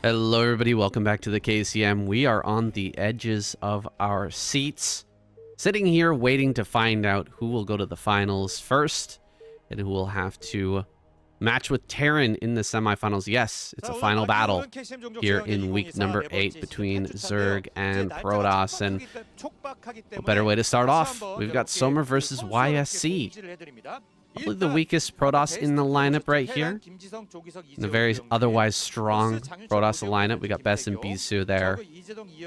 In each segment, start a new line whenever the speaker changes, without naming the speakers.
Hello everybody, welcome back to the KCM. We are on the edges of our seats, sitting here waiting to find out who will go to the finals first and who will have to match with Terran in the semifinals. Yes, it's a final battle here in week number 8 between Zerg and Protoss, and a better way to start off, we've got Soma versus YSC. Probably the weakest Protoss in the lineup right here. In a very otherwise strong Protoss lineup, we got Bess and Bisu there.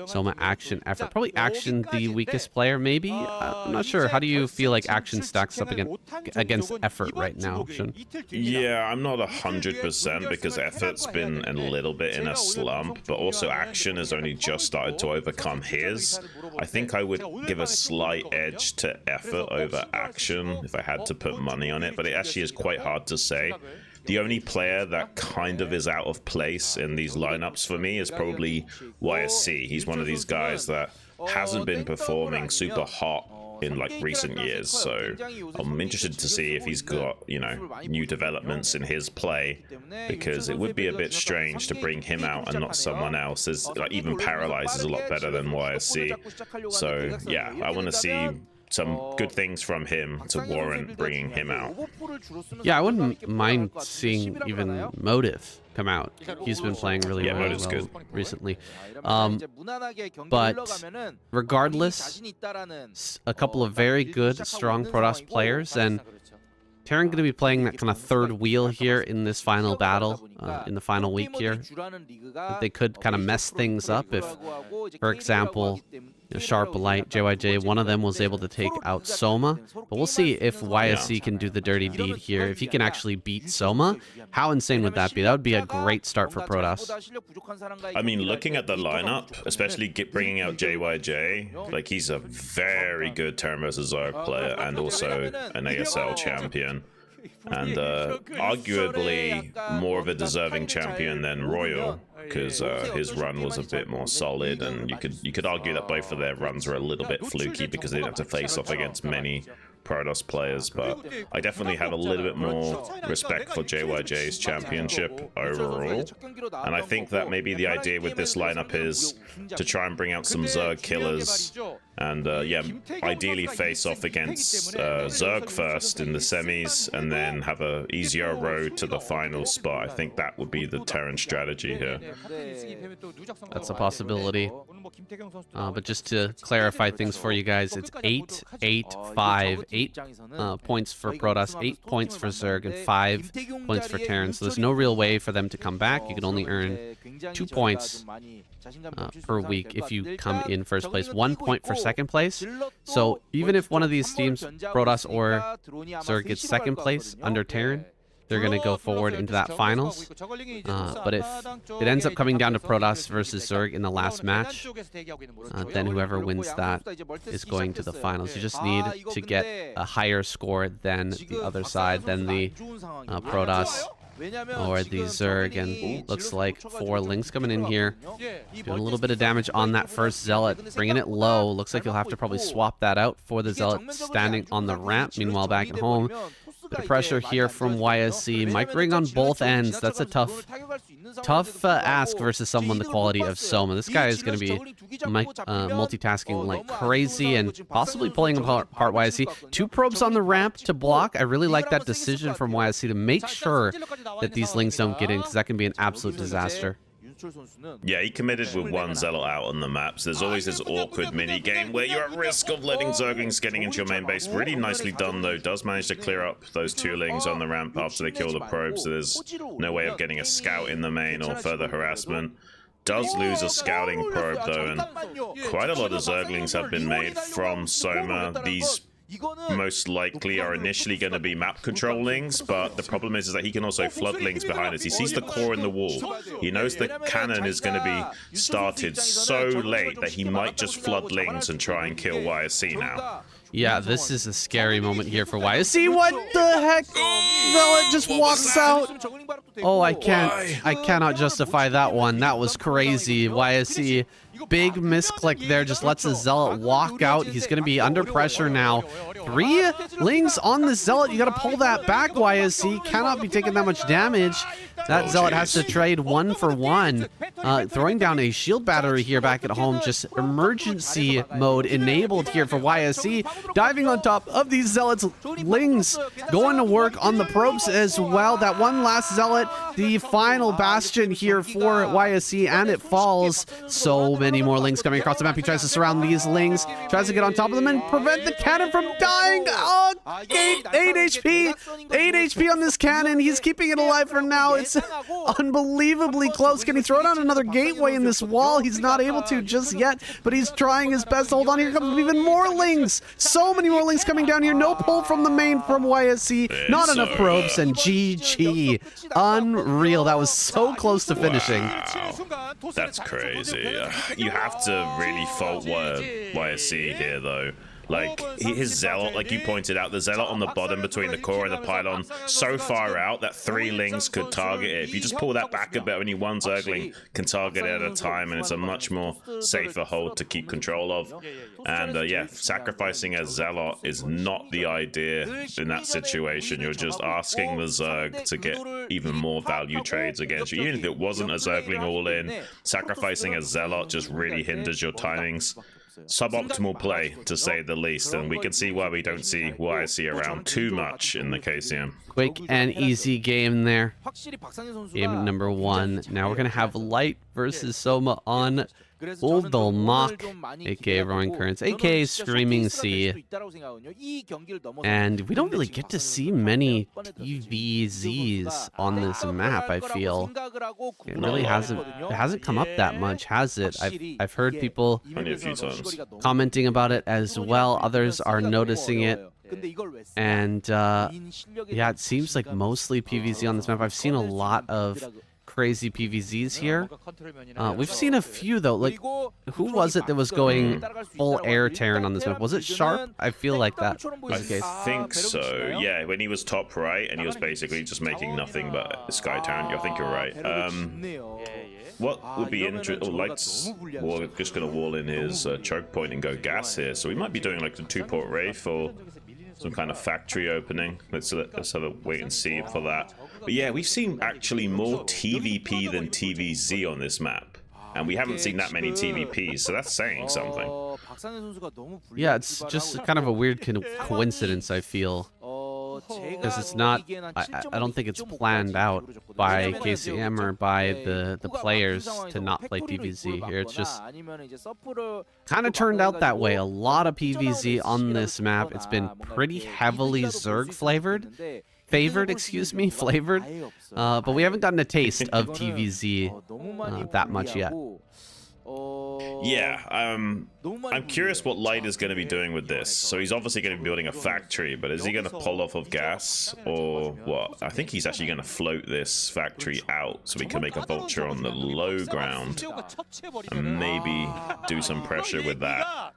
Soma, Action, Effort. Probably Action the weakest player, maybe? I'm not sure. How do you feel like Action stacks up against Effort right now, Shun?
Yeah, I'm not 100% because Effort's been a little bit in a slump, but also Action has only just started to overcome his. I think I would give a slight edge to Effort over Action if I had to put money on it, but it actually is quite hard to say. The only player that kind of is out of place in these lineups for me is probably YSC. He's one of these guys that hasn't been performing super hot in like recent years, so I'm interested to see if he's got, you know, new developments in his play, because it would be a bit strange to bring him out and not someone else. As like even Paralyze is a lot better than YSC, so yeah, I want to see some good things from him to warrant bringing him out.
Yeah, I wouldn't mind seeing even Motive come out. He's been playing really well
good
recently. But regardless, a couple of very good, strong Protoss players, and Terran going to be playing that kind of third wheel here in this final battle, in the final week here. They could kind of mess things up if, for example, Sharp, Light, JYJ, one of them was able to take out Soma. But we'll see if YSC can do the dirty deed here. If he can actually beat Soma, how insane would that be? That would be a great start for Protoss.
I mean, looking at the lineup, especially bringing out JYJ, like he's a very good Terran vs Zerg player and also an ASL champion. And arguably more of a deserving champion than Royal, because his run was a bit more solid, and you could argue that both of their runs were a little bit fluky because they didn't have to face off against many Protoss players. But I definitely have a little bit more respect for JYJ's championship overall, and I think that maybe the idea with this lineup is to try and bring out some Zerg killers, and yeah, ideally face off against Zerg first in the semis and then have a easier road to the final spot. I think that would be the Terran strategy here.
That's a possibility. But just to clarify things for you guys, it's 8-8-5. 8 points for Protoss, 8 points for Zerg, and 5 points for Terran. So there's no real way for them to come back. You can only earn 2 points per week if you come in first place, 1 point for second place. So even if one of these teams, Protoss or Zerg, gets second place under Terran, they're going to go forward into that finals. But if it ends up coming down to Protoss versus Zerg in the last match, then whoever wins that is going to the finals. You just need to get a higher score than the other side, than the Protoss or the Zerg. And looks like 4 Links coming in here, doing a little bit of damage on that first Zealot, bringing it low. Looks like you'll have to probably swap that out for the Zealot standing on the ramp. Meanwhile, back at home, bit of pressure here from YSC. Mic ring on both ends. That's a tough ask versus someone the quality of Soma. This guy is going to be multitasking like crazy and possibly pulling apart YSC. 2 probes on the ramp to block. I really like that decision from YSC to make sure that these Lings don't get in, because that can be an absolute disaster.
Yeah, he committed with 1 Zealot out on the maps. There's always this awkward mini game where you're at risk of letting Zerglings getting into your main base. Really nicely done though. Does manage to clear up those 2 Lings on the ramp after they kill the probe, so there's no way of getting a scout in the main or further harassment. Does lose a scouting probe though, and quite a lot of Zerglings have been made from Soma. These most likely are initially going to be map control Lings, but the problem is that he can also flood Lings behind us. He sees the core in the wall. He knows the cannon is going to be started so late that he might just flood Lings and try and kill YSC now.
Yeah, this is a scary moment here for YSC. What the heck? Zealot just walks out. Oh, I cannot justify that one. That was crazy. YSC, big misclick there, just lets the Zealot walk out. He's going to be under pressure now. 3 Lings on the Zealot. You got to pull that back, YSC. Cannot be taking that much damage. That Zealot has to trade 1 for 1. Throwing down a shield battery here back at home. Just emergency mode enabled here for YSC. Diving on top of these Zealots. Lings going to work on the probes as well. That one last Zealot, the final bastion here for YSC, and it falls. So many more Lings coming across the map. He tries to surround these Lings. Tries to get on top of them and prevent the cannon from dying. Oh, 8 HP. 8 HP on this cannon. He's keeping it alive for now. It's unbelievably close. Can he throw down another gateway in this wall? He's not able to just yet, but he's trying his best to hold on. Here comes even more Lings. So many more Lings coming down here. No pull from the main from YSC. Not enough probes, and GG. Unreal. That was so close to finishing.
Wow. That's crazy. You have to really fault YSC here, though. Like, his Zealot, like you pointed out, the Zealot on the bottom between the core and the pylon, so far out that 3 Lings could target it. If you just pull that back a bit, only 1 Zergling can target it at a time, and it's a much more safer hold to keep control of. And yeah, sacrificing a Zealot is not the idea in that situation. You're just asking the Zerg to get even more value trades against you. Even if it wasn't a Zergling all-in, sacrificing a Zealot just really hinders your timings. Suboptimal play, to say the least, and we can see why we don't see YSC around too much in the KCM.
Quick and easy game there. Game number 1. Now we're going to have Light versus Soma on Uldomach, aka Roaring Currents, aka Screaming Sea. And we don't really get to see many TVZs on this map, I feel. It really hasn't come up that much, has it? I've heard people
Only a few times
commenting about it as well. Others are noticing it. And yeah, it seems like mostly PvZ on this map. I've seen a lot of crazy PvZs here. We've seen a few though. Like, who was it that was going full air Terran on this map? Was it Sharp? I feel like that was the case.
I think so. Yeah, when he was top right and he was basically just making nothing but Sky Terran. I think you're right. What would be interesting? Light's just going to wall in his choke point and go gas here. So we might be doing like the 2-port Wraith or some kind of factory opening. Let's have a wait and see for that. But yeah, we've seen actually more TVP than TVZ on this map. And we haven't seen that many TVPs, so that's saying something.
Yeah, it's just kind of a weird coincidence, I feel. Because it's not, I don't think it's planned out by KCM or by the players to not play PvZ here. It's just kind of turned out that way. A lot of PvZ on this map. It's been pretty heavily Zerg flavored. But we haven't gotten a taste of TVZ that much yet.
Yeah, I'm curious what Light is going to be doing with this. So he's obviously going to be building a factory, but is he going to pull off of gas or what? I think he's actually going to float this factory out so we can make a vulture on the low ground and maybe do some pressure with that.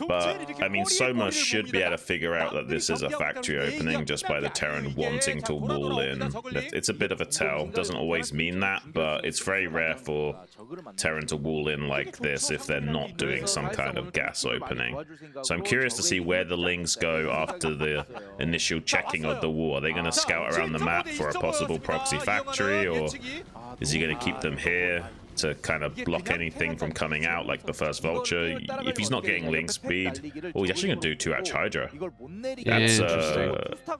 But, I mean, Soma should be able to figure out that this is a factory opening just by the Terran wanting to wall in. It's a bit of a tell. Doesn't always mean that, but it's very rare for Terran to wall in like this if they're not doing some kind of gas opening. So I'm curious to see where the Lings go after the initial checking of the wall. Are they going to scout around the map for a possible proxy factory, or is he going to keep them here to kind of block anything from coming out, like the first vulture? If he's not getting link speed, oh, he's actually going to do 2-hatch Hydra. That's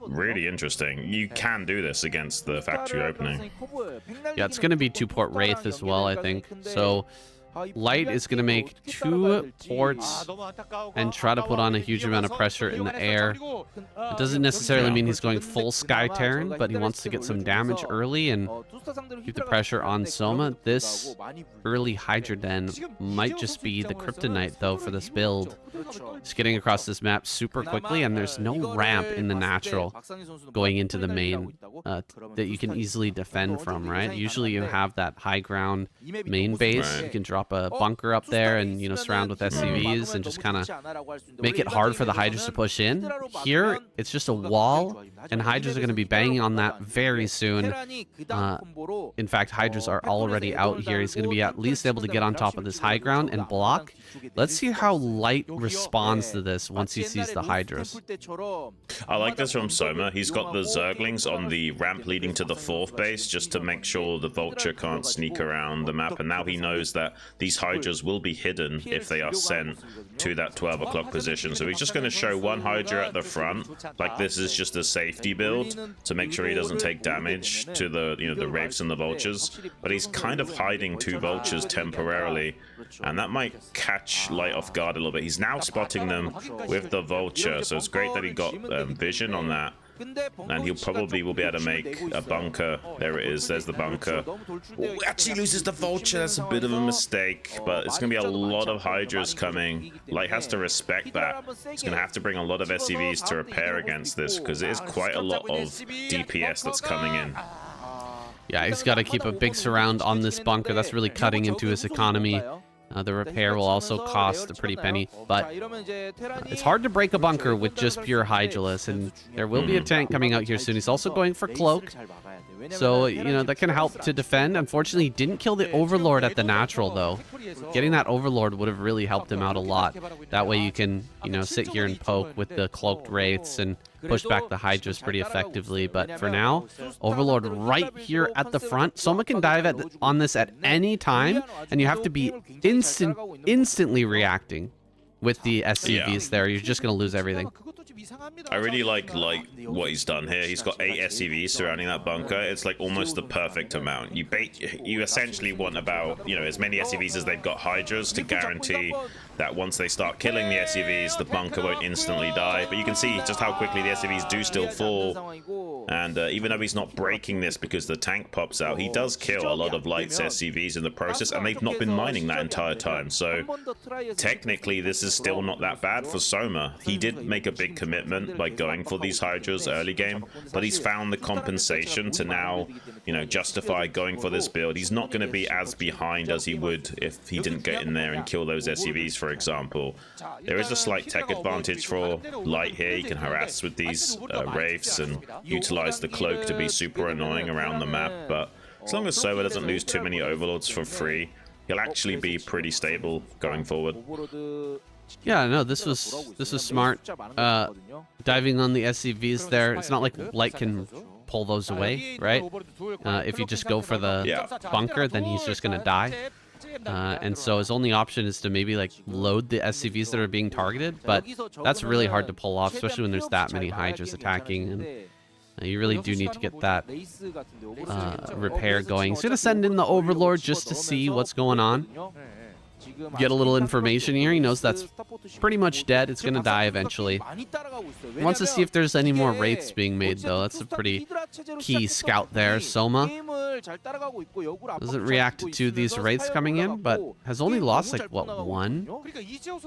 really interesting. You can do this against the factory opening.
Yeah, it's going to be 2-port Wraith as well, I think. So Light is going to make 2 ports and try to put on a huge amount of pressure in the air. It doesn't necessarily mean he's going full Sky Terran, but he wants to get some damage early and keep the pressure on Soma. This early Hydra Den might just be the kryptonite, though, for this build. He's getting across this map super quickly, and there's no ramp in the natural going into the main that you can easily defend from, right? Usually you have that high ground main base. You can drop drop a bunker up there and, you know, surround with SCVs and just kind of make it hard for the Hydras to push in. Here, it's just a wall, and Hydras are going to be banging on that very soon. In fact, Hydras are already out here. He's going to be at least able to get on top of this high ground and block. Let's see how Light responds to this once he sees the Hydras.
I like this from Soma. He's got the Zerglings on the ramp leading to the 4th base just to make sure the Vulture can't sneak around the map, and now he knows that these Hydras will be hidden if they are sent to that 12 o'clock position. So he's just going to show one Hydra at the front, like this is just a safety build to make sure he doesn't take damage to the, you know, the Wraiths and the Vultures, but he's kind of hiding 2 Vultures temporarily, and that might catch Light off guard a little bit. He's now spotting them with the Vulture, so it's great that he got vision on that. And he'll probably will be able to make a bunker. There it is. There's the bunker. Oh, actually loses the Vulture. That's a bit of a mistake, but it's going to be a lot of Hydras coming. Light has to respect that. He's going to have to bring a lot of SCVs to repair against this, because it is quite a lot of DPS that's coming in.
Yeah, he's got to keep a big surround on this bunker. That's really cutting into his economy. The repair will also cost a pretty penny, but it's hard to break a bunker with just pure Hydralis, and there will be a tank coming out here soon. He's also going for Cloak, so, you know, that can help to defend. Unfortunately, he didn't kill the Overlord at the natural, though. Getting that Overlord would have really helped him out a lot. That way you can, you know, sit here and poke with the Cloaked Wraiths and push back the Hydras pretty effectively. But for now, Overlord right here at the front. Soma can dive on this at any time, and you have to be instantly reacting with the SCVs there. You're just going to lose everything.
I really like what he's done here. He's got 8 SCVs surrounding that bunker. It's like almost the perfect amount. You essentially want about, you know, as many SCVs as they've got Hydras to guarantee that once they start killing the SCVs, the bunker won't instantly die. But you can see just how quickly the SCVs do still fall. And even though he's not breaking this because the tank pops out, he does kill a lot of Light's SCVs in the process, and they've not been mining that entire time. So technically, this is still not that bad for Soma. He did make a big commitment by going for these Hydras early game, but he's found the compensation to now, you know, justify going for this build. He's not going to be as behind as he would if he didn't get in there and kill those SCVs, for example. There is a slight tech advantage for Light here. He can harass with these Wraiths and utilize the Cloak to be super annoying around the map, but as long as Soma doesn't lose too many Overlords for free, he'll actually be pretty stable going forward.
Yeah, no, this was smart. Diving on the SCVs there. It's not like Light can pull those away, right? If you just go for the bunker, then he's just gonna die. And so his only option is to maybe like load the SCVs that are being targeted, but that's really hard to pull off, especially when there's that many Hydras attacking, and you really do need to get that repair going. He's gonna send in the Overlord just to see what's going on. Get a little information here. He knows that's pretty much dead. It's gonna die eventually. He wants to see if there's any more Wraiths being made, though. That's a pretty key scout there. Soma doesn't react to these Wraiths coming in, but has only lost like what, 1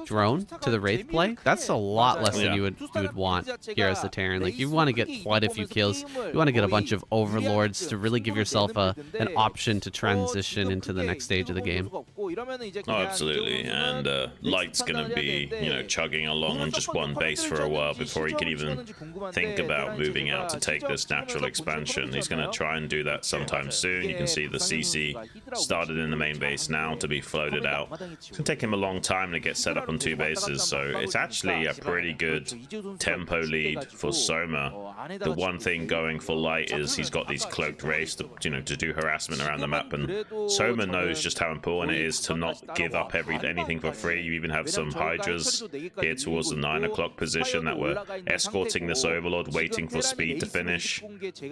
drone to the Wraith play? That's a lot less than you would want here as the Terran. Like, you want to get quite a few kills. You want to get a bunch of Overlords to really give yourself an option to transition into the next stage of the game.
Oh, absolutely. And Light's gonna be, you know, chugging along on just one base for a while before he can even think about moving out to take this natural expansion. He's gonna try and do that sometime soon. You can see the CC started in the main base now to be floated out. It's gonna take him a long time to get set up on 2 bases, so it's actually a pretty good tempo lead for Soma. The one thing going for Light is he's got these Cloaked Wraiths to, you know, to do harassment around the map, and Soma knows just how important it is to not give up anything for free. You even have some Hydras here towards the 9 o'clock position that were escorting this Overlord, waiting for speed to finish,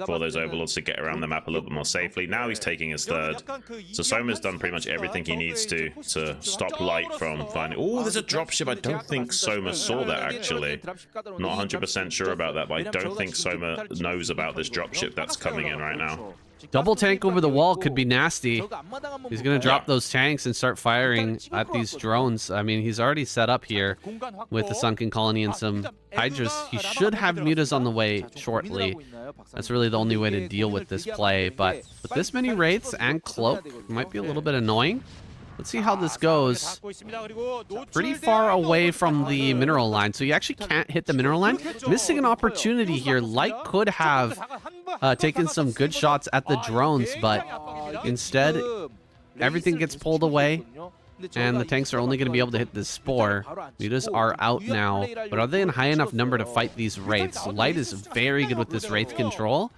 for those Overlords to get around the map a little bit more safely. Now he's taking his 3rd. So Soma's done pretty much everything he needs to stop Light from finding... Oh, there's a dropship. I don't think Soma saw that, actually. Not 100% sure about that, but I don't think Soma knows about this dropship that's coming in right now.
Double tank over the wall could be nasty. He's going to drop those tanks and start firing at these drones. I mean, he's already set up here with the Sunken Colony and some Hydras. He should have mutas on the way shortly. That's really the only way to deal with this play. But with this many Wraiths and Cloak, it might be a little bit annoying. Let's see how this goes. Pretty far away from the mineral line, so you actually can't hit the mineral line. Missing an opportunity here. Light could have taken some good shots at the drones, but instead, everything gets pulled away, and the tanks are only going to be able to hit this spore. Mutas are out now, but are they in high enough number to fight these wraiths? Light is very good with this wraith control.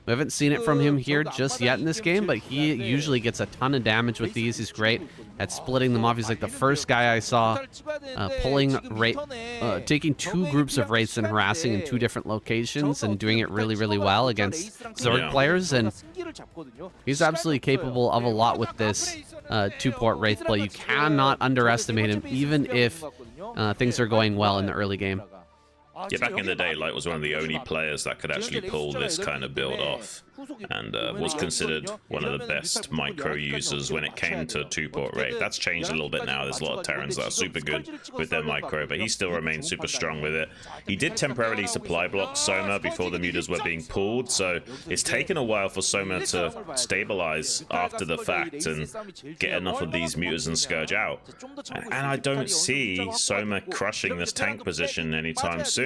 We haven't seen it from him here just yet in this game, but he usually gets a ton of damage with these. He's great at splitting them off. He's like the first guy I saw taking two groups of wraiths and harassing in two different locations and doing it really, really well against Zerg players. And he's absolutely capable of a lot with this two-port wraith play. You cannot underestimate him, even if things are going well in the early game.
Yeah, back in the day, Light was one of the only players that could actually pull this kind of build off, and was considered one of the best micro users when it came to two-port raid. That's changed a little bit now. There's a lot of Terrans that are super good with their micro, but he still remains super strong with it. He did temporarily supply block Soma before the mutas were being pulled, so it's taken a while for Soma to stabilize after the fact and get enough of these mutas and Scourge out. And I don't see Soma crushing this tank position anytime soon.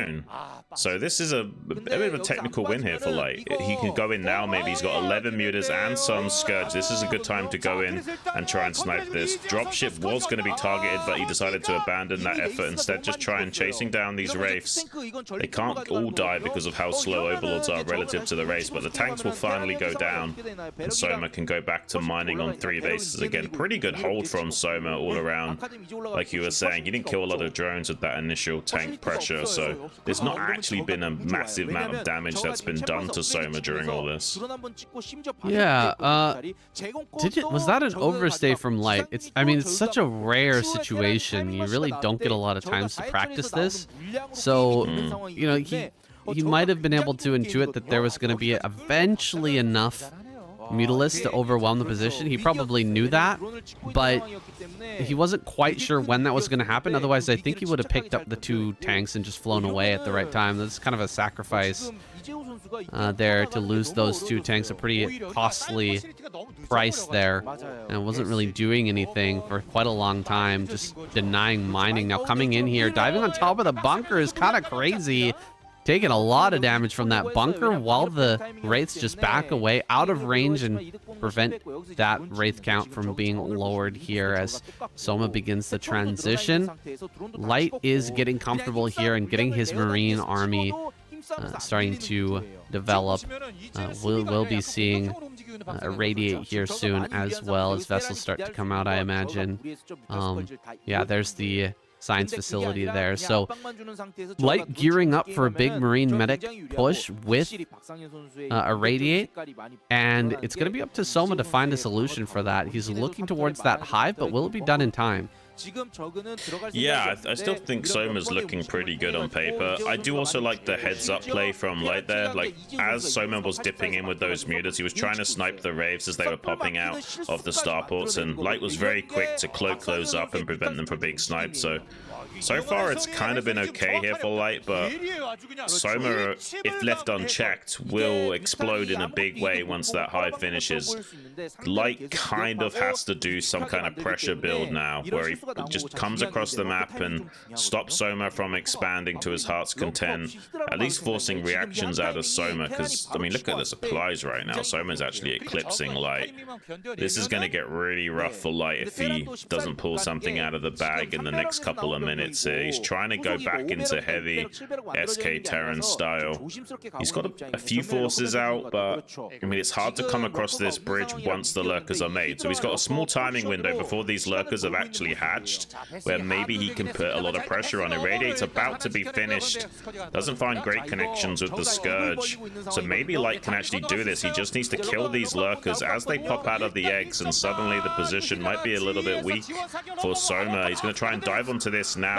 So this is a bit of a technical win here for Light. He can go in now. Maybe he's got 11 mutas and some Scourge. This is a good time to go in and try and snipe this. Dropship was going to be targeted, but he decided to abandon that effort. Instead, just try and chasing down these wraiths. They can't all die because of how slow overlords are relative to the race, but the tanks will finally go down, and Soma can go back to mining on 3 bases again. Pretty good hold from Soma all around. Like you were saying, he didn't kill a lot of drones with that initial tank pressure, so there's not actually been a massive amount of damage that's been done to Soma during all this.
Yeah, was that an overstay from Light? I mean, it's such a rare situation. You really don't get a lot of times to practice this. So, you know, he might have been able to intuit that there was going to be eventually enough Mutalisks to overwhelm the position. He probably knew that, but he wasn't quite sure when that was going to happen. Otherwise, I think he would have picked up the 2 tanks and just flown away at the right time. That's kind of a sacrifice there to lose those 2 tanks. A pretty costly price there, and wasn't really doing anything for quite a long time, just denying mining. Now coming in here, diving on top of the bunker is kind of crazy. Taking a lot of damage from that bunker while the wraiths just back away out of range and prevent that wraith count from being lowered here as Soma begins the transition. Light is getting comfortable here and getting his marine army starting to develop. We'll be seeing irradiate here soon as well as vessels start to come out, I imagine. Yeah, there's the science facility there. So Light gearing up for a big marine medic push with irradiate, and it's going to be up to Soma to find a solution for that. He's looking towards that hive, but will it be done in time?
Yeah, I still think Soma's looking pretty good on paper. I do also like the heads-up play from Light there. Like, as Soma was dipping in with those mutas, he was trying to snipe the wraiths as they were popping out of the starports, and Light was very quick to cloak those up and prevent them from being sniped. So far it's kind of been okay here for Light, but Soma, if left unchecked, will explode in a big way once that hive finishes. Light kind of has to do some kind of pressure build now, where he just comes across the map and stops Soma from expanding to his heart's content, at least forcing reactions out of Soma, because, I mean, look at the supplies right now. Soma's actually eclipsing Light. This is going to get really rough for Light if he doesn't pull something out of the bag in the next couple of minutes. He's trying to go back into heavy SK Terran style. He's got a few forces out, but I mean, it's hard to come across this bridge once the lurkers are made. So he's got a small timing window before these lurkers have actually hatched, where maybe he can put a lot of pressure on it. Irradiate's about to be finished. Doesn't find great connections with the Scourge. So maybe Light can actually do this. He just needs to kill these lurkers as they pop out of the eggs, and suddenly the position might be a little bit weak for Soma. He's going to try and dive onto this now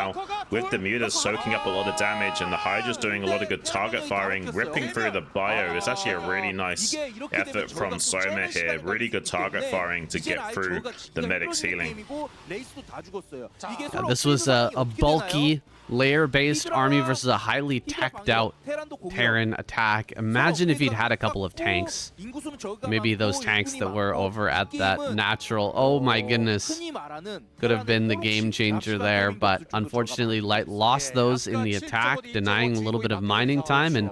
with the mutas soaking up a lot of damage, and the Hydra's doing a lot of good target firing, ripping through the bio. It's actually a really nice effort from Soma here. Really good target firing to get through the medic's healing.
This was a bulky layer-based army versus a highly teched-out Terran attack. Imagine if he'd had a couple of tanks. Maybe those tanks that were over at that natural... Oh my goodness. Could have been the game changer there, but unfortunately Light lost those in the attack, denying a little bit of mining time, and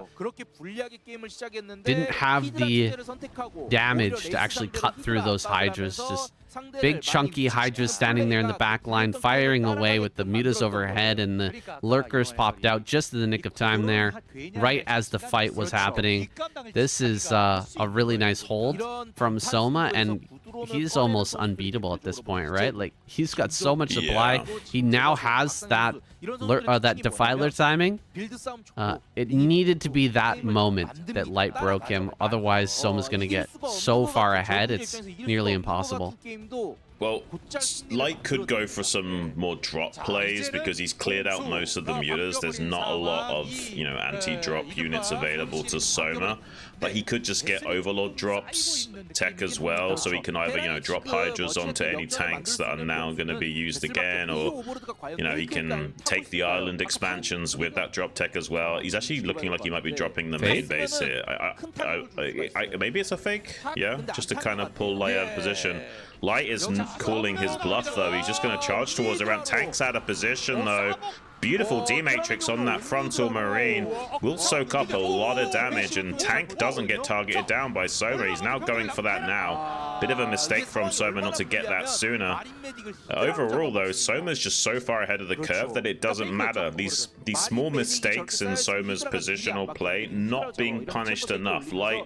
didn't have the damage to actually cut through those Hydras. Just big chunky Hydras standing there in the back line, firing away with the mutas overhead, and the lurkers popped out just in the nick of time there, right as the fight was happening. This is a really nice hold from Soma, and he's almost unbeatable at this point, right? Like, he's got so much supply. He now has that that Defiler timing. It needed to be that moment that Light broke him. Otherwise, Soma's going to get so far ahead, it's nearly impossible.
Well, Light could go for some more drop plays because he's cleared out most of the mutas. There's not a lot of, you know, anti-drop units available to Soma, but he could just get Overlord drops, tech as well, so he can either, you know, drop Hydras onto any tanks that are now going to be used again, or, you know, he can take the island expansions with that drop tech as well. He's actually looking like he might be dropping the main base here. Maybe it's a fake, yeah, just to kind of pull Light out of position. Light is calling his bluff, though. He's just going to charge towards around tanks out of position, though. Beautiful D-Matrix on that frontal Marine. Will soak up a lot of damage, and tank doesn't get targeted down by Soma. He's now going for that now. Bit of a mistake from Soma not to get that sooner. Overall, though, Soma's just so far ahead of the curve that it doesn't matter. These small mistakes in Soma's positional play not being punished enough. Light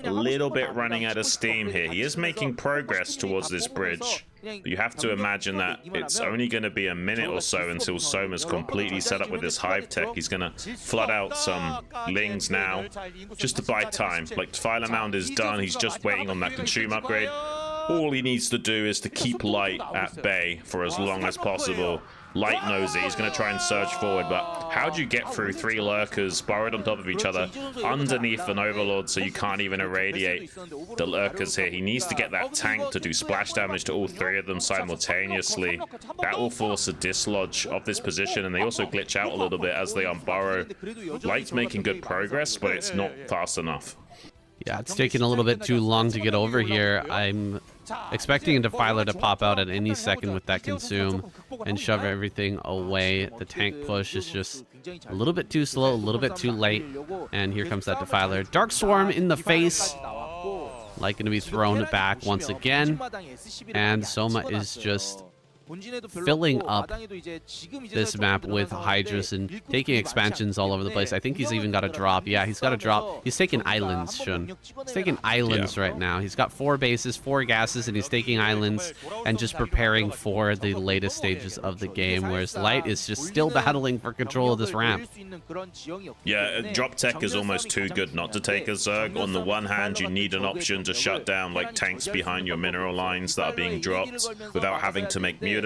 a little bit running out of steam here. He is making progress towards this bridge. You have to imagine that it's only going to be a minute or so until Soma's completely set up with this hive tech. He's going to flood out some lings now just to buy time. Like, Defiler Mound is done. He's just waiting on that consume upgrade. All he needs to do is to keep Light at bay for as long as possible. Light knows it. He's going to try and surge forward, but how do you get through 3 lurkers burrowed on top of each other underneath an Overlord so you can't even irradiate the lurkers here? He needs to get that tank to do splash damage to all 3 of them simultaneously. That will force a dislodge of this position, and they also glitch out a little bit as they unburrow. Light's making good progress, but it's not fast enough.
Yeah, it's taking a little bit too long to get over here. I'm expecting a Defiler to pop out at any second with that consume and shove everything away. The tank push is just a little bit too slow, a little bit too late. And here comes that Defiler. Dark Swarm in the face. Like, going to be thrown back once again. And Soma is just filling up this map with Hydras and taking expansions all over the place. I think he's even got a drop. Yeah, he's got a drop. He's taking islands, Shun. He's taking islands right now. He's got 4 bases, 4 gases, and he's taking islands and just preparing for the latest stages of the game, whereas Light is just still battling for control of this ramp.
Yeah, drop tech is almost too good not to take a Zerg. On the one hand, you need an option to shut down like tanks behind your mineral lines that are being dropped without having to make mutas.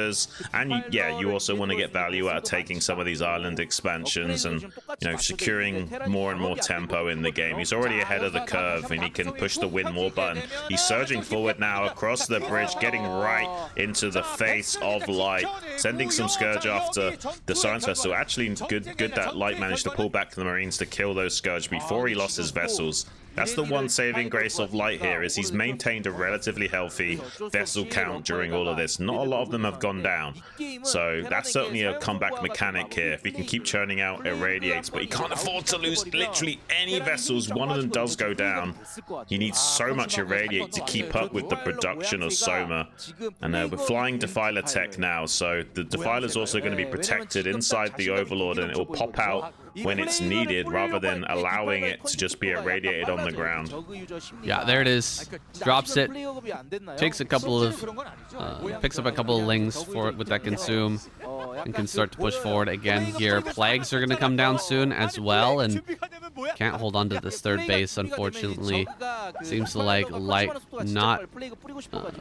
And you also want to get value out of taking some of these island expansions and, you know, securing more and more tempo in the game. He's already ahead of the curve and he can push the win more button. He's surging forward now across the bridge, getting right into the face of Light, sending some Scourge after the Science Vessel. Actually, good that Light managed to pull back the Marines to kill those Scourge before he lost his vessels. That's the one saving grace of Light here, is he's maintained a relatively healthy vessel count during all of this. Not a lot of them have gone down, so that's certainly a comeback mechanic here. If he can keep churning out irradiates, but he can't afford to lose literally any vessels. One of them does go down. He needs so much irradiate to keep up with the production of Soma. And we're flying Defiler tech now, so the Defiler's also going to be protected inside the Overlord, and it will pop out when it's needed rather than allowing it to just be irradiated on the ground.
Yeah, there it is. Drops it. Takes a couple of picks up a couple of lings for it with that consume and can start to push forward again here. Plagues are going to come down soon as well, and can't hold on to this 3rd base, unfortunately. Seems like Light not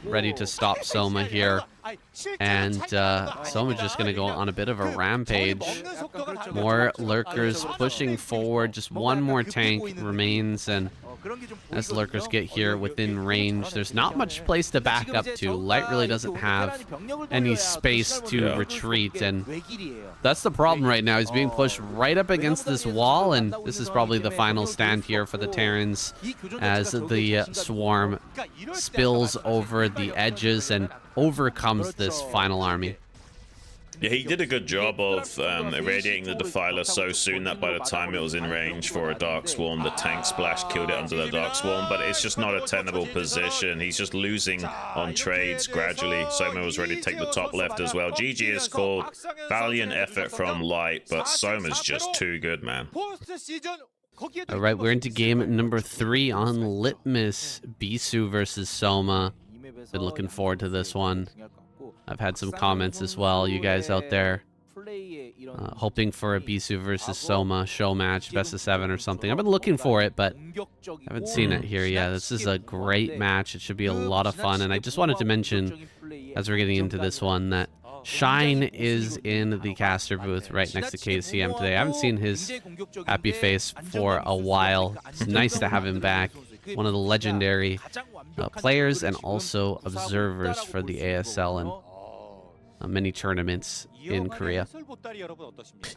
ready to stop Soma here. And Soma's just going to go on a bit of a rampage. More lurkers pushing forward. Just one more tank remains, and as lurkers get here within range, there's not much place to back up to. Light really doesn't have any space to retreat, and that's the problem right now. He's being pushed right up against this wall, and this is probably the final stand here for the Terrans as the swarm spills over the edges and overcomes this final army.
Yeah, he did a good job of irradiating the Defiler so soon that by the time it was in range for a Dark Swarm, the tank splash killed it under the Dark Swarm, but it's just not a tenable position. He's just losing on trades gradually. Soma was ready to take the top left as well. GG is called. Valiant effort from Light, but Soma's just too good, man.
All right, we're into game number 3 on Litmus. Bisu versus Soma. Been looking forward to this one. I've had some comments as well, you guys out there, hoping for a Bisu versus Soma show match, best of 7 or something. I've been looking for it, but I haven't seen it here yet. This is a great match. It should be a lot of fun. And I just wanted to mention, as we're getting into this one, that Shine is in the caster booth right next to KCM today. I haven't seen his happy face for a while. It's nice to have him back. One of the legendary players and also observers for the ASL and many tournaments in Korea.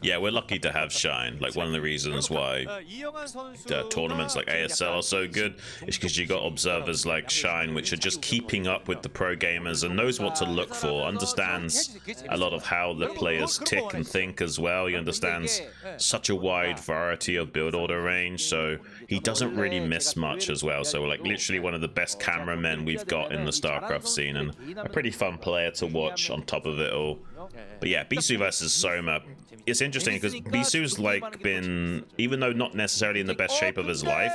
Yeah, we're lucky to have Shine. Like, one of the reasons why tournaments like ASL are so good is because you got observers like Shine, which are just keeping up with the pro gamers and knows what to look for, understands a lot of how the players tick and think as well. He understands such a wide variety of build order range, so he doesn't really miss much as well. So, like, literally one of the best cameramen we've got in the Starcraft scene, and a pretty fun player to watch on top of it all. But yeah, Bisu versus Soma. It's interesting because Bisu's like been, even though not necessarily in the best shape of his life,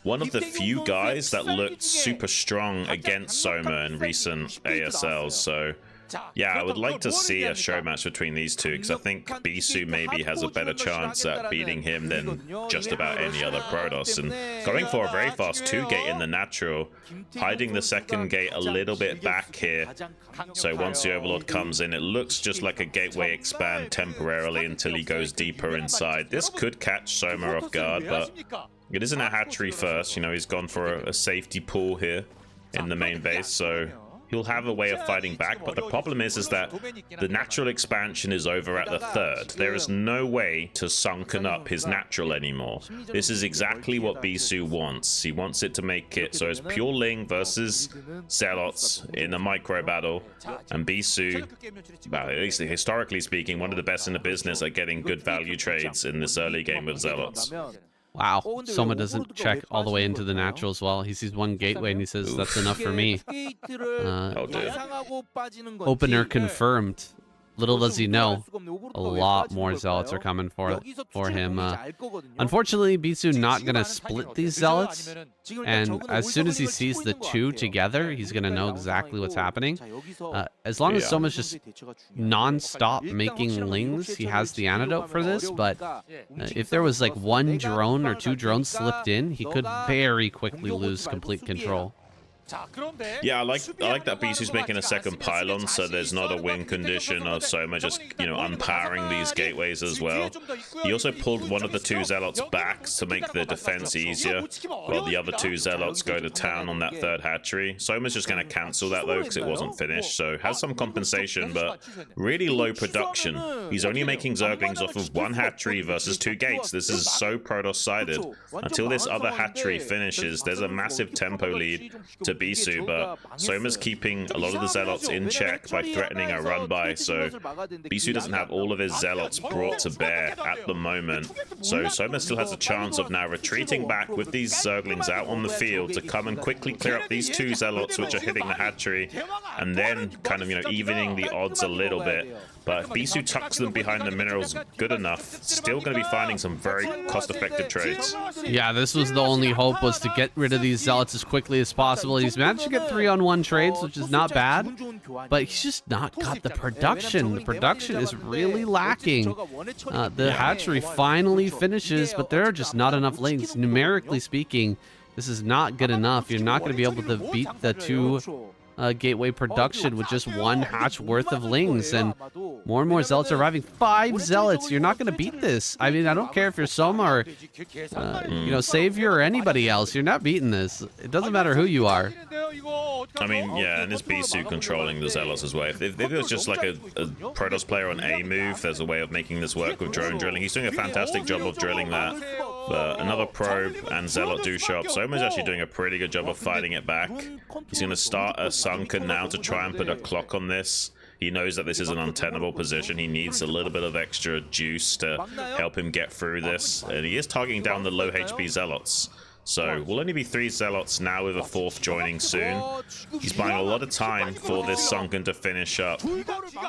one of the few guys that looked super strong against Soma in recent ASLs. So yeah, I would like to see a show match between these two because I think Bisu maybe has a better chance at beating him than just about any other Protoss. And going for a very fast 2-gate in the natural, hiding the second gate a little bit back here. So once the Overlord comes in, it looks just like a gateway expand temporarily until he goes deeper inside. This could catch Soma off guard, but it isn't a hatchery first. You know, he's gone for a safety pool here in the main base, so he'll have a way of fighting back, but the problem is that the natural expansion is over at the 3rd. There is no way to sunken up his natural anymore. This is exactly what Bisu wants. He wants it to make it so it's pure Ling versus Zealots in a micro battle, and Bisu, well, at least historically speaking, one of the best in the business at getting good value trades in this early game with Zealots.
Wow, Soma doesn't check all the way into the natural as well. He sees one gateway and he says, that's enough for me. Opener confirmed. Little does he know, a lot more Zealots are coming for him. Unfortunately, Bisu not going to split these Zealots, and as soon as he sees the two together, he's going to know exactly what's happening. As long as Soma's just non-stop making Lings, he has the antidote for this, but if there was like one drone or 2 drones slipped in, he could very quickly lose complete control.
Yeah, I like that Bisu's making a second pylon, so there's not a win condition of Soma just, you know, unpowering these gateways as well. He also pulled one of the 2 Zealots back to make the defense easier, while the other 2 Zealots go to town on that 3rd hatchery. Soma's just going to cancel that though because it wasn't finished, so has some compensation, but really low production. He's only making Zerglings off of 1 hatchery versus 2 gates. This is so Protoss-sided. Until this other hatchery finishes, there's a massive tempo lead to Bisu, but Soma's keeping a lot of the Zealots in check by threatening a run by, so Bisu doesn't have all of his Zealots brought to bear at the moment. So Soma still has a chance of now retreating back with these Zerglings out on the field to come and quickly clear up these 2 Zealots which are hitting the hatchery, and then kind of, you know, evening the odds a little bit. But if Bisu tucks them behind the minerals good enough, still going to be finding some very cost-effective trades.
Yeah, this was the only hope, was to get rid of these Zealots as quickly as possible. He's managed to get 3-on-1 trades, which is not bad, but he's just not got the production. The production is really lacking. The hatchery finally finishes, but there are just not enough links. Numerically speaking, this is not good enough. You're not going to be able to beat the 2 gateway production with just one hatch worth of lings, and more and more zealots are arriving. 5 zealots. You're not going to beat this. I mean, I don't care if you're Soma or you know, Savior or anybody else. You're not beating this. It doesn't matter who you are.
I mean, yeah, and it's Bisu controlling the zealots as well. If it was just like a Protoss player on A move, there's a way of making this work with drone drilling. He's doing a fantastic job of drilling that. But another probe and zealot do show up. Soma's actually doing a pretty good job of fighting it back. He's going to start a sunken now to try and put a clock on this. He knows that this is an untenable position. He needs a little bit of extra juice to help him get through this. And he is targeting down the low HP zealots. So we'll only be 3 zealots now with a 4th joining soon. He's buying a lot of time for this sunken to finish up.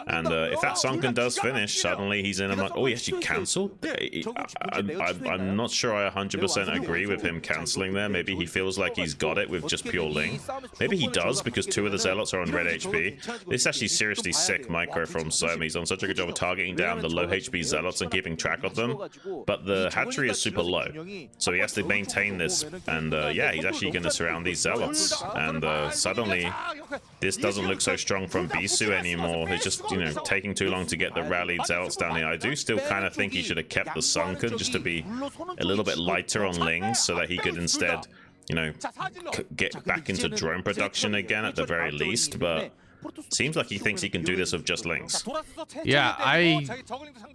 And if that sunken does finish, suddenly he's in a... Oh, he actually cancelled? I'm not sure I 100% agree with him cancelling there. Maybe he feels like he's got it with just pure Ling. Maybe he does because 2 of the zealots are on red HP. This is actually seriously sick micro from Soma. He's done such a good job of targeting down the low HP zealots and keeping track of them. But the hatchery is super low. So he has to maintain this. And yeah, he's actually going to surround these zealots. And suddenly, this doesn't look so strong from Bisu anymore. It's just, you know, taking too long to get the rallied zealots down here. I do still kind of think he should have kept the sunken just to be a little bit lighter on Lings so that he could instead, you know, get back into drone production again at the very least. But seems like he thinks he can do this with just Lings.
Yeah, I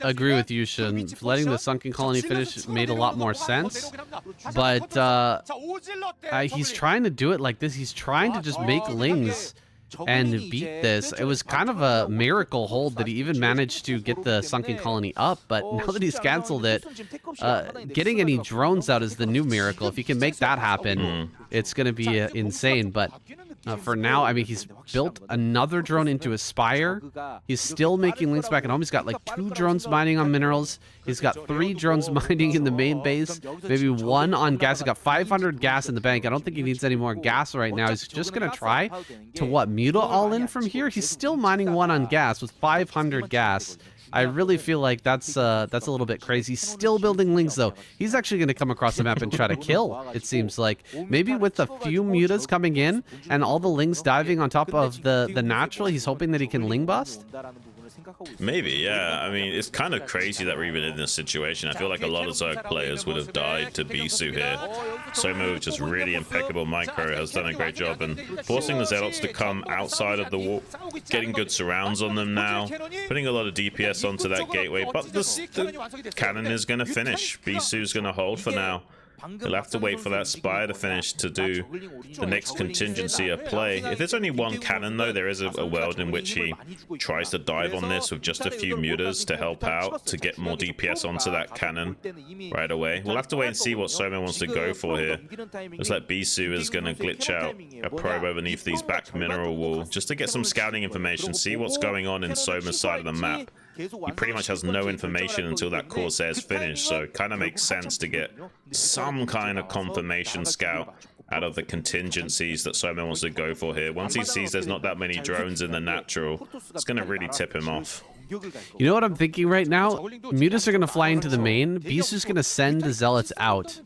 agree with you, Shun. Letting the sunken colony finish made a lot more sense. But he's trying to do it like this. He's trying to just make Lings and beat this. It was kind of a miracle hold that he even managed to get the sunken colony up. But now that he's canceled it, getting any drones out is the new miracle. If he can make that happen, it's going to be insane. But for now, I mean, he's built another drone into a spire. He's still making links back at home. He's got like 2 drones mining on minerals. He's got 3 drones mining in the main base. Maybe 1 on gas. He's got 500 gas in the bank. I don't think he needs any more gas right now. He's just going to try to, what, muta all in from here? He's still mining 1 on gas with 500 gas. I really feel like that's a little bit crazy. Still building Lings, though. He's actually going to come across the map and try to kill, it seems like. Maybe with a few mutas coming in and all the Lings diving on top of the natural, he's hoping that he can Ling bust.
Maybe, yeah. I mean, it's kind of crazy that we're even in this situation. I feel like a lot of Zerg players would have died to Bisu here. Soma, with just really impeccable micro, has done a great job and forcing the zealots to come outside of the wall, getting good surrounds on them now, putting a lot of DPS onto that gateway. But the cannon is going to finish. Bisu's going to hold for now. He'll have to wait for that spire to finish to do the next contingency of play. If there's only 1 cannon, though, there is a world in which he tries to dive on this with just a few mutas to help out, to get more DPS onto that cannon right away. We'll have to wait and see what Soma wants to go for here. Looks like Bisu is going to glitch out a probe underneath these back mineral wall just to get some scouting information, see what's going on in Soma's side of the map. He pretty much has no information until that Corsair's finished, so it kind of makes sense to get some kind of confirmation scout out of the contingencies that Soma wants to go for here. Once he sees there's not that many drones in the natural, it's going to really tip him off.
You know what I'm thinking right now? Mutas are going to fly into the main. Bisu's going to send the zealots out.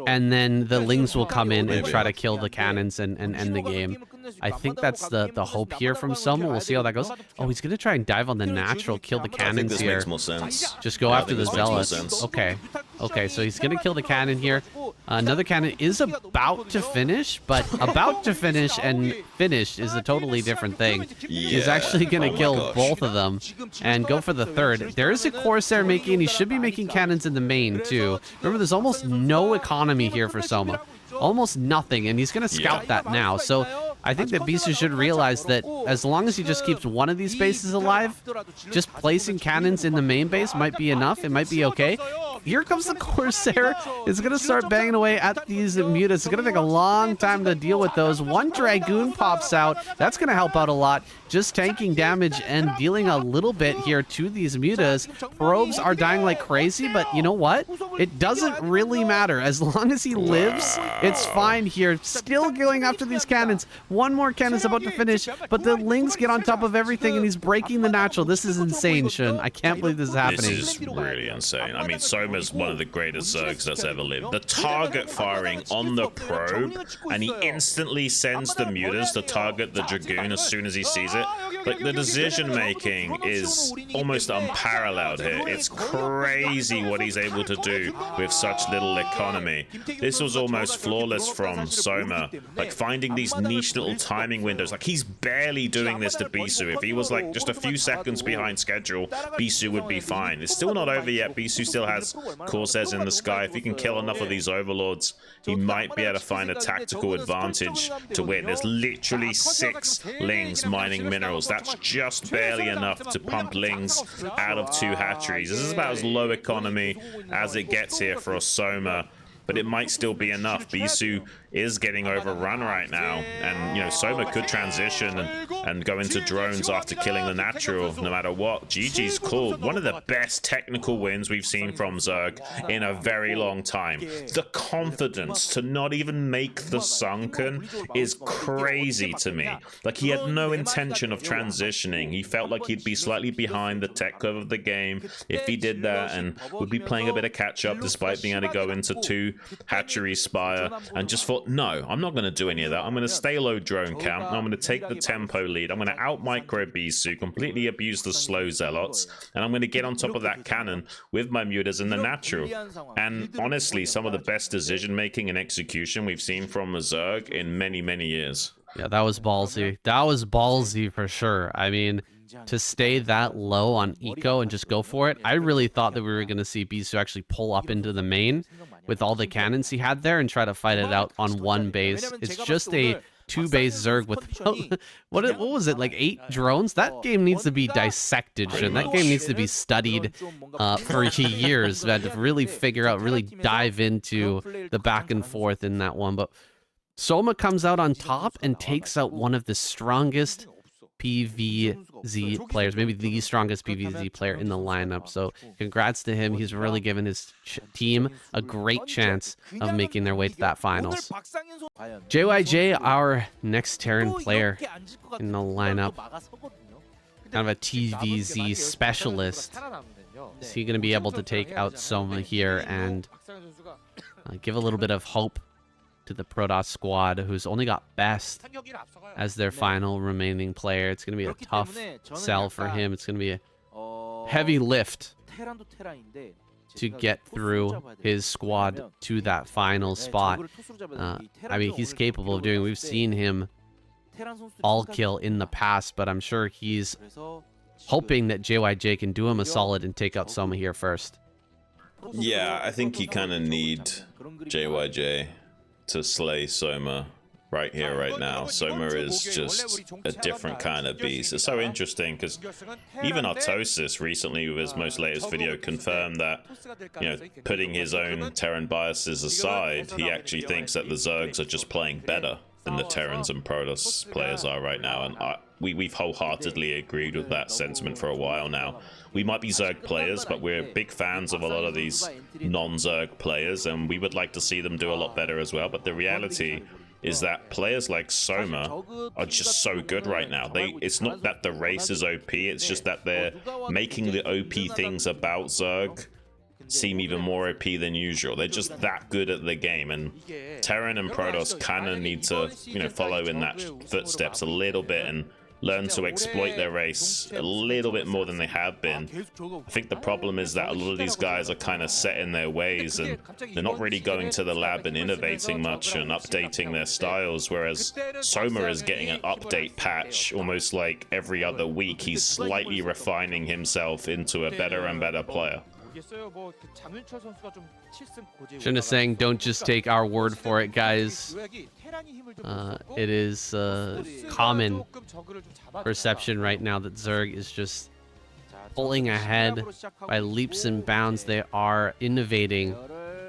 And then the Lings will come in and try to kill the cannons and end the game. I think that's the hope here from Soma. We'll see how that goes. Oh, he's going to try and dive on the natural, kill the cannons
this
here.
Makes more sense.
Just go after the zealots. Okay. Okay, so he's going to kill the cannon here. Another cannon is about to finish, but about to finish and finished is a totally different thing.
Yeah.
He's actually going to kill both of them and go for the 3rd. There is a Corsair making, he should be making cannons in the main too. Remember, there's almost no economy here for Soma. Almost nothing, and he's going to scout that now. So I think that Bisu should realize that as long as he just keeps 1 of these bases alive, just placing cannons in the main base might be enough. It might be okay. Here comes the Corsair. It's going to start banging away at these mutas. It's going to take a long time to deal with those. 1 Dragoon pops out. That's going to help out a lot. Just tanking damage and dealing a little bit here to these mutas. Probes are dying like crazy, but you know what? It doesn't really matter. As long as he lives, it's fine here. Still going after these cannons. 1 more cannon's about to finish, but the Lings get on top of everything, and he's breaking the natural. This is insane, Shun. I can't believe this is happening.
This is really insane. I mean, Soma Soma is one of the greatest Zergs that's ever lived. The target firing on the probe, and he instantly sends the mutas to target the Dragoon as soon as he sees it. Like, the decision making is almost unparalleled here. It's crazy what he's able to do with such little economy. This was almost flawless from Soma. Like, finding these niche little timing windows. Like, he's barely doing this to Bisu. If he was like just a few seconds behind schedule, Bisu would be fine. It's still not over yet. Bisu still has Corsairs in the sky. If he can kill enough of these overlords, he might be able to find a tactical advantage to win. There's literally 6 Lings mining minerals. That's just barely enough to pump Lings out of 2 hatcheries. This is about as low economy as it gets here for a Soma, but it might still be enough. Bisu is getting overrun right now, and, you know, Soma could transition and go into drones after killing the natural no matter what. GG's called. One of the best technical wins we've seen from Zerg in a very long time. The confidence to not even make the sunken is crazy to me. Like, he had no intention of transitioning. He felt like he'd be slightly behind the tech curve of the game if he did that, and would be playing a bit of catch up despite being able to go into 2 hatchery spire, and just thought, no, I'm not going to do any of that. I'm going to stay low drone count, and I'm going to take the tempo lead. I'm going to out micro Bisu, completely abuse the slow zealots, and I'm going to get on top of that cannon with my mutas and the natural. And honestly, some of the best decision making and execution we've seen from a Zerg in many, many years.
Yeah, that was ballsy. That was ballsy for sure. I mean, to stay that low on eco and just go for it, I really thought that we were going to see Bisu actually pull up into the main with all the cannons he had there and try to fight it out on 1 base. It's just a 2-base Zerg with what was it, like 8 drones? That game needs to be dissected, Shin. That game needs to be studied for years, man, to really figure out, really dive into the back and forth in that one. But Soma comes out on top and takes out one of the strongest PVZ players, maybe the strongest PVZ player in the lineup. So congrats to him. He's really given his team a great chance of making their way to that finals. JYJ, our next Terran player in the lineup, kind of a TVZ specialist. Is he going to be able to take out Soma here and give a little bit of hope to the Protoss squad, who's only got best as their final remaining player? It's going to be a tough sell for him. It's going to be a heavy lift to get through his squad to that final spot. I mean, he's capable of doing it. We've seen him all kill in the past, but I'm sure he's hoping that JYJ can do him a solid and take out Soma here first.
Yeah, I think you kind of need JYJ to slay Soma right here, right now. Soma is just a different kind of beast. It's so interesting because even Artosis recently, with his most latest video, confirmed that, you know, putting his own Terran biases aside, he actually thinks that the Zergs are just playing better than the Terrans and Protoss players are right now, and we've wholeheartedly agreed with that sentiment for a while now. We might be Zerg players, but we're big fans of a lot of these non-Zerg players, and we would like to see them do a lot better as well. But the reality is that players like Soma are just so good right now. It's not that the race is OP, it's just that they're making the OP things about Zerg seem even more OP than usual. They're just that good at the game, and Terran and Protoss kind of need to, you know, follow in that footsteps a little bit and learn to exploit their race a little bit more than they have been. I think the problem is that a lot of these guys are kind of set in their ways, and they're not really going to the lab and innovating much and updating their styles, whereas Soma is getting an update patch almost like every other week. He's slightly refining himself into a better and better player.
Shin is saying, don't just take our word for it, guys. It is common perception right now that Zerg is just pulling ahead by leaps and bounds. They are innovating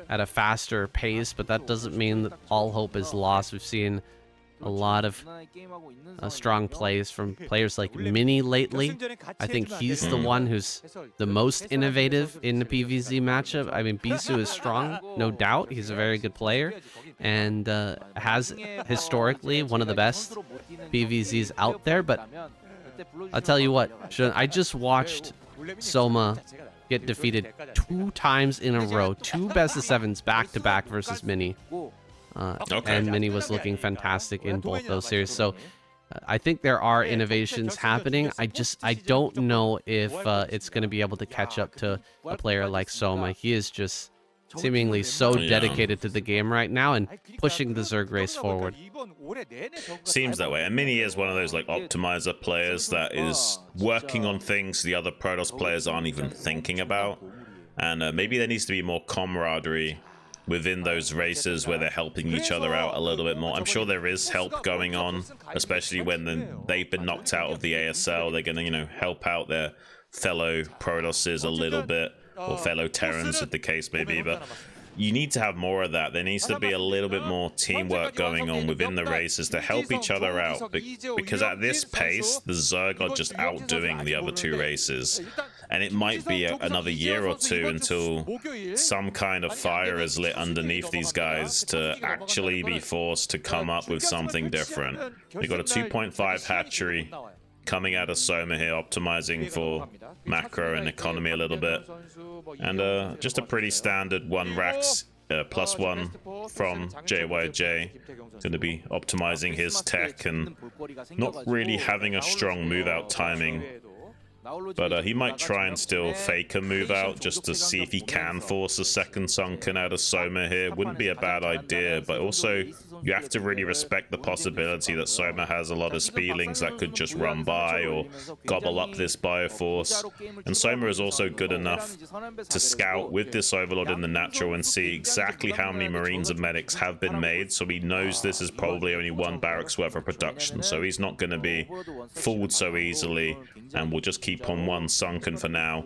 at a faster pace, but that doesn't mean that all hope is lost. We've seen a lot of strong plays from players like Mini lately. I think he's the one who's the most innovative in the PvZ matchup. I mean, Bisu is strong, no doubt. He's a very good player and has historically one of the best PvZs out there. But I'll tell you what, I just watched Soma get defeated 2 times in a row. 2 best of 7s back-to-back versus Mini. And Mini was looking fantastic in both those series. So I think there are innovations happening. I don't know if it's going to be able to catch up to a player like Soma. He is just seemingly so dedicated to the game right now and pushing the Zerg race forward.
Seems that way. And Mini is one of those like optimizer players that is working on things the other Protoss players aren't even thinking about. And maybe there needs to be more camaraderie within those races where they're helping each other out a little bit more. I'm sure there is help going on, especially when they've been knocked out of the ASL. They're going to, you know, help out their fellow Protosses a little bit, or fellow Terrans, if the case may be. But you need to have more of that. There needs to be a little bit more teamwork going on within the races to help each other out. Because at this pace, the Zerg are just outdoing the other 2 races. And it might be another year or 2 until some kind of fire is lit underneath these guys to actually be forced to come up with something different. We've got a 2.5 hatchery coming out of Soma here, optimizing for macro and economy a little bit. And just a pretty standard 1 Rax +1 from JYJ. Going to be optimizing his tech and not really having a strong move out timing. But he might try and still fake a move out just to see if he can force a second Sunken out of Soma here. Wouldn't be a bad idea, but also you have to really respect the possibility that Soma has a lot of speedlings that could just run by or gobble up this Bioforce. And Soma is also good enough to scout with this Overlord in the natural and see exactly how many Marines and Medics have been made, so he knows this is probably only 1 barracks worth of production, so he's not going to be fooled so easily, and we'll just keep on 1 Sunken for now.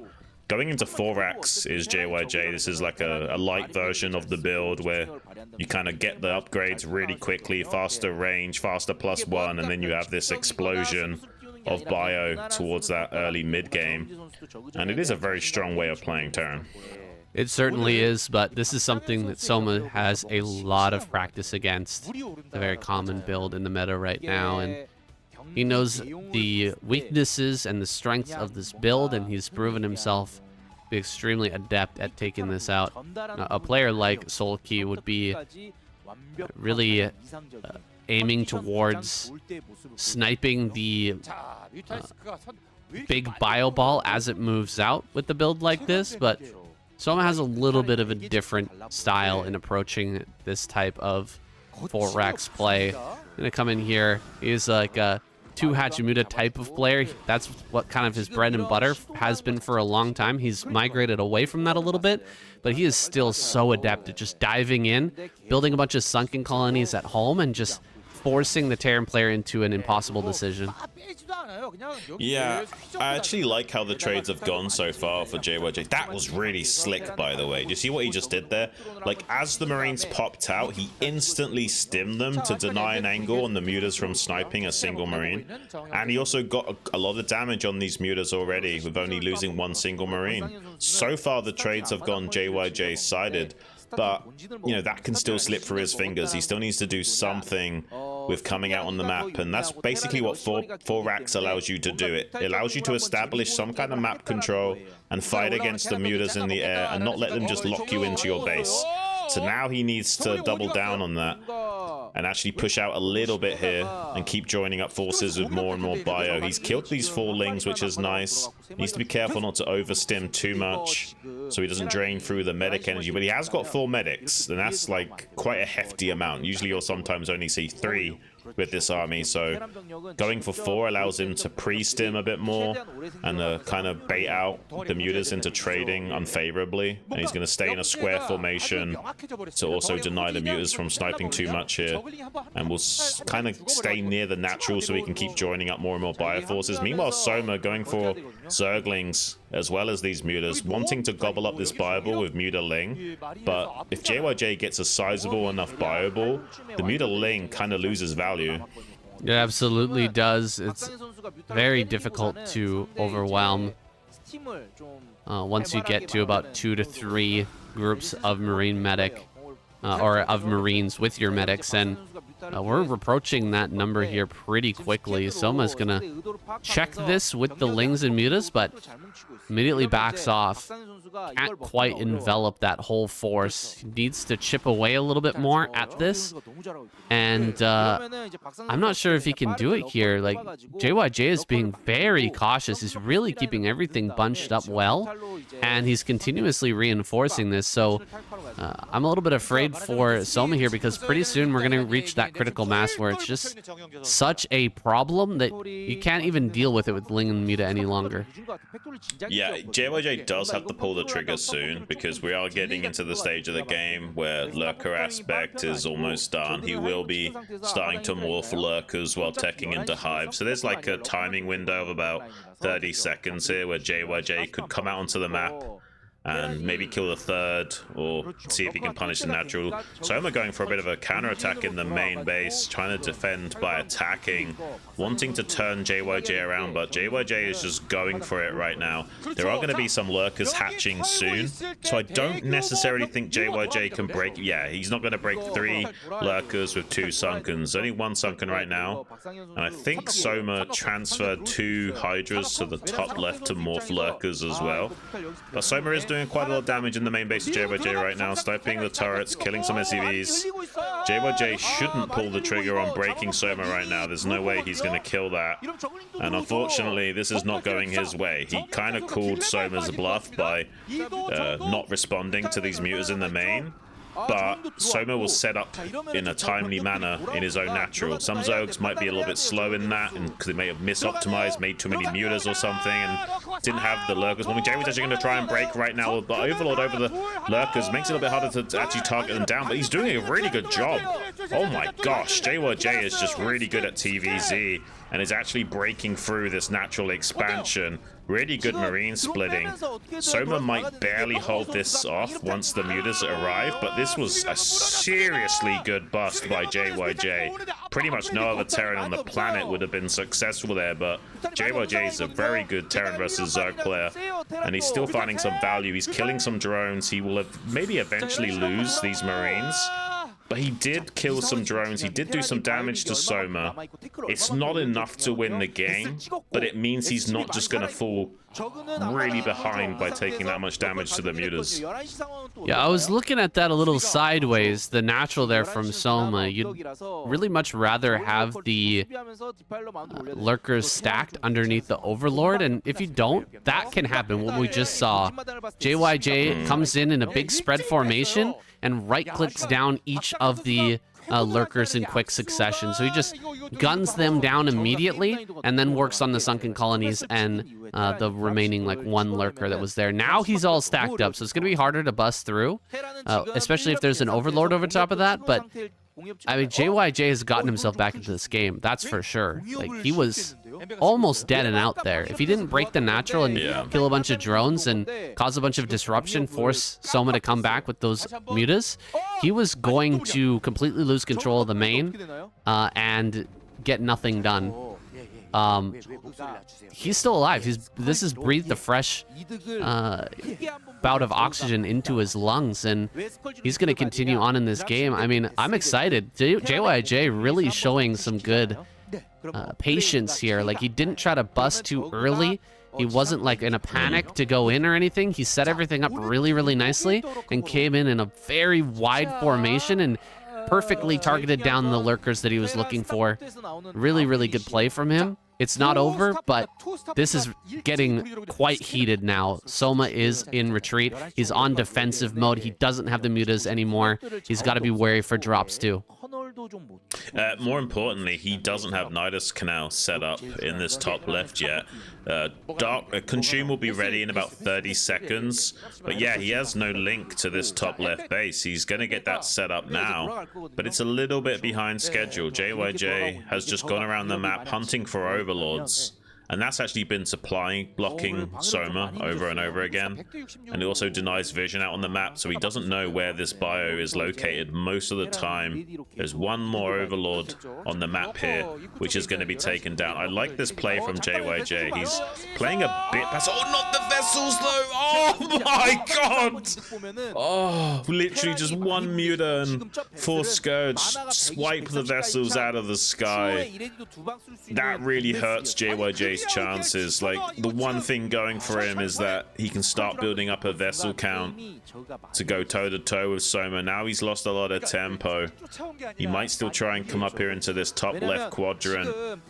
Going into 4 racks is JYJ. This is like a light version of the build where you kind of get the upgrades really quickly, faster range, faster +1, and then you have this explosion of bio towards that early mid game. And it is a very strong way of playing Terran.
It certainly is, but this is something that Soma has a lot of practice against. It's a very common build in the meta right now, and he knows the weaknesses and the strengths of this build, and he's proven himself to be extremely adept at taking this out. A player like Solki would be really aiming towards sniping the big bio ball as it moves out with the build like this, but Soma has a little bit of a different style in approaching this type of 4 racks play. Gonna come in here. He's like a 2 Hachimuta type of player. That's what kind of his bread and butter has been for a long time. He's migrated away from that a little bit, but he is still so adept at just diving in, building a bunch of sunken colonies at home, and just forcing the Terran player into an impossible decision.
Yeah, I actually like how the trades have gone so far for JYJ. That was really slick, by the way. Do you see what he just did there? Like, as the Marines popped out, he instantly stimmed them to deny an angle on the mutas from sniping a single Marine. And he also got a lot of damage on these mutas already, with only losing 1 single Marine. So far, the trades have gone JYJ-sided. But, you know, that can still slip through his fingers. He still needs to do something with coming out on the map, and that's basically what 4 racks allows you to do. It allows you to establish some kind of map control and fight against the mutas in the air and not let them just lock you into your base. So now he needs to double down on that and actually push out a little bit here and keep joining up forces with more and more bio. He's killed these 4 lings, which is nice. He needs to be careful not to overstim too much so he doesn't drain through the medic energy. But he has got 4 medics, and that's like quite a hefty amount. Usually you'll sometimes only see 3 with this army, so going for 4 allows him to pre-stim a bit more and kind of bait out the mutas into trading unfavorably, and he's going to stay in a square formation to also deny the mutas from sniping too much here, and we'll kind of stay near the natural so we can keep joining up more and more bioforces. Meanwhile, Soma going for Zerglings as well as these mutas, wanting to gobble up this bioball with muta ling, but if JYJ gets a sizable enough bioball, the muta ling kind of loses value.
It absolutely does. It's very difficult to overwhelm once you get to about 2 to 3 groups of Marine medic or of Marines with your medics, and we're approaching that number here pretty quickly. Soma's gonna check this with the lings and mutas, but Immediately backs off. Can't quite envelop that whole force. He needs to chip away a little bit more at this. And I'm not sure if he can do it here. Like, JYJ is being very cautious. He's really keeping everything bunched up well. And he's continuously reinforcing this. So I'm a little bit afraid for Soma here, because pretty soon we're going to reach that critical mass where it's just such a problem that you can't even deal with it with Ling and Muta any longer.
Yeah, JYJ does have to pull the trigger soon, because we are getting into the stage of the game where Lurker aspect is almost done. He will be starting to morph Lurkers while teching into Hive. So there's like a timing window of about 30 seconds here where JYJ could come out onto the map and maybe kill the third, or see if he can punish the natural. Soma going for a bit of a counterattack in the main base, trying to defend by attacking, wanting to turn JYJ around, but JYJ is just going for it right now. There are going to be some lurkers hatching soon, so I don't necessarily think JYJ can break. Yeah, he's not going to break 3 lurkers with 2 sunkens. Only 1 sunken right now, and I think Soma transferred 2 hydras to the top left to morph lurkers as well. But Soma is doing quite a lot of damage in the main base of JYJ right now, sniping the turrets, killing some SCVs. JYJ shouldn't pull the trigger on breaking Soma right now. There's no way he's going to kill that. And unfortunately, this is not going his way. He kind of called Soma's bluff by not responding to these mutas in the main. But Soma will set up in a timely manner in his own natural. Some Zergs might be a little bit slow in that, and because they may have misoptimized, made too many mutas or something, and didn't have the lurkers. Well, JYJ's actually going to try and break right now. The Overlord over the lurkers makes it a little bit harder to actually target them down, but he's doing a really good job. Oh my gosh, JYJ is just really good at TVZ and is actually breaking through this natural expansion. Really good marine splitting. Soma might barely hold this off once the mutas arrive, but this was a seriously good bust by JYJ. Pretty much no other Terran on the planet would have been successful there, but JYJ is a very good Terran versus Zerg player, and he's still finding some value. He's killing some drones. He will maybe eventually lose these marines, but he did kill some drones. He did do some damage to Soma. It's not enough to win the game, but it means he's not just going to fall really behind by taking that much damage to the mutas.
Yeah, I was looking at that a little sideways, the natural there from Soma. You'd really much rather have the lurkers stacked underneath the Overlord, and if you don't, that can happen. What we just saw, JYJ comes in a big spread formation and right-clicks down each of the lurkers in quick succession. So he just guns them down immediately and then works on the sunken colonies and the remaining like 1 lurker that was there. Now he's all stacked up, so it's going to be harder to bust through, especially if there's an Overlord over top of that. But I mean, JYJ has gotten himself back into this game, that's for sure. Like, he was almost dead and out there. If he didn't break the natural and kill a bunch of drones and cause a bunch of disruption, force Soma to come back with those mutas, he was going to completely lose control of the main and get nothing done. He's still alive. This has breathed the fresh bout of oxygen into his lungs, and he's going to continue on in this game. I mean, I'm excited. JYJ really showing some good patience here. Like, he didn't try to bust too early. He wasn't like in a panic to go in or anything. He set everything up really, really nicely and came in a very wide formation and perfectly targeted down the lurkers that he was looking for. Really, really good play from him. It's not over, but this is getting quite heated now. Soma is in retreat. He's on defensive mode. He doesn't have the mutas anymore. He's got to be wary for drops too.
More importantly, he doesn't have Nidus Canal set up in this top left yet. Consume will be ready in about 30 seconds, but yeah, he has no link to this top left base. He's going to get that set up now, but it's a little bit behind schedule. JYJ has just gone around the map hunting for overlords, and that's actually been blocking Soma over and over again. And it also denies vision out on the map, so he doesn't know where this bio is located most of the time. There's 1 more Overlord on the map here, which is going to be taken down. I like this play from JYJ. He's playing a bit past... Oh, not the vessels, though! Oh, my God! Oh, literally just 1 muta and 4 Scourge. Swipe the vessels out of the sky. That really hurts JYJ's JYJ's chances. Like, the one thing going for him is that he can start building up a vessel count to go toe-to-toe with Soma. Now he's lost a lot of tempo. He might still try and come up here into this top left quadrant,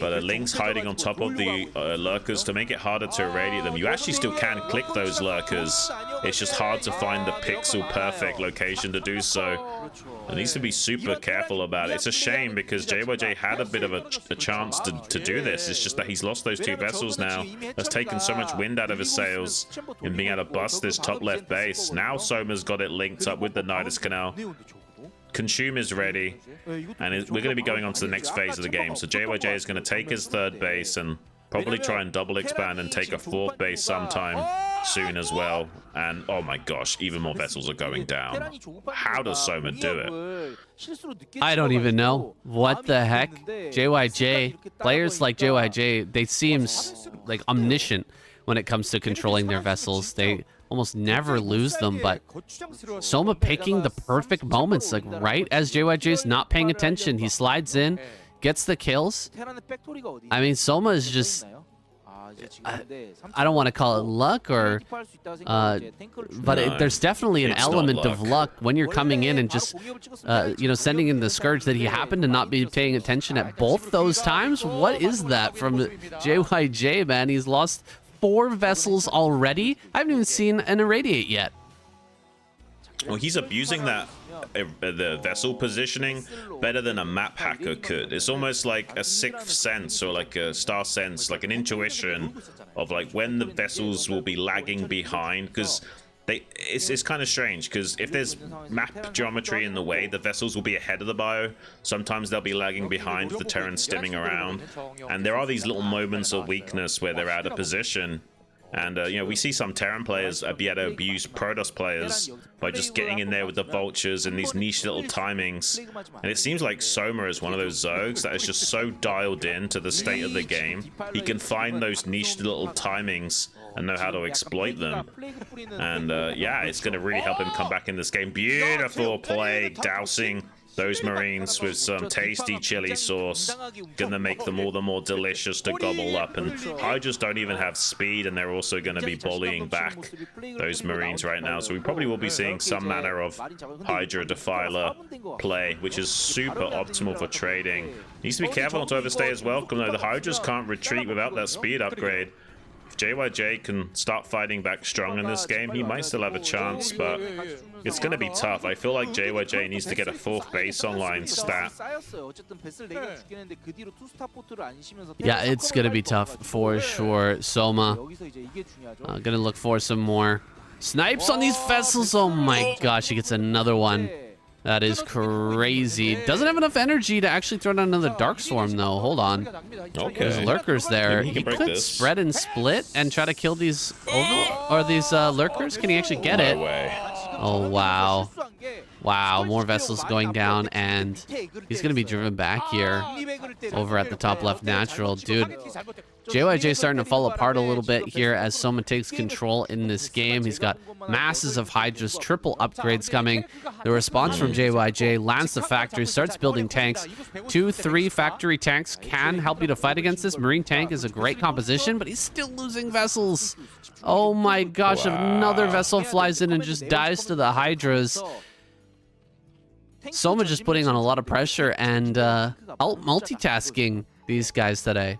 but Link's hiding on top of the lurkers to make it harder to irradiate them. You actually still can click those lurkers. It's just hard to find the pixel perfect location to do so. It needs to be super careful about it. It's a shame because JYJ had a bit of a chance to do this. It's just that he's lost those two vessels now. That's taken so much wind out of his sails in being able to bust this top left base. Now Soma's got it linked up with the Nidus Canal. Consume is ready, and we're going to be going on to the next phase of the game. So JYJ is going to take his third base and probably try and double expand and take a fourth base sometime soon as well. And oh my gosh, even more vessels are going down. How does Soma do it?
I don't even know. What the heck? JYJ, players like JYJ, they seem like omniscient when it comes to controlling their vessels. They almost never lose them, but Soma picking the perfect moments, like right as JYJ's not paying attention, he slides in, gets the kills. I mean, Soma is just, I don't want to call it luck or, but there's definitely an element of luck when you're coming in and just, you know, sending in the Scourge that he happened to not be paying attention at both those times. What is that from JYJ, man? He's lost 4 vessels already. I haven't even seen an irradiate yet.
Well, he's abusing that the vessel positioning better than a map hacker could. It's almost like a sixth sense or like a star sense, like an intuition of like when the vessels will be lagging behind, because it's kind of strange because if there's map geometry in the way, the vessels will be ahead of the bio. Sometimes they'll be lagging behind the Terran stimming around, and there are these little moments of weakness where they're out of position. And you know, we see some Terran players be able to abuse Protoss players by just getting in there with the vultures and these niche little timings. And it seems like Soma is one of those Zergs that is just so dialed in to the state of the game. He can find those niche little timings and know how to exploit them. And yeah, it's going to really help him come back in this game. Beautiful play, dousing those Marines with some tasty chili sauce. Gonna make them all the more delicious to gobble up. And Hydras don't even have speed, and they're also gonna be bullying back those Marines right now. So we probably will be seeing some manner of Hydra Defiler play, which is super optimal for trading. Needs to be careful not to overstay as well, because no, the Hydras can't retreat without that speed upgrade. If JYJ can start fighting back strong in this game, he might still have a chance, but it's going to be tough. I feel like JYJ needs to get a 4th base online stat.
Yeah, it's going to be tough for sure. Soma going to look for some more snipes on these vessels. Oh my gosh, he gets another one. That is crazy. Doesn't have enough energy to actually throw down another Dark Swarm, though. Hold on.
Okay.
There's lurkers there. He could spread and split and try to kill these these lurkers. Can he actually get it?
No way.
Oh, wow. Wow, more vessels going down, and he's going to be driven back here over at the top left natural. Dude, JYJ starting to fall apart a little bit here as Soma takes control in this game. He's got masses of Hydras, triple upgrades coming. The response from JYJ lands the factory, starts building tanks. 2-3 factory tanks can help you to fight against this. Marine tank is a great composition, but he's still losing vessels. Oh my gosh,
Wow.
Another vessel flies in and just dies to the Hydras. Soma just putting on a lot of pressure and multitasking these guys today.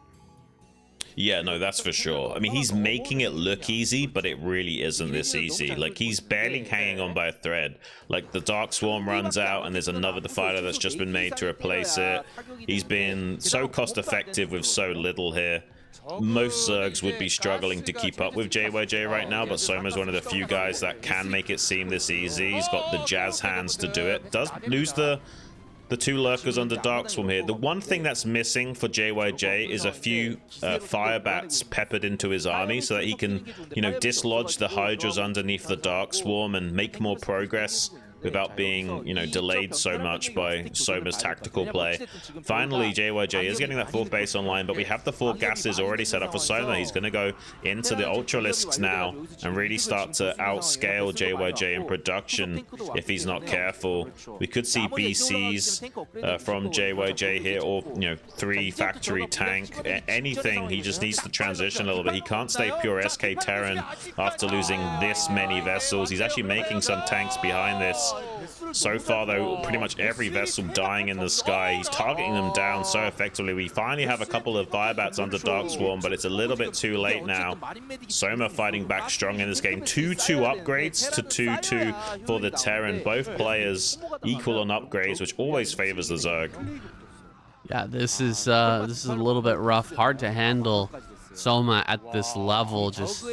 Yeah, no, that's for sure. I mean, he's making it look easy, but it really isn't this easy. Like, he's barely hanging on by a thread. Like, the Dark Swarm runs out, and there's another Defiler that's just been made to replace it. He's been so cost-effective with so little here. Most Zergs would be struggling to keep up with JYJ right now, but Soma's one of the few guys that can make it seem this easy. He's got the jazz hands to do it. Does lose the 2 lurkers under Dark Swarm here. The one thing that's missing for JYJ is a few fire bats peppered into his army so that he can, you know, dislodge the Hydras underneath the Dark Swarm and make more progress without being, you know, delayed so much by Soma's tactical play. Finally, JYJ is getting that 4th base online, but we have the 4 gases already set up for Soma. He's going to go into the Ultralisks now and really start to outscale JYJ in production if he's not careful. We could see BCs from JYJ here, or, you know, 3 factory tank, anything. He just needs to transition a little bit. He can't stay pure SK Terran after losing this many vessels. He's actually making some tanks behind this. So far, though, pretty much every vessel dying in the sky. He's targeting them down so effectively. We finally have a couple of Firebats under Dark Swarm, but it's a little bit too late now. Soma fighting back strong in this game. 2-2 upgrades to 2-2 for the Terran. Both players equal on upgrades, which always favors the Zerg.
Yeah, this is a little bit rough. Hard to handle Soma at this level, just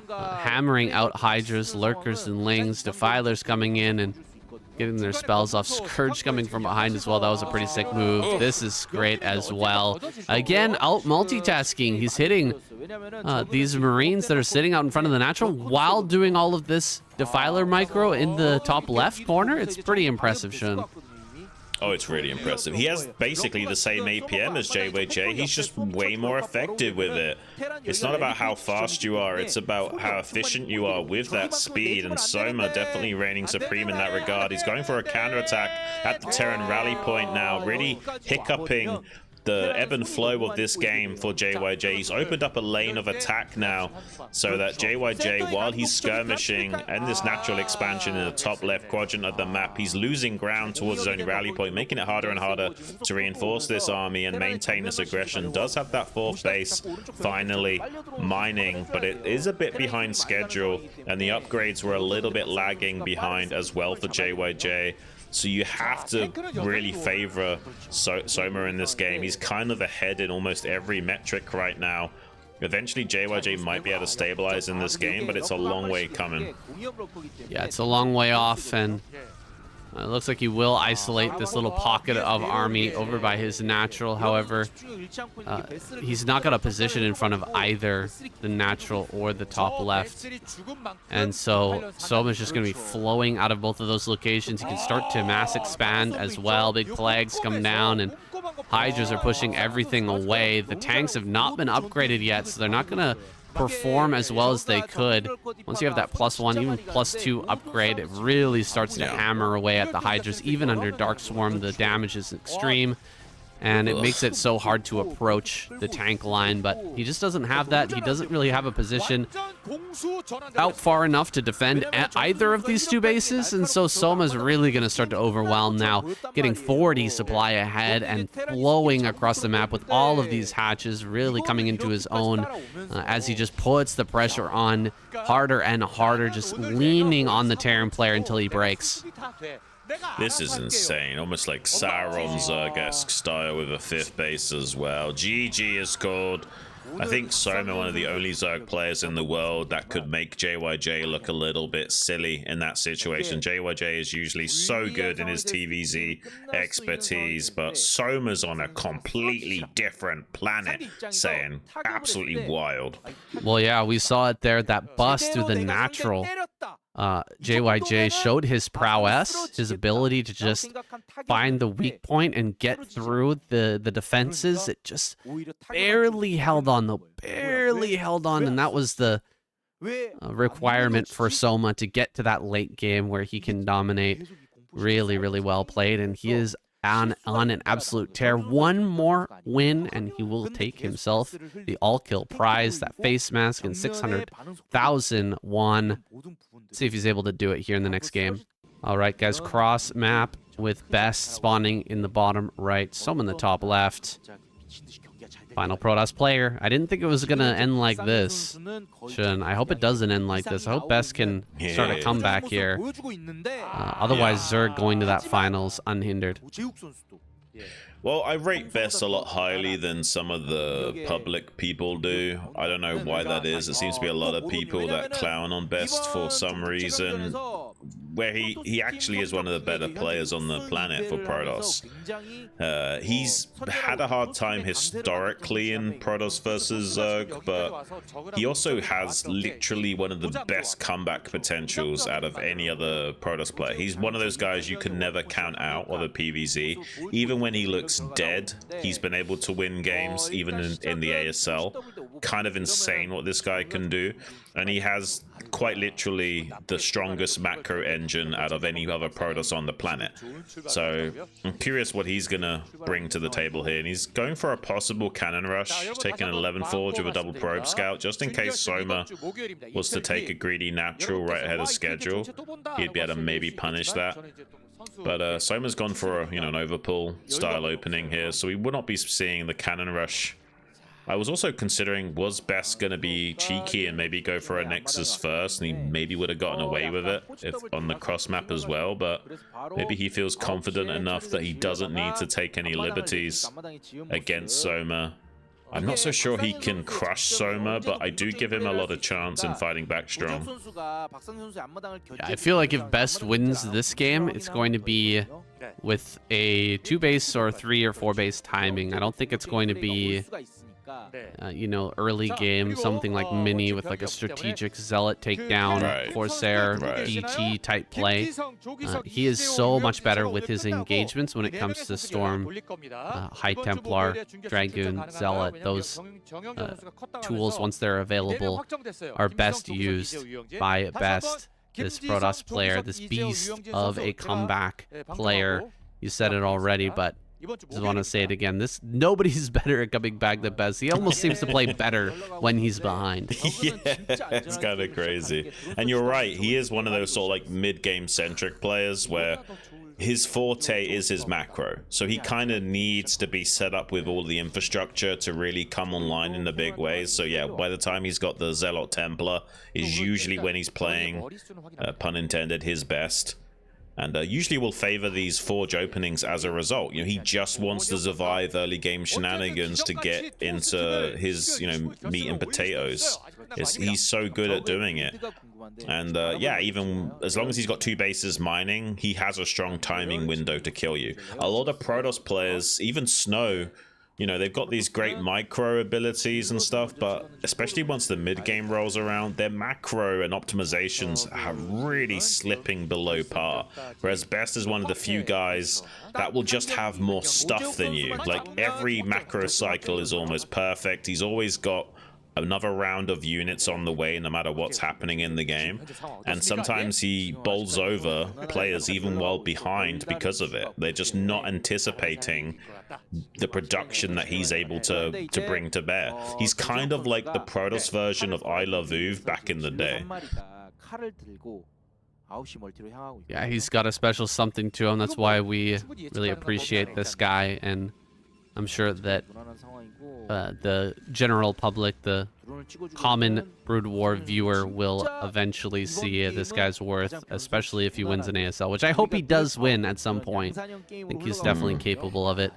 hammering out Hydras, Lurkers, and Lings. Defilers coming in and getting their spells off. Scourge coming from behind as well. That was a pretty sick move. This is great as well. Again, out multitasking. He's hitting these Marines that are sitting out in front of the natural while doing all of this Defiler micro in the top left corner. It's pretty impressive, Shun.
Oh, it's really impressive. He has basically the same APM as JYJ. He's just way more effective with it. It's not about how fast you are, it's about how efficient you are with that speed, and Soma definitely reigning supreme in that regard. He's going for a counterattack at the Terran rally point now, really hiccuping the ebb and flow of this game for JYJ. He's opened up a lane of attack now so that JYJ, while he's skirmishing and this natural expansion in the top left quadrant of the map, he's losing ground towards his own rally point, making it harder and harder to reinforce this army and maintain this aggression. Does have that 4th base finally mining, but it is a bit behind schedule, and the upgrades were a little bit lagging behind as well for JYJ. So you have to really favor Soma in this game. He's kind of ahead in almost every metric right now. Eventually, JYJ might be able to stabilize in this game, but it's a long way coming.
Yeah, it's a long way off, and it looks like he will isolate this little pocket of army over by his natural. However, he's not got a position in front of either the natural or the top left. And so Soma's just going to be flowing out of both of those locations. He can start to mass expand as well. Big plagues come down, and Hydras are pushing everything away. The tanks have not been upgraded yet, so they're not going to perform as well as they could. Once you have that +1, even +2 upgrade, it really starts to hammer away at the Hydras. Even under Dark Swarm, the damage is extreme, and it makes it so hard to approach the tank line, but he just doesn't have that. He doesn't really have a position out far enough to defend either of these 2 bases, and so Soma's really going to start to overwhelm now, getting 40 supply ahead and flowing across the map with all of these hatches really coming into his own as he just puts the pressure on harder and harder, just leaning on the Terran player until he breaks.
This is insane, almost like Sauron Zerg-esque style with a 5th base as well. GG is scored. I think Soma, one of the only Zerg players in the world that could make JYJ look a little bit silly in that situation. JYJ is usually so good in his TVZ expertise, but Soma's on a completely different planet, saying absolutely wild.
Well, yeah, we saw it there, that bust through the natural. JYJ showed his prowess, his ability to just find the weak point and get through the defenses. It just barely held on, though. Barely held on, and that was the requirement for Soma to get to that late game where he can dominate. Really, really well played, and he is on an absolute tear. One more win, and he will take himself the all-kill prize, that face mask, and 600,000 won. See if he's able to do it here in the next game. All right, guys, cross map with Best spawning in the bottom right, some in the top left. Final Protoss player. I didn't think it was going to end like this. I hope it doesn't end like this. I hope Best can start a comeback here. Otherwise, Zerg going to that finals unhindered.
Well, I rate Best a lot highly than some of the public people do. I don't know why that is. It seems to be a lot of people that clown on Best for some reason. where he actually is one of the better players on the planet for Protoss. He's had a hard time historically in Protoss versus Zerg, but he also has literally one of the best comeback potentials out of any other Protoss player. He's one of those guys you can never count out of a PvZ. Even when he looks dead, he's been able to win games, even in the ASL. Kind of insane what this guy can do. And he has quite literally the strongest macro engine out of any other Protoss on the planet. So I'm curious what he's gonna bring to the table here. And he's going for a possible cannon rush. He's taking an 11 Forge with a double probe scout, just in case Soma was to take a greedy natural right ahead of schedule. He'd be able to maybe punish that. But Soma's gone for a, an overpull style opening here, so we would not be seeing the cannon rush. I was also considering, was Best going to be cheeky and maybe go for a Nexus first, and he maybe would have gotten away with it if on the cross map as well, but maybe he feels confident enough that he doesn't need to take any liberties against Soma. I'm not so sure he can crush Soma, but I do give him a lot of chance in fighting back strong.
Yeah, I feel like if Best wins this game, it's going to be with a 2 base or 3 or 4 base timing. I don't think it's going to be early game, something like Mini with like a strategic Zealot takedown, Corsair, DT type play. He is so much better with his engagements when it comes to Storm, High Templar, Dragoon, Zealot. Those tools, once they're available, are best used by Best. This Protoss player, this beast of a comeback player. You said it already, but just want to say it again. Nobody's better at coming back than Best. He almost seems to play better when he's behind.
Yeah, it's kind of crazy. And you're right, he is one of those sort of like mid-game centric players where his forte is his macro. So he kind of needs to be set up with all the infrastructure to really come online in the big ways. So yeah, by the time he's got the Zealot Templar is usually when he's playing, pun intended, his best. And usually will favor these Forge openings as a result. He just wants to survive early game shenanigans to get into his, meat and potatoes. He's so good at doing it. And yeah, even as long as he's got 2 bases mining, he has a strong timing window to kill you. A lot of Protoss players, even Snow, they've got these great micro abilities and stuff, but especially once the mid-game rolls around, their macro and optimizations are really slipping below par. Whereas Best is one of the few guys that will just have more stuff than you. Like, every macro cycle is almost perfect. He's always got another round of units on the way no matter what's happening in the game, and sometimes he bowls over players even while behind because of it. They're just not anticipating the production that he's able to bring to bear. He's kind of like the Protoss version of I Love Uv back in the day.
Yeah, he's got a special something to him. That's why we really appreciate this guy, and I'm sure that the general public, the common Broodwar viewer, will eventually see this guy's worth, especially if he wins an ASL, which I hope he does win at some point. I think he's definitely capable of it.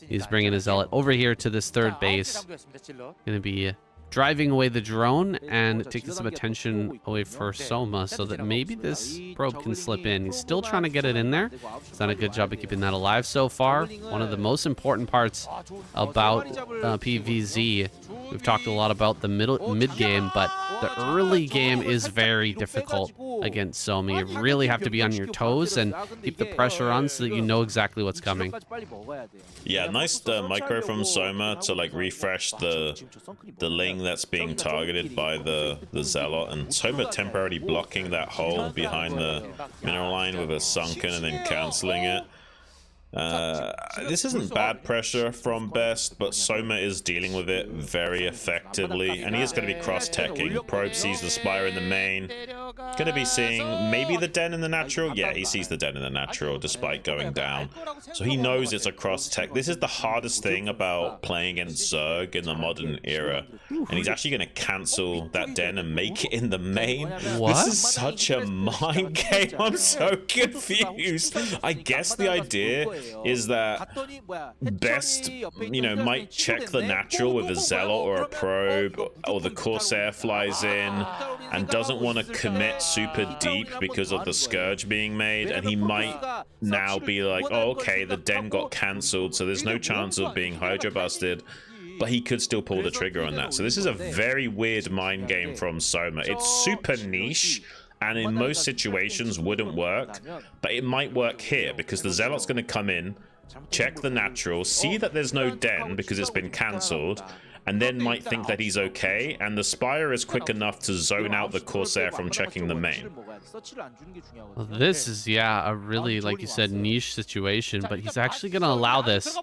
He's bringing his Zealot over here to this 3rd base. Going to be driving away the drone and taking some attention away for Soma so that maybe this probe can slip in. He's still trying to get it in there. He's done a good job of keeping that alive so far. One of the most important parts about PvZ, we've talked a lot about the mid-game, but the early game is very difficult against Soma. You really have to be on your toes and keep the pressure on so that you know exactly what's coming.
Yeah, nice micro from Soma to like refresh the lane that's being targeted by the Zealot, and Soma temporarily blocking that hole behind the mineral line with a sunken and then cancelling it. This isn't bad pressure from Best, but Soma is dealing with it very effectively, and he is going to be cross-teching. Probe sees the Spire in the main. Going to be seeing maybe the Den in the natural. Yeah, he sees the Den in the natural despite going down. So he knows it's a cross-tech. This is the hardest thing about playing against Zerg in the modern era. And he's actually going to cancel that Den and make it in the main.
What?
This is such a mind game. I'm so confused. I guess the idea is that Best, might check the natural with a Zealot or a probe, or the Corsair flies in and doesn't want to commit super deep because of the Scourge being made, and he might now be like, oh, okay, the Den got cancelled, so there's no chance of being Hydra busted. But he could still pull the trigger on that. So this is a very weird mind game from Soma. It's super niche, and in most situations wouldn't work, but it might work here because the Zealot's going to come in, check the natural, see that there's no Den because it's been cancelled, and then might think that he's okay, and the Spire is quick enough to zone out the Corsair from checking the main.
Well, this is, yeah, a really, like you said, niche situation, but he's actually going to allow this.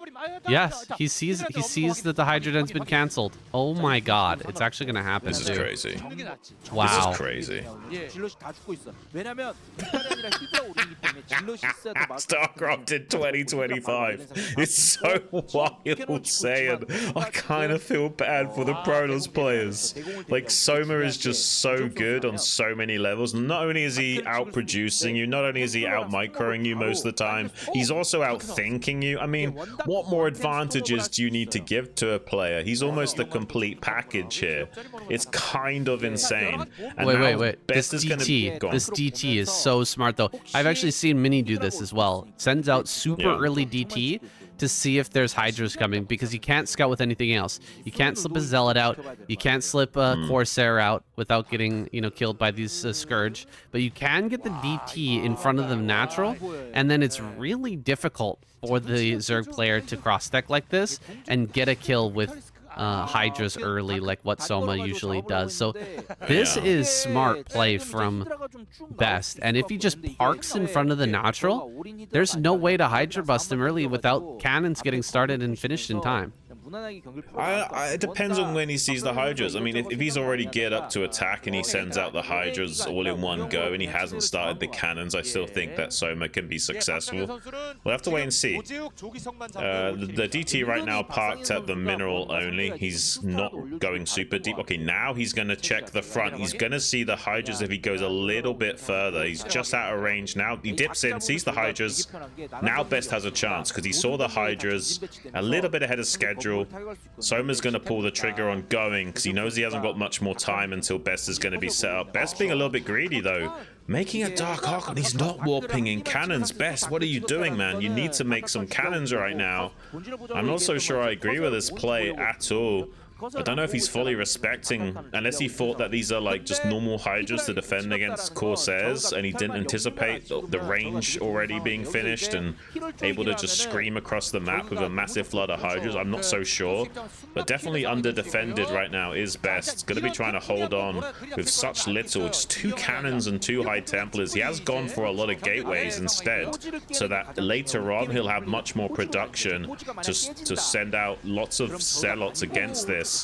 Yes, he sees that the Hydra Den's been canceled. Oh my god, it's actually going to happen.
This is crazy.
Wow.
This is crazy. Starcraft in 2025. It's so wild saying. I kind of feel bad for the Protoss players. Like, Soma is just so good on so many levels. Not only is he out-producing you, not only is he out-microing you most of the time, he's also out-thinking you. I mean, what more advantages do you need to give to a player? He's almost the complete package here. It's kind of insane. And
wait. This DT is so smart, though. I've actually seen Mini do this as well. Sends out super early DT to see if there's Hydras coming, because you can't scout with anything else. You can't slip a Zealot out. You can't slip a Corsair out without getting, killed by these Scourge. But you can get the DT in front of the natural, and then it's really difficult for the Zerg player to cross-deck like this and get a kill with Hydras early, like what Soma usually does. So this is smart play from Best, and if he just parks in front of the natural, there's no way to Hydra bust him early without cannons getting started and finished in time.
It depends on when he sees the Hydras. I mean, if he's already geared up to attack and he sends out the Hydras all in one go and he hasn't started the cannons, I still think that Soma can be successful. We'll have to wait and see. The DT right now parked at the mineral only. He's not going super deep. Okay, now he's going to check the front. He's going to see the Hydras if he goes a little bit further. He's just out of range now. He dips in, sees the Hydras. Now Best has a chance because he saw the Hydras a little bit ahead of schedule. Soma's going to pull the trigger on going because he knows he hasn't got much more time until Best is going to be set up. Best being a little bit greedy, though. Making a Dark Archon. He's not warping in cannons. Best, what are you doing, man? You need to make some cannons right now. I'm not so sure I agree with this play at all. I don't know if he's fully respecting, unless he thought that these are like just normal Hydras to defend against Corsairs, and he didn't anticipate the range already being finished and able to just scream across the map with a massive flood of Hydras. I'm not so sure, but definitely under defended right now is Best. Going to be trying to hold on with such little, just 2 cannons and 2 High Templars. He has gone for a lot of gateways instead, so that later on he'll have much more production to send out lots of Zealots against this.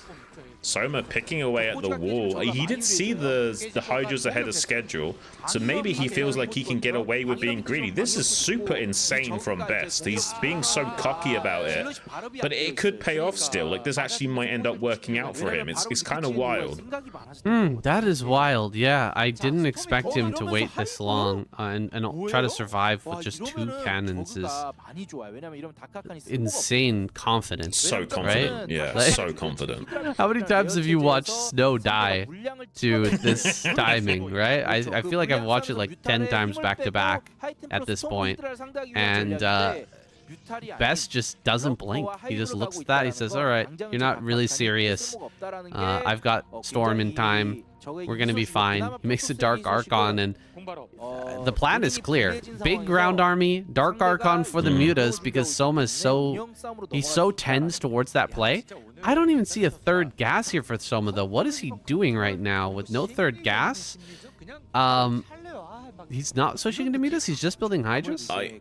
Soma picking away at the wall. He did see the Hydras ahead of schedule, so maybe he feels like he can get away with being greedy. This is super insane from Best. He's being so cocky about it, but it could pay off still. Like, this actually might end up working out for him. It's kind of wild.
That is wild. Yeah, I didn't expect him to wait this long and try to survive with just 2 cannons. Is insane confidence.
So confident, right? Yeah, like, so confident.
How many times have you watched Snow die to this timing, right? I feel like I've watched it like 10 times back to back at this point, and Best just doesn't blink. He just looks at that. He says, all right, you're not really serious. I've got Storm in time. We're going to be fine. He makes a Dark Archon, and the plan is clear. Big ground army, Dark Archon for the Mutas, because Soma is so tends towards that play. I don't even see a 3rd gas here for Soma, though. What is he doing right now with no 3rd gas? He's not switching into Mutas, he's just building Hydras?
I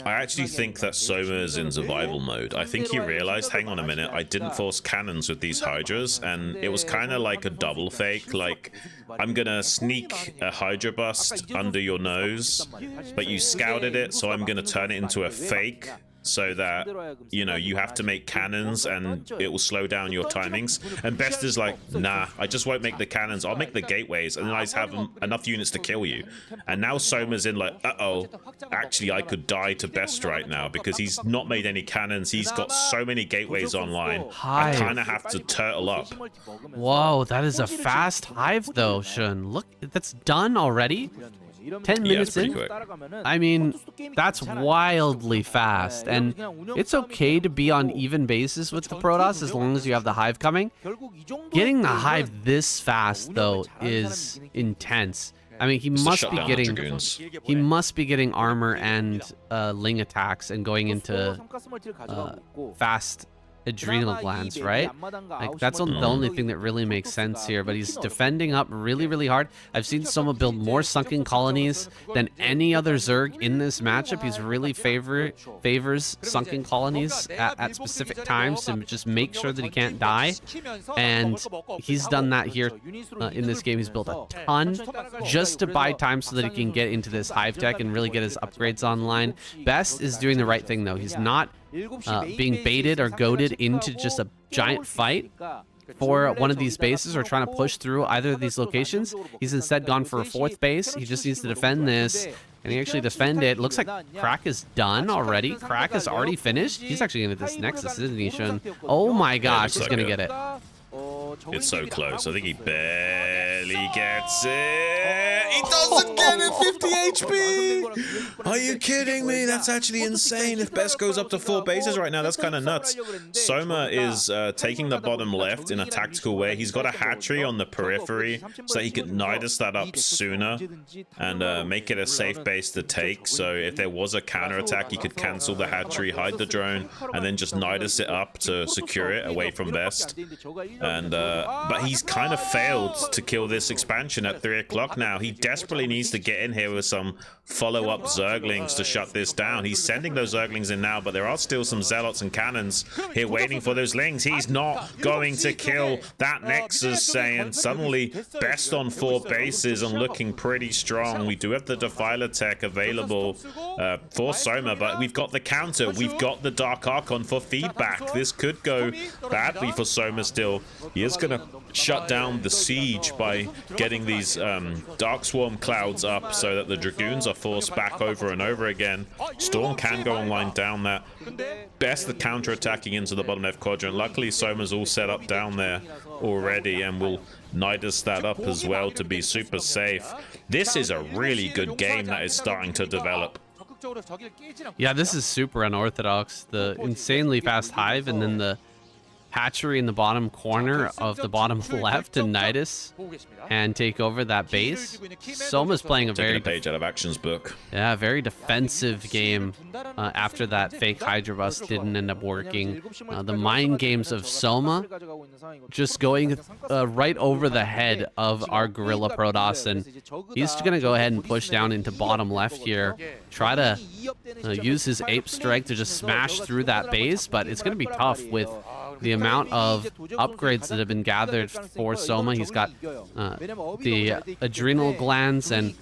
actually think that Soma is in survival mode. I think he realized, hang on a minute, I didn't force cannons with these Hydras, and it was kind of like a double fake. Like, I'm gonna sneak a Hydra bust under your nose, but you scouted it, so I'm gonna turn it into a fake so that, you know, you have to make cannons and it will slow down your timings. And Best is like, nah, I just won't make the cannons. I'll make the gateways and then I have enough units to kill you. And now Soma's in like, uh-oh, actually I could die to Best right now because he's not made any cannons. He's got so many gateways online. I kind of have to turtle up.
Whoa, that is a fast hive though, Shun. Look, that's done already. 10 minutes in?
Quick.
I mean, that's wildly fast, and it's okay to be on even basis with the Protoss as long as you have the hive coming. Getting the hive this fast, though, is intense. I mean, he must be getting armor and Ling attacks and going into fast adrenal glands, right? Like that's the only thing that really makes sense here. But he's defending up really hard. I've seen Soma build more sunken colonies than any other Zerg in this matchup. He's really favors sunken colonies at specific times to just make sure that he can't die, and he's done that here in this game. He's built a ton just to buy time so that he can get into this hive tech and really get his upgrades online. Best is doing the right thing though. He's not being baited or goaded into just a giant fight for one of these bases or trying to push through either of these locations. He's instead gone for a fourth base. He just needs to defend this, and he actually defended it. Looks like Crack is done already. Crack is already finished. He's actually going to this Nexus, isn't he, Shun? Oh my gosh, he's going to get it.
It's so close. I think he barely gets it. He doesn't get it. 50 HP. Are you kidding me? That's actually insane. If Best goes up to 4 bases right now, that's kind of nuts. Soma is taking the bottom left in a tactical way. He's got a hatchery on the periphery so that he can nidus that up sooner and make it a safe base to take. So if there was a counterattack, he could cancel the hatchery, hide the drone, and then just nidus it up to secure it away from Best. And but he's kind of failed to kill this expansion at 3 o'clock now. He desperately needs to get in here with some follow-up Zerglings to shut this down. He's sending those Zerglings in now, but there are still some Zealots and Cannons here waiting for those Lings. He's not going to kill that Nexus, saying suddenly Best on 4 bases and looking pretty strong. We do have the Defiler tech available for Soma, but we've got the counter. We've got the Dark Archon for feedback. This could go badly for Soma still. He is going to shut down the siege by getting these Dark Swarm clouds up so that the Dragoons are forced back over and over again. Storm can go online down that. Best the counter-attacking into the bottom left quadrant. Luckily, Soma's all set up down there already and will nidus that up as well to be super safe. This is a really good game that is starting to develop.
Yeah, this is super unorthodox. The insanely fast hive and then the hatchery in the bottom corner of the bottom left to nidus and take over that base. Soma's playing a very
page out of Action's book.
Yeah, very defensive game after that fake Hydra bust didn't end up working. The mind games of Soma just going right over the head of our Gorilla Protoss, and he's going to go ahead and push down into bottom left here, try to use his Ape Strike to just smash through that base, but it's going to be tough with the amount of upgrades that have been gathered for Soma. He's got the adrenal glands, and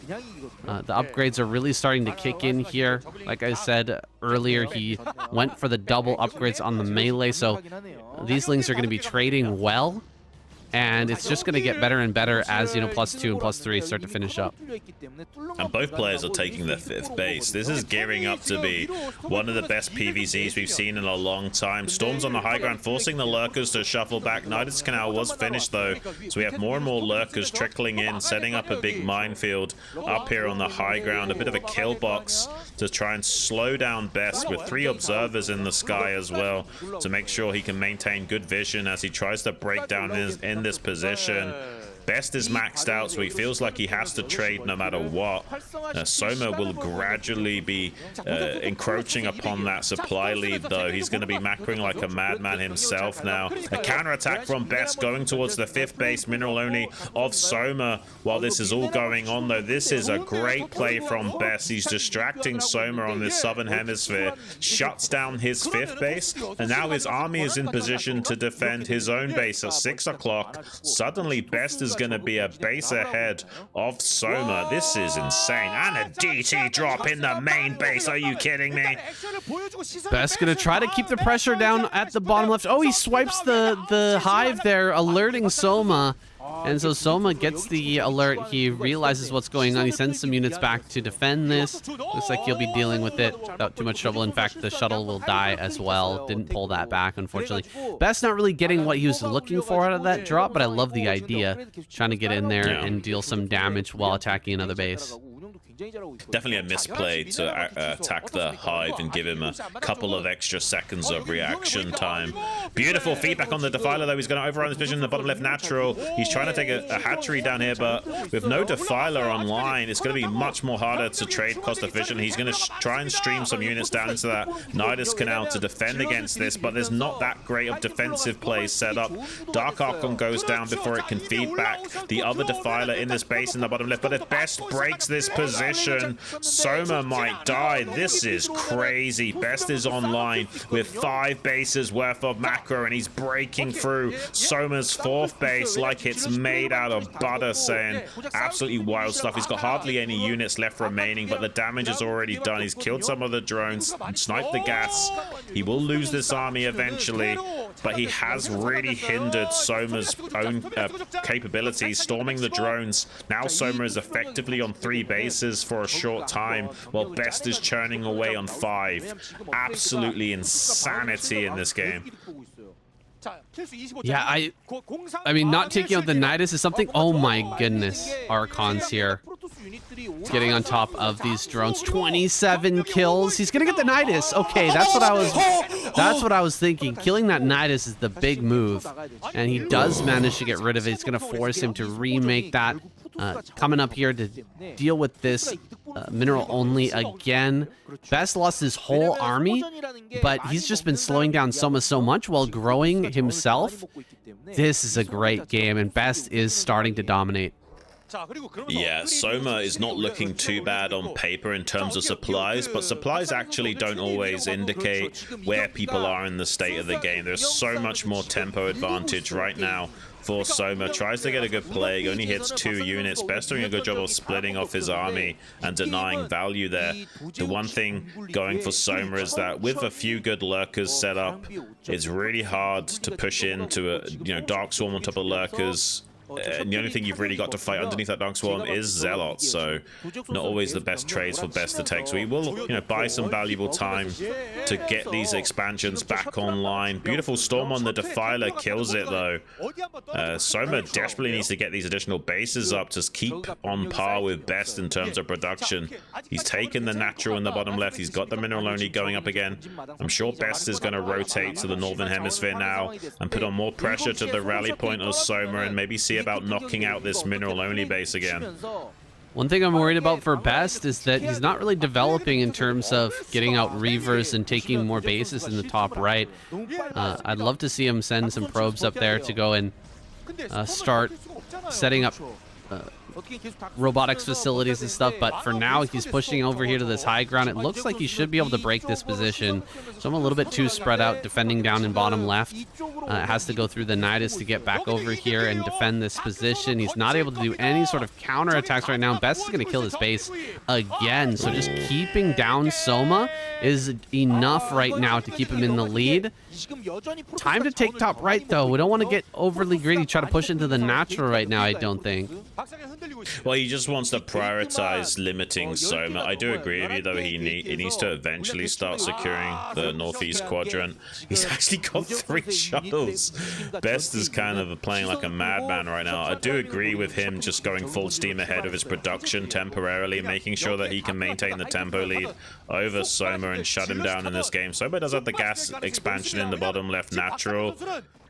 the upgrades are really starting to kick in here. Like I said earlier, he went for the double upgrades on the melee, so these Lings are going to be trading well. And it's just going to get better and better as, you know, +2 and +3 start to finish up.
And both players are taking their 5th base. This is gearing up to be one of the best PvZs we've seen in a long time. Storm's on the high ground, forcing the Lurkers to shuffle back. Nidus Canal was finished, though, so we have more and more Lurkers trickling in, setting up a big minefield up here on the high ground. A bit of a kill box to try and slow down Best with 3 observers in the sky as well to make sure he can maintain good vision as he tries to break down in this position. Best is maxed out, so he feels like he has to trade no matter what. Soma will gradually be encroaching upon that supply lead, though. He's going to be macroing like a madman himself now. A counterattack from Best going towards the 5th base, mineral only of Soma while this is all going on, though. This is a great play from Best. He's distracting Soma on this southern hemisphere, shuts down his 5th base, and now his army is in position to defend his own base at 6 o'clock. Suddenly, Best is going to be a base ahead of Soma. This is insane. And a DT drop in the main base. Are you kidding me?
Best gonna try to keep the pressure down at the bottom left. Oh, he swipes the hive there, alerting Soma. And so Soma gets the alert. He realizes what's going on. He sends some units back to defend this. Looks like he'll be dealing with it without too much trouble. In fact, the shuttle will die as well. Didn't pull that back, unfortunately. Best not really getting what he was looking for out of that drop, but I love the idea. Trying to get in there and deal some damage while attacking another base.
Definitely a misplay to attack the hive and give him a couple of extra seconds of reaction time. Beautiful feedback on the Defiler, though. He's going to overrun this position in the bottom left natural. He's trying to take a hatchery down here, but with no Defiler online, it's going to be much more harder to trade cost efficient. He's going to try and stream some units down into that Nidus Canal to defend against this, but there's not that great of defensive plays set up. Dark Archon goes down before it can feed back the other Defiler in this base in the bottom left, but if Best breaks this position, Soma might die. This is crazy. Best is online with 5 bases worth of macro, and he's breaking through Soma's 4th base like it's made out of butter, saying absolutely wild stuff. He's got hardly any units left remaining, but the damage is already done. He's killed some of the drones, sniped the gas. He will lose this army eventually, but he has really hindered Soma's own capabilities, storming the drones. Now Soma is effectively on 3 bases for a short time, while Best is churning away on 5. Absolutely insanity in this game.
Yeah, I mean, not taking out the Nidus is something. Oh my goodness, Archon's here, getting on top of these drones. 27 kills. He's gonna get the Nidus. Okay, that's what I was thinking. Killing that Nidus is the big move, and he does manage to get rid of it. It's gonna force him to remake that. Coming up here to deal with this mineral only again. Best lost his whole army, but he's just been slowing down Soma so much while growing himself. This is a great game, and Best is starting to dominate.
Yeah, Soma is not looking too bad on paper in terms of supplies, but supplies actually don't always indicate where people are in the state of the game. There's so much more tempo advantage right now for Soma. Tries to get a good play, only hits 2 units. Best doing a good job of splitting off his army and denying value there. The one thing going for Soma is that with a few good lurkers set up, it's really hard to push into a Dark Swarm on top of lurkers. And the only thing you've really got to fight underneath that Dark Swarm is Zealots, so not always the best trades for Best to take. So he will, buy some valuable time to get these expansions back online. Beautiful Storm on the Defiler kills it, though. Soma desperately needs to get these additional bases up to keep on par with Best in terms of production. He's taken the natural in the bottom left. He's got the mineral only going up again. I'm sure Best is going to rotate to the Northern Hemisphere now and put on more pressure to the rally point of Soma and maybe see about knocking out this mineral only base again.
One thing I'm worried about for Best is that he's not really developing in terms of getting out Reavers and taking more bases in the top right. I'd love to see him send some probes up there to go and start setting up robotics facilities and stuff, but for now he's pushing over here to this high ground. It looks like he should be able to break this position, so I'm a little bit too spread out defending down in bottom left. Has to go through the Nidus to get back over here and defend this position. He's not able to do any sort of counter attacks right now. Best is going to kill this base again, so just keeping down Soma is enough right now to keep him in the lead. Time to take top right, though. We don't want to get overly greedy, try to push into the natural right now, I don't think.
Well, he just wants to prioritize limiting Soma. I do agree with you, though. He needs to eventually start securing the northeast quadrant. He's actually got 3 shuttles. Best is kind of playing like a madman right now. I do agree with him just going full steam ahead of his production temporarily, making sure that he can maintain the tempo lead over Soma and shut him down in this game. Soma does have the gas expansion in the bottom left natural.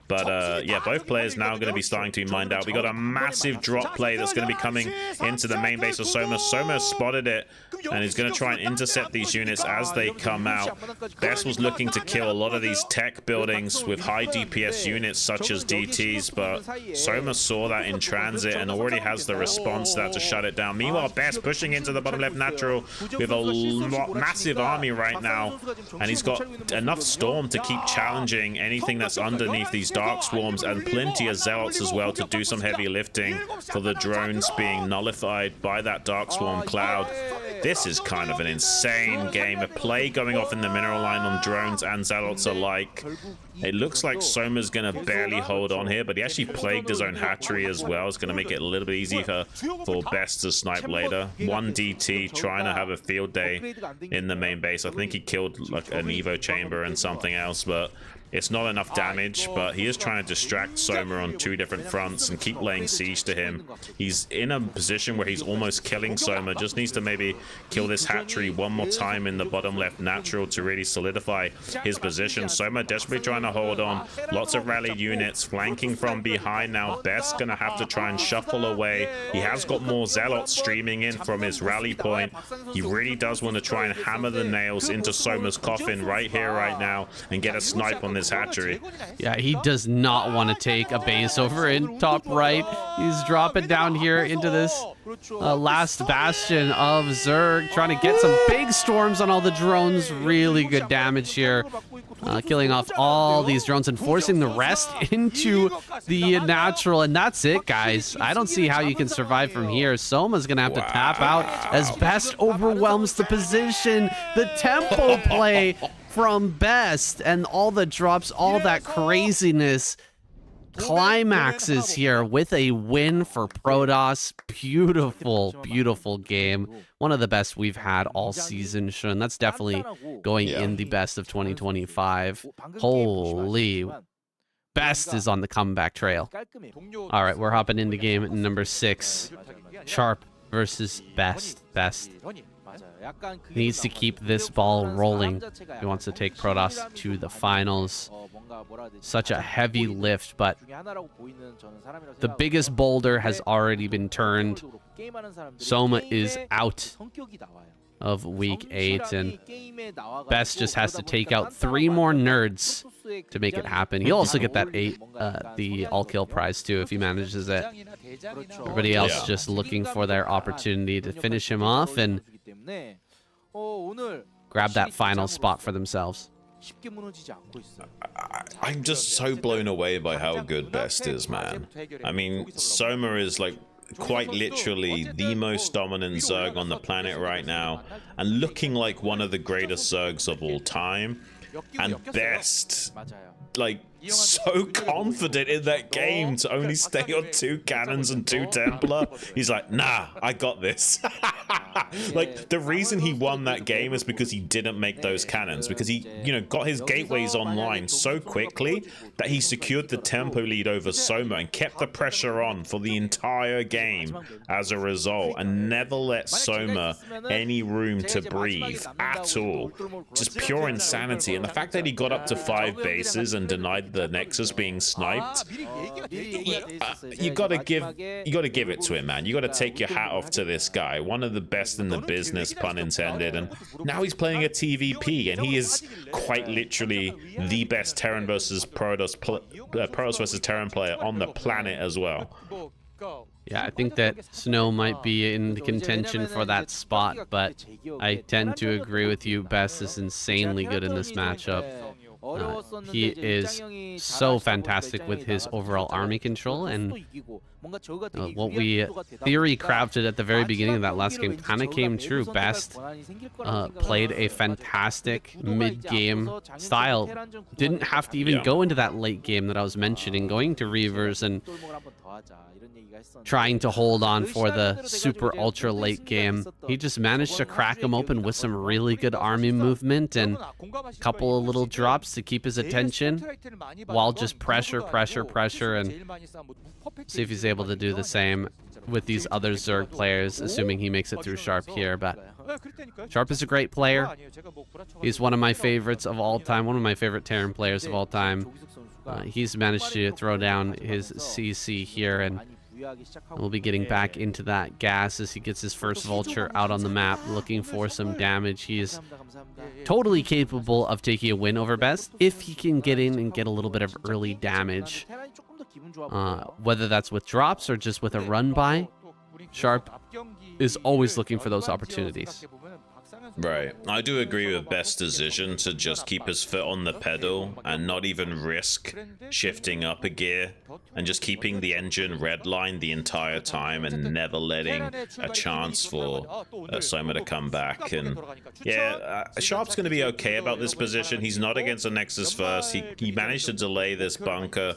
But yeah, both players now going to be starting to be mined out. We got a massive drop play that's going to be coming into the main base of Soma. Soma spotted it and is going to try and intercept these units as they come out. Best was looking to kill a lot of these tech buildings with high DPS units such as DTs, but Soma saw that in transit and already has the response to that to shut it down. Meanwhile, Best pushing into the bottom left natural with a massive army right now, and he's got enough Storm to keep challenging anything that's underneath these Dark Swarms and plenty of Zealots as well to do some heavy lifting for the drones being nullified by that Dark Swarm cloud. This is kind of an insane game. A play going off in the mineral line on drones and Zealots alike. It looks like Soma's going to barely hold on here, but he actually plagued his own hatchery as well. It's going to make it a little bit easier for Best to snipe later. 1 DT trying to have a field day in the main base. I think he killed like an Evo chamber and something else, but it's not enough damage. But he is trying to distract Soma on 2 different fronts and keep laying siege to him. He's in a position where he's almost killing Soma. Just needs to maybe kill this hatchery one more time in the bottom left natural to really solidify his position. Soma desperately trying to hold on. Lots of rallied units flanking from behind now. Best gonna have to try and shuffle away. He has got more Zealots streaming in from his rally point. He really does want to try and hammer the nails into Soma's coffin right here, right now, and get a snipe on this hatchery.
Yeah, he does not want to take a base over in top right. He's dropping down here into this last bastion of Zerg, trying to get some big storms on all the drones. Really good damage here, killing off all these drones and forcing the rest into the natural. And that's it, guys. I don't see how you can survive from here. Soma's gonna have to tap out as Best overwhelms the position. The tempo play from Best and all the drops, all that craziness climaxes here with a win for Protoss. Beautiful, beautiful game. One of the best we've had all season, Shun. That's definitely going in the best of 2025. Holy, Best is on the comeback trail. All right, we're hopping into game number 6. Sharp versus Best. Best needs to keep this ball rolling. He wants to take Protoss to the finals. Such a heavy lift, but the biggest boulder has already been turned. Soma is out of week 8, and Best just has to take out 3 more nerds to make it happen. He'll also get that the all-kill prize too if he manages it. Everybody else just looking for their opportunity to finish him off and grab that final spot for themselves.
I'm just so blown away by how good Best is, man. I mean, Soma is like quite literally the most dominant Zerg on the planet right now, and looking like one of the greatest Zergs of all time. And Best, like, so confident in that game to only stay on 2 cannons and 2 Templar. He's like, nah, I got this. Like, the reason he won that game is because he didn't make those cannons, because he, you know, got his gateways online so quickly that he secured the tempo lead over Soma and kept the pressure on for the entire game as a result, and never let Soma any room to breathe at all. Just pure insanity. And the fact that he got up to 5 bases and denied the Nexus being sniped, you gotta give it to him, man. You gotta take your hat off to this guy, one of the best in the business, pun intended. And now he's playing a TVP, and he is quite literally the best Terran versus Protoss versus Terran player on the planet as well.
Yeah, I think that Snow might be in the contention for that spot, but I tend to agree with you. Best is insanely good in this matchup. He is so fantastic with his overall army control, and what we theory crafted at the very beginning of that last game kind of came true. Best played a fantastic mid-game style. Didn't have to even go into that late game that I was mentioning, going to Reavers and trying to hold on for the super ultra late game. He just managed to crack him open with some really good army movement and a couple of little drops to keep his attention while just pressure, and see if he's able to do the same with these other Zerg players, assuming he makes it through Sharp here. But Sharp is a great player. He's one of my favorites of all time, one of my favorite Terran players of all time. He's managed to throw down his CC here, and we'll be getting back into that gas as he gets his first vulture out on the map, looking for some damage. He is totally capable of taking a win over Best if he can get in and get a little bit of early damage, whether that's with drops or just with a run by. Sharp is always looking for those opportunities.
Right. I do agree with Best's decision to just keep his foot on the pedal and not even risk shifting up a gear and just keeping the engine redline the entire time and never letting a chance for Soma to come back. And yeah, Sharp's going to be okay about this position. He's not against a Nexus first. He managed to delay this bunker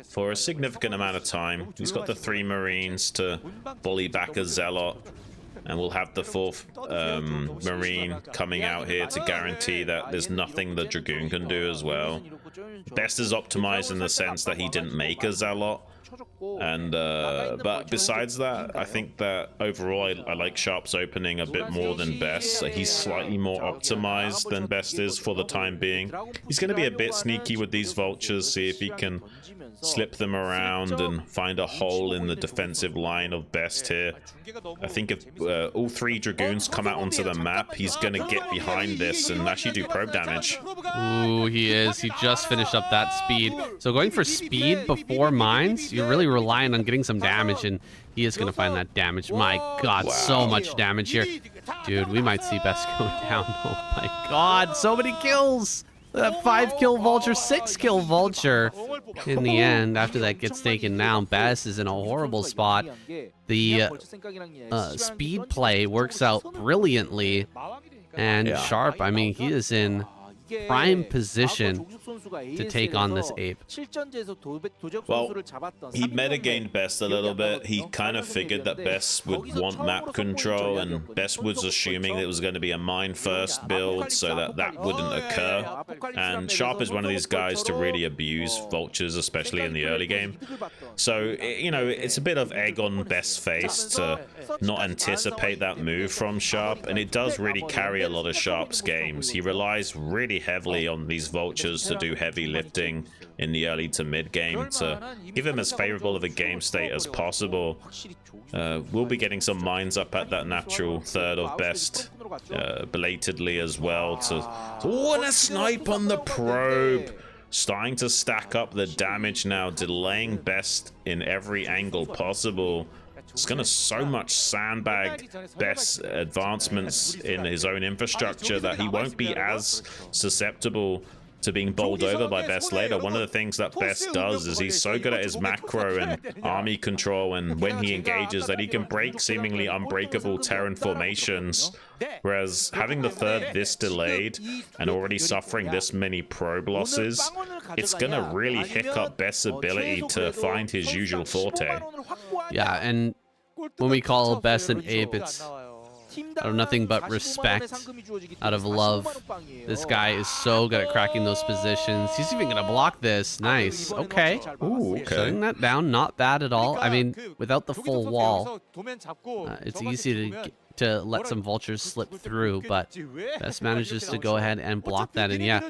for a significant amount of time. He's got the 3 Marines to bully back a Zealot. And we'll have the 4th Marine coming out here to guarantee that there's nothing the Dragoon can do as well. Best is optimized in the sense that he didn't make a Zealot. And but besides that, I think that overall I like Sharp's opening a bit more than Best. He's slightly more optimized than Best is for the time being. He's going to be a bit sneaky with these vultures, see if he can slip them around and find a hole in the defensive line of Best here. I think if all 3 Dragoons come out onto the map, he's going to get behind this and actually do probe damage.
Ooh, he is. He just finished up that speed. So going for speed before mines, you're really relying on getting some damage, and he is going to find that damage. My God, so much damage here. Dude, we might see Best go down. Oh my God, so many kills. That 5-kill Vulture, 6-kill Vulture. In the end, after that gets taken down, Best is in a horrible spot. The speed play works out brilliantly. And Sharp, I mean, he is in prime position to take on this ape.
Well, he metagamed Best a little bit. He kind of figured that Best would want map control, and Best was assuming it was going to be a mine first build so that that wouldn't occur. And Sharp is one of these guys to really abuse vultures, especially in the early game. So, you know, it's a bit of egg on Best's face to not anticipate that move from Sharp, and it does really carry a lot of Sharp's games. He relies really heavily on these vultures to do heavy lifting in the early to mid game to give him as favorable of a game state as possible. We'll be getting some mines up at that natural third of Best belatedly as well and a snipe on the probe. Starting to stack up the damage now, delaying Best in every angle possible. It's gonna so much sandbag Best's advancements in his own infrastructure that he won't be as susceptible to being bowled over by Best later. One of the things that Best does is he's so good at his macro and army control, and when he engages, that he can break seemingly unbreakable Terran formations. Whereas having the third this delayed and already suffering this many probe losses, it's gonna really hiccup Best's ability to find his usual forte.
Yeah, and when we call Best an ape, it's out of nothing but respect, out of love. This guy is so good at cracking those positions. He's even gonna block this. Nice. Okay.
Ooh, okay.
Shutting that down, not bad at all. I mean, without the full wall, it's easy to let some vultures slip through, but Best manages to go ahead and block that. And yeah,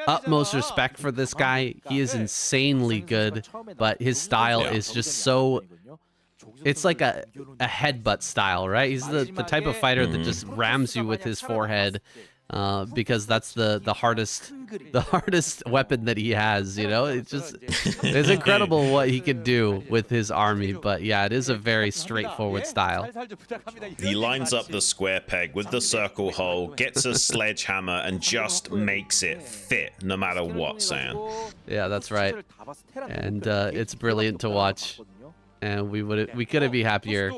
utmost respect for this guy. He is insanely good, but his style is just so... It's like a headbutt style, right? He's the type of fighter that just rams you with his forehead, because that's the hardest weapon that he has. You know, it's incredible what he can do with his army. But yeah, it is a very straightforward style.
He lines up the square peg with the circle hole, gets a sledgehammer, and just makes it fit no matter what, Sam.
Yeah, that's right. And it's brilliant to watch. And we couldn't be happier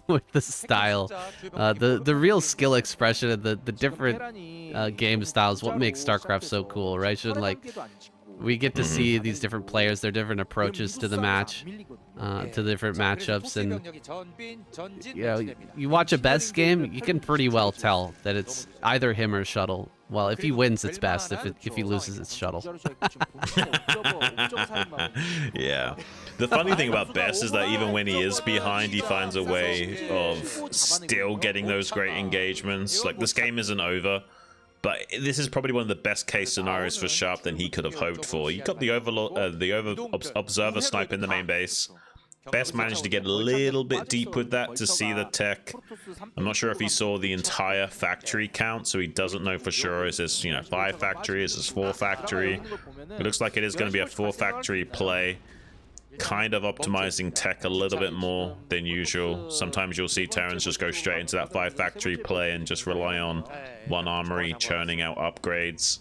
with the style, the real skill expression, and the different game styles. What makes StarCraft so cool, right? We get to see these different players, their different approaches to the match, to the different matchups, and you know, you watch a Best game, you can pretty well tell that it's either him or Shuttle. Well, if he wins, it's Best. If he loses, it's Shuttle.
Yeah. The funny thing about Best is that even when he is behind, he finds a way of still getting those great engagements. Like, this game isn't over, but this is probably one of the best case scenarios for Sharp than he could have hoped for. He got the observer snipe in the main base. Best managed to get a little bit deep with that to see the tech. I'm not sure if he saw the entire factory count, so he doesn't know for sure. Is this, 5 factory? Is this 4 factory? It looks like it is going to be a 4 factory play. kind of optimizing tech a little bit more than usual. Sometimes you'll see Terrans just go straight into that 5 factory play and just rely on one armory churning out upgrades,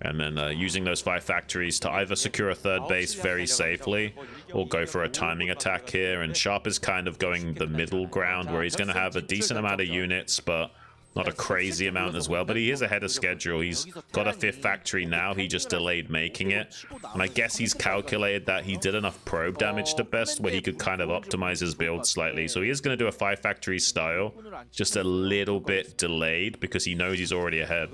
and then using those 5 factories to either secure a 3rd base very safely or go for a timing attack here. And Sharp is kind of going the middle ground, where he's going to have a decent amount of units, but not a crazy amount as well. But he is ahead of schedule. He's got a 5th factory now. He just delayed making it. And I guess he's calculated that he did enough probe damage to best where he could kind of optimize his build slightly. So he is going to do a 5 factory style, just a little bit delayed because he knows he's already ahead.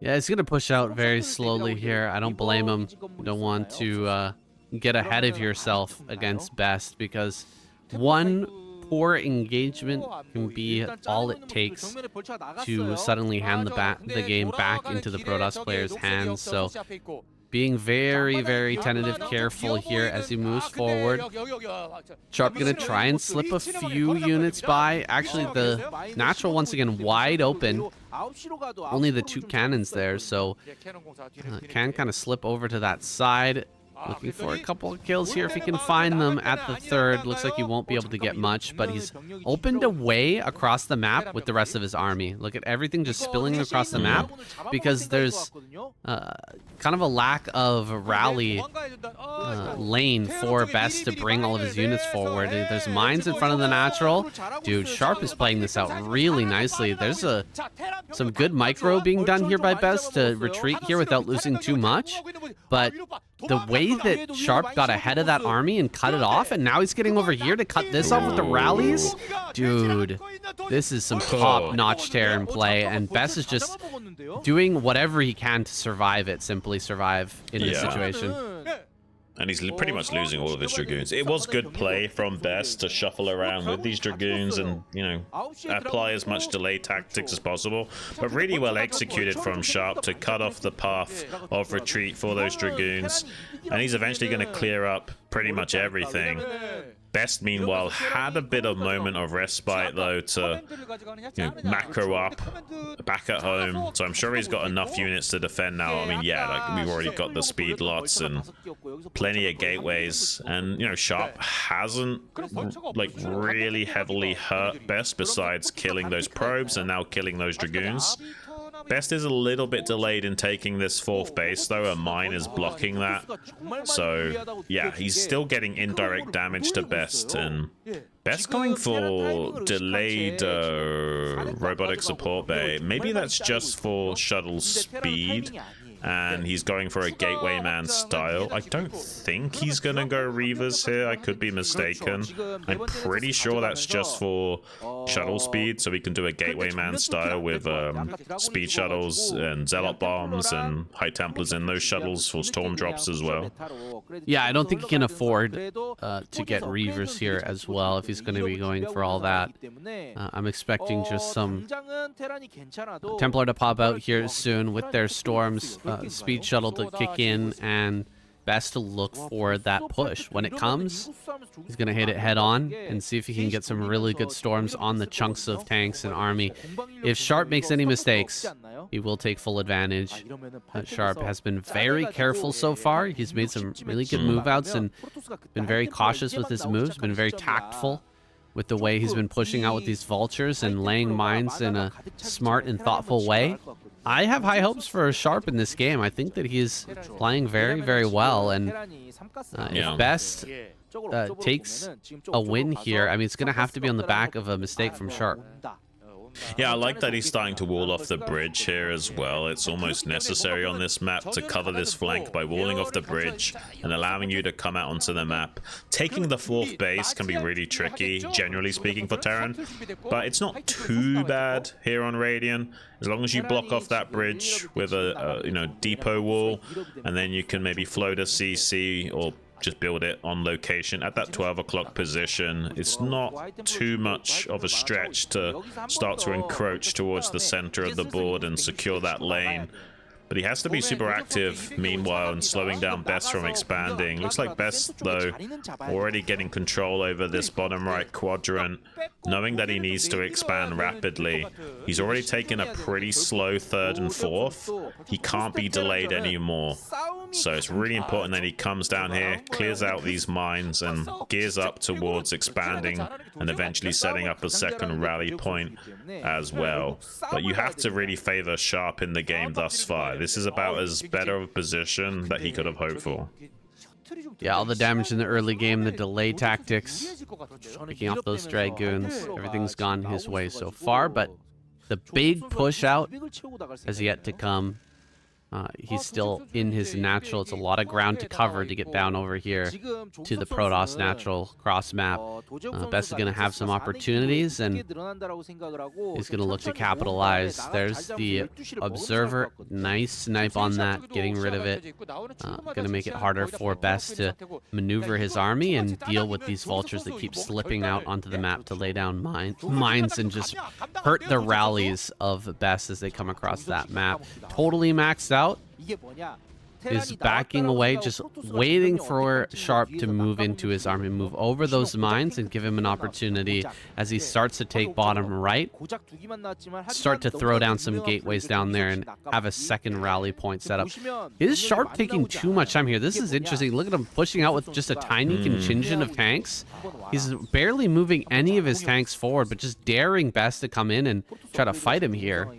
Yeah, he's going to push out very slowly here. I don't blame him. You don't want to get ahead of yourself against Best, because one poor engagement can be all it takes to suddenly hand the game back into the Protoss player's hands. So being very, very tentative, careful here as he moves forward. Sharp gonna try and slip a few units by. Actually, the natural once again wide open. Only the 2 cannons there, so can kind of slip over to that side. Looking for a couple of kills here if he can find them at the 3rd. Looks like he won't be able to get much, but he's opened a way across the map with the rest of his army. Look at everything just spilling across the map, because there's kind of a lack of rally lane for Best to bring all of his units forward. There's mines in front of the natural. Dude, Sharp is playing this out really nicely. There's some good micro being done here by Best to retreat here without losing too much, but the way that Sharp got ahead of that army and cut it off, and now he's getting over here to cut this off with the rallies. Dude, this is some top-notch Terran play, and Best is just doing whatever he can to survive it, simply survive in this situation.
And he's pretty much losing all of his Dragoons. It was good play from Best to shuffle around with these Dragoons and, you know, apply as much delay tactics as possible. But really well executed from Sharp to cut off the path of retreat for those Dragoons. And he's eventually going to clear up pretty much everything. Best, meanwhile, had a bit of moment of respite, though, to macro up back at home. So I'm sure he's got enough units to defend now. I mean, yeah, like, we've already got the speed lots and plenty of gateways. And, you know, Sharp hasn't, like, really heavily hurt Best besides killing those probes and now killing those Dragoons. Best is a little bit delayed in taking this 4th base, though. A mine is blocking that. So, yeah, he's still getting indirect damage to Best. And Best going for delayed robotic support bay. Maybe that's just for shuttle speed. And he's going for a gateway man style. I don't think he's gonna go Reavers here. I could be mistaken. I'm pretty sure that's just for shuttle speed, so we can do a gateway man style with speed shuttles and zealot bombs and high templars in those shuttles for storm drops as well.
Yeah, I don't think he can afford to get Reavers here as well if he's going to be going for all that. I'm expecting just some Templar to pop out here soon with their storms, speed shuttle to kick in, and Best to look for that push. When it comes, he's going to hit it head on and see if he can get some really good storms on the chunks of tanks and army. If Sharp makes any mistakes, he will take full advantage. Sharp has been very careful so far. He's made some really good move outs and been very cautious with his moves, been very tactful with the way he's been pushing out with these vultures and laying mines in a smart and thoughtful way. I have high hopes for Sharp in this game. I think that he's playing very, very well. And if Best takes a win here, I mean, it's going to have to be on the back of a mistake from Sharp.
Yeah, I like that he's starting to wall off the bridge here as well. It's almost necessary on this map to cover this flank by walling off the bridge and allowing you to come out onto the map. Taking the 4th base can be really tricky, generally speaking, for Terran, but it's not too bad here on Radiant. As long as you block off that bridge with a depot wall, and then you can maybe float a CC or just build it on location at that 12 o'clock position. It's not too much of a stretch to start to encroach towards the center of the board and secure that lane. But he has to be super active, meanwhile, and slowing down Best from expanding. Looks like Best, though, already getting control over this bottom right quadrant, knowing that he needs to expand rapidly. He's already taken a pretty slow 3rd and 4th. He can't be delayed anymore. So it's really important that he comes down here, clears out these mines, and gears up towards expanding and eventually setting up a second rally point as well. But you have to really favor Sharp in the game thus far. This is about as better of a position that he could have hoped for.
Yeah, all the damage in the early game, the delay tactics, picking off those Dragoons, everything's gone his way so far, but the big push out has yet to come. He's still in his natural. It's a lot of ground to cover to get down over here to the Protoss natural cross map. Best is going to have some opportunities, and he's going to look to capitalize. There's the Observer. Nice snipe on that, getting rid of it. Going to make it harder for Best to maneuver his army and deal with these vultures that keep slipping out onto the map to lay down mines and just hurt the rallies of Best as they come across that map. Totally maxed out. Is backing away, just waiting for Sharp to move into his army, move over those mines and give him an opportunity as he starts to take bottom right, start to throw down some gateways down there and have a second rally point set up. Is Sharp taking too much time here? This is interesting. Look at him pushing out with just a tiny contingent of tanks. He's barely moving any of his tanks forward, but just daring Best to come in and try to fight him here.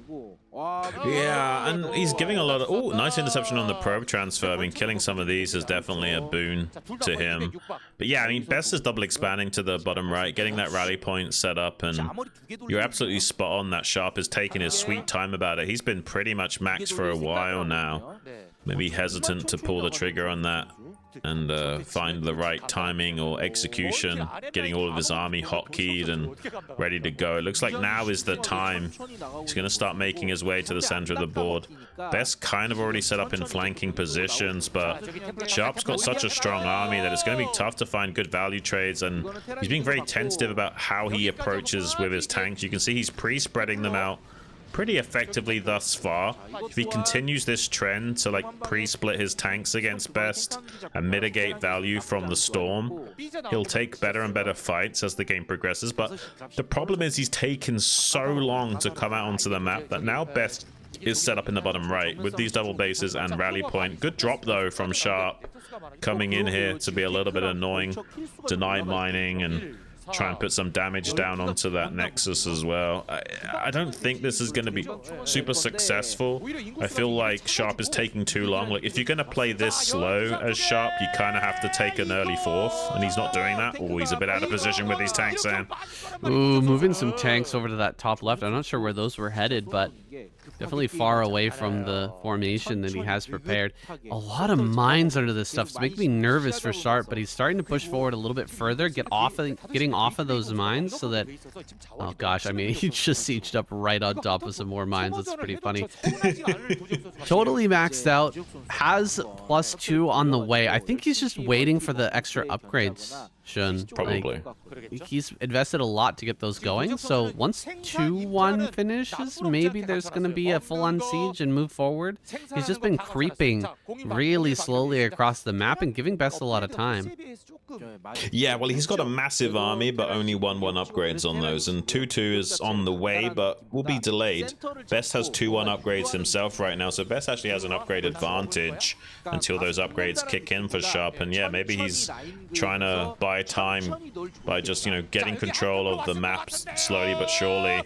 Yeah, and he's giving a lot of... Oh, nice interception on the probe transfer. I mean, killing some of these is definitely a boon to him. But yeah, I mean, Best is double expanding to the bottom right, getting that rally point set up, and you're absolutely spot on that Sharp is taking his sweet time about it. He's been pretty much maxed for a while now. Maybe hesitant to pull the trigger on that and find the right timing or execution, getting all of his army hotkeyed and ready to go. It looks like now is the time. He's going to start making his way to the center of the board. Best kind of already set up in flanking positions, but Sharp's got such a strong army that it's going to be tough to find good value trades, and he's being very tentative about how he approaches with his tanks. You can see he's pre-spreading them out pretty effectively thus far. If he continues this trend to like pre-split his tanks against Best and mitigate value from the storm, he'll take better and better fights as the game progresses. But the problem is he's taken so long to come out onto the map that now Best is set up in the bottom right with these double bases and rally point. Good drop though from Sharp, coming in here to be a little bit annoying, deny mining and try and put some damage down onto that Nexus as well. I don't think this is going to be super successful. I feel like Sharp is taking too long. Like, if you're going to play this slow as Sharp, you kind of have to take an early fourth, and he's not doing that. Oh, he's a bit out of position with these tanks in.
Ooh, moving some tanks over to that top left. I'm not sure where those were headed, but definitely far away from the formation that he has prepared. A lot of mines under this stuff. It's making me nervous for Sharp, but he's starting to push forward a little bit further, getting off of those mines so that... Oh gosh, I mean, he just sieged up right on top of some more mines. That's pretty funny. Totally maxed out. Has +2 on the way. I think he's just waiting for the extra upgrades.
Probably.
Like, he's invested a lot to get those going, so once 2-1 finishes, maybe there's going to be a full-on siege and move forward. He's just been creeping really slowly across the map and giving Best a lot of time.
Yeah, well, he's got a massive army, but only 1-1 upgrades on those, and 2-2 is on the way, but will be delayed. Best has 2-1 upgrades himself right now, so Best actually has an upgrade advantage until those upgrades kick in for Sharp, and yeah, maybe he's trying to buy time by just, you know, getting control of the maps slowly but surely.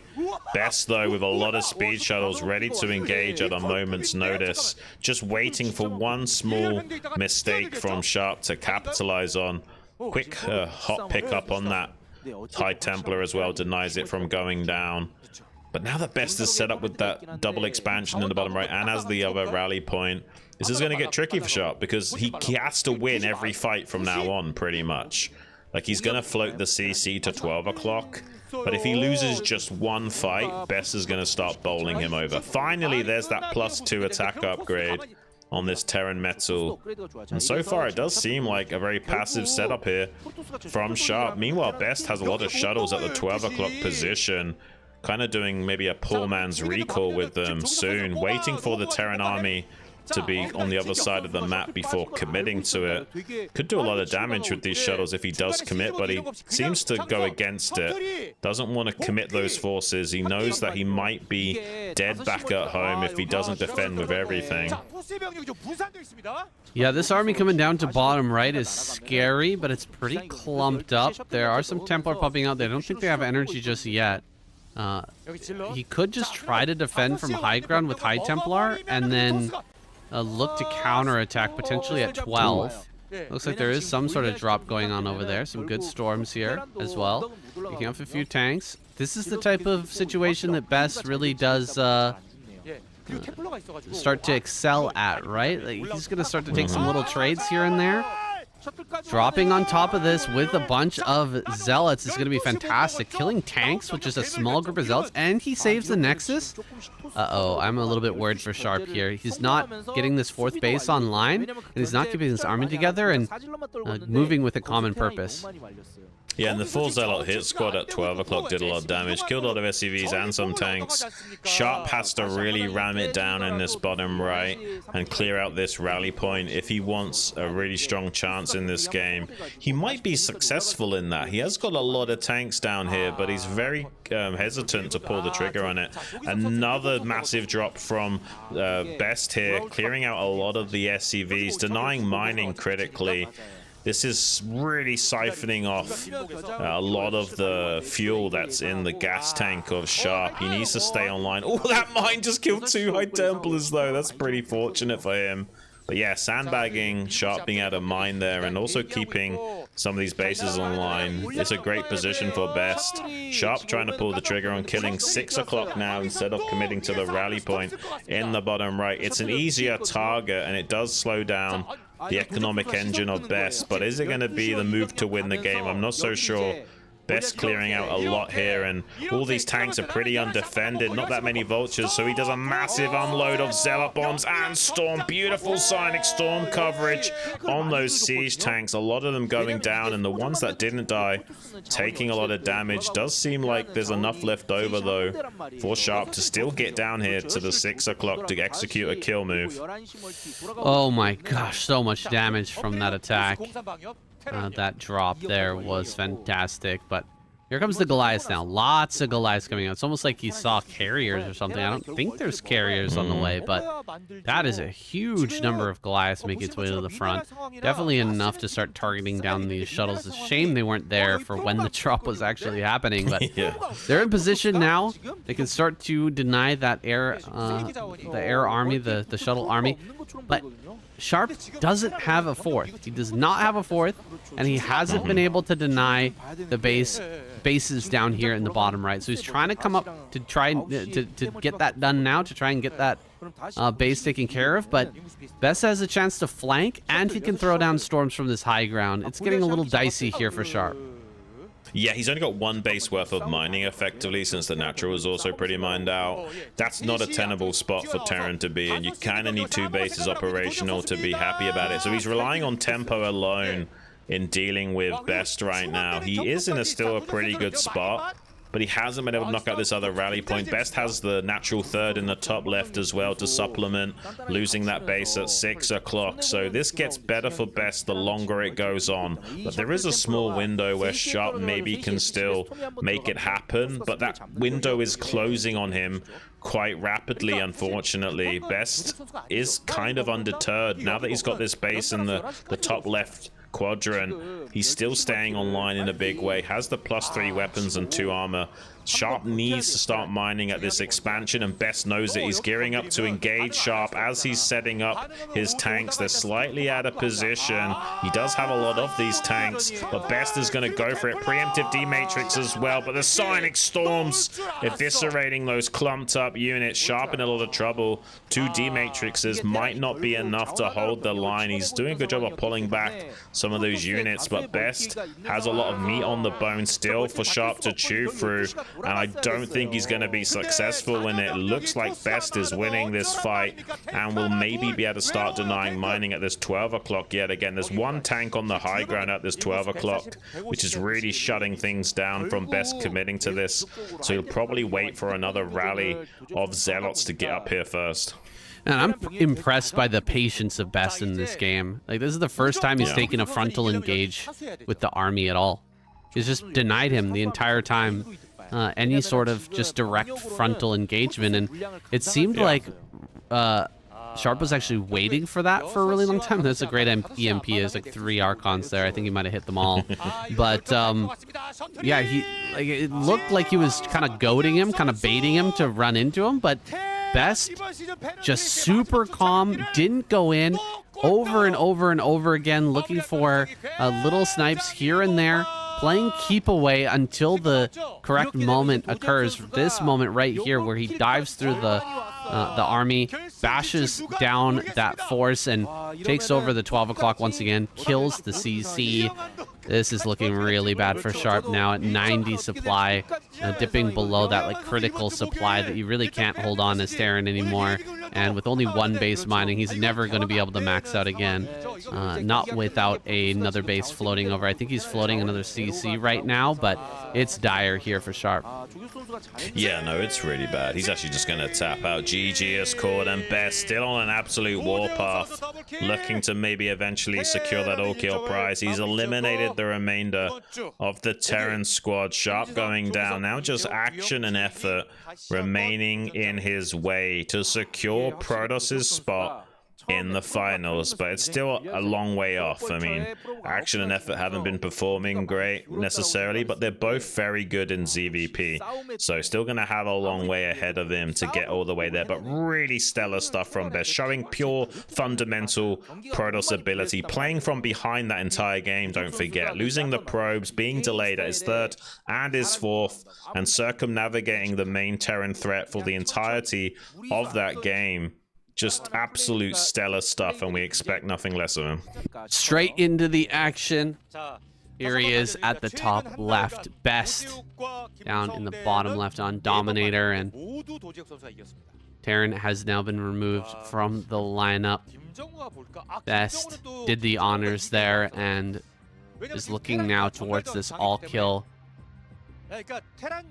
Best, though, with a lot of speed shuttles ready to engage at a moment's notice, just waiting for one small mistake from Sharp to capitalize on. Quick hot pickup on that High Templar as well, denies it from going down. But now that Best is set up with that double expansion in the bottom right and has the other rally point, this is going to get tricky for Sharp because he has to win every fight from now on, pretty much. Like, he's going to float the CC to 12 o'clock, but if he loses just one fight, Best is going to start bowling him over. Finally, there's that +2 attack upgrade on this Terran metal, and so far it does seem like a very passive setup here from Sharp. Meanwhile, Best has a lot of shuttles at the 12 o'clock position, kind of doing maybe a poor man's recall with them soon, waiting for the Terran army to be on the other side of the map before committing to it. Could do a lot of damage with these shuttles if he does commit, but he seems to go against it. Doesn't want to commit those forces. He knows that he might be dead back at home if he doesn't defend with everything.
Yeah, this army coming down to bottom right is scary, but it's pretty clumped up. There are some Templar popping out there. I don't think they have energy just yet. He could just try to defend from high ground with High Templar and then look to counterattack potentially at 12. Looks like there is some sort of drop going on over there. Some good storms here as well. Picking up a few tanks. This is the type of situation that Best really does start to excel at, right? Like, he's going to start to take some little trades here and there. Dropping on top of this with a bunch of zealots is going to be fantastic. Killing tanks with just a small group of zealots, and he saves the Nexus. Uh-oh, I'm a little bit worried for Sharp here. He's not getting this 4th base online, and he's not keeping his army together and moving with a common purpose.
Yeah, and the full Zealot hit squad at 12 o'clock did a lot of damage, killed a lot of SCVs and some tanks. Sharp has to really ram it down in this bottom right and clear out this rally point if he wants a really strong chance in this game. He might be successful in that. He has got a lot of tanks down here, but he's very hesitant to pull the trigger on it. Another massive drop from Best here, clearing out a lot of the SCVs, denying mining critically. This is really siphoning off a lot of the fuel that's in the gas tank of Sharp. He needs to stay online. Oh, that mine just killed 2 High Templars, though. That's pretty fortunate for him. But yeah, sandbagging, Sharp being out of mine there, and also keeping some of these bases online. It's a great position for Best. Sharp trying to pull the trigger on killing 6 o'clock now instead of committing to the rally point in the bottom right. It's an easier target, and it does slow down the economic engine of Best, but is it going to be the move to win the game? I'm not so sure. Best clearing out a lot here, and all these tanks are pretty undefended, not that many vultures, so he does a massive unload of zealot bombs and storm. Beautiful Psionic Storm coverage on those siege tanks, a lot of them going down, and the ones that didn't die taking a lot of damage. Does seem like there's enough left over though for Sharp to still get down here to the 6 o'clock to execute a kill move.
Oh my gosh, so much damage from that attack. That drop there was fantastic, but here comes the Goliaths now. Lots of Goliaths coming out. It's almost like he saw carriers or something. I don't think there's carriers on the way, but that is a huge number of Goliaths making its way to the front. Definitely enough to start targeting down these shuttles. It's a shame they weren't there for when the drop was actually happening, but they're in position now. They can start to deny that air, the air army, the shuttle army, but Sharp doesn't have a 4th. He does not have a 4th, and he hasn't been able to deny the bases down here in the bottom right. So he's trying to come up to try to get that done now, to try and get that base taken care of. But Best has a chance to flank, and he can throw down storms from this high ground. It's getting a little dicey here for Sharp.
Yeah, he's only got 1 base worth of mining effectively, since the natural is also pretty mined out. That's not a tenable spot for Terran to be in. You kind of need 2 bases operational to be happy about it. So he's relying on tempo alone in dealing with Best right now. He is in still a pretty good spot, but he hasn't been able to knock out this other rally point. Best has the natural 3rd in the top left as well to supplement, losing that base at 6 o'clock. So this gets better for Best the longer it goes on. But there is a small window where Sharp maybe can still make it happen, but that window is closing on him quite rapidly, unfortunately. Best is kind of undeterred now that he's got this base in the top left quadrant. He's still staying online in a big way, has the +3 weapons and 2 armor. Sharp needs to start mining at this expansion, and Best knows it. He's gearing up to engage Sharp as he's setting up his tanks. They're slightly out of position. He does have a lot of these tanks, but Best is going to go for it. Preemptive D-Matrix as well, but the Psionic Storms eviscerating those clumped up units. Sharp in a lot of trouble. 2 D-Matrixes might not be enough to hold the line. He's doing a good job of pulling back some of those units, but Best has a lot of meat on the bone still for Sharp to chew through. And I don't think he's going to be successful in it. Looks like Best is winning this fight and will maybe be able to start denying mining at this 12 o'clock yet again. There's 1 tank on the high ground at this 12 o'clock, which is really shutting things down from Best committing to this. So he'll probably wait for another rally of Zealots to get up here first.
And I'm impressed by the patience of Best in this game. Like, this is the first time he's taken a frontal engage with the army at all. He's just denied him the entire time any sort of just direct frontal engagement, and it seemed like Sharp was actually waiting for that for a really long time. That's a great EMP. There's like 3 Archons there. I think he might have hit them all. But yeah, it looked like he was kind of goading him, kind of baiting him to run into him. But Best just super calm, didn't go in, over and over and over again, looking for little snipes here and there, playing keep away until the correct moment occurs. This moment right here where he dives through the army, bashes down that force, and takes over the 12 o'clock once again, kills the CC. This is looking really bad for Sharp now at 90 supply, dipping below that like critical supply that you really can't hold on as Terran anymore. And with only 1 base mining, he's never going to be able to max out again. Not without another base floating over. I think he's floating another CC right now, but it's dire here for Sharp.
Yeah, no, it's really bad. He's actually just going to tap out. GG has caught, and Best still on an absolute warpath, looking to maybe eventually secure that all-kill prize. He's eliminated the remainder of the Terran squad. Sharp going down. Now just action and effort remaining in his way to secure Protoss's spot in the finals, but it's still a long way off. I mean, action and effort haven't been performing great necessarily, but they're both very good in ZVP, so still gonna have a long way ahead of him to get all the way there. But really stellar stuff from Best, showing pure fundamental Protoss ability, playing from behind that entire game. Don't forget, losing the probes, being delayed at his 3rd and his 4th, and circumnavigating the main Terran threat for the entirety of that game. Just absolute stellar stuff, and we expect nothing less of him.
Straight into the action. Here he is at the top left. Best down in the bottom left on Dominator, and Terran has now been removed from the lineup. Best did the honors there and is looking now towards this all-kill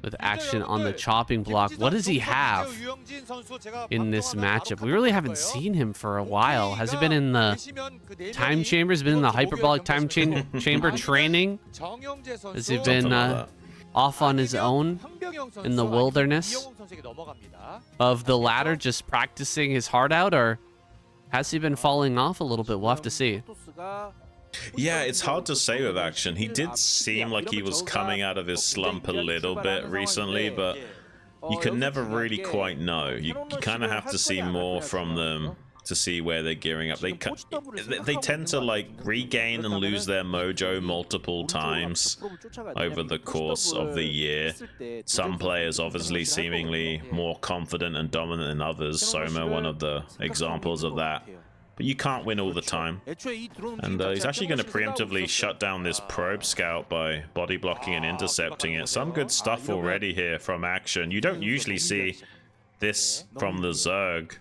with action on the chopping block. What does he have in this matchup? We really haven't seen him for a while. Has he been in the time chamber? Has he been in the hyperbolic time chamber training? Has he been off on his own in the wilderness of the ladder, just practicing his heart out, or has he been falling off a little bit? We'll have to see.
Yeah, it's hard to say with action. He did seem like he was coming out of his slump a little bit recently, but you can never really quite know. You kind of have to see more from them to see where they're gearing up. They tend to like regain and lose their mojo multiple times over the course of the year. Some players obviously seemingly more confident and dominant than others. Soma, one of the examples of that. But you can't win all the time. And he's actually going to preemptively shut down this probe scout by body blocking and intercepting it. Some good stuff already here from action. You don't usually see this from the Zerg.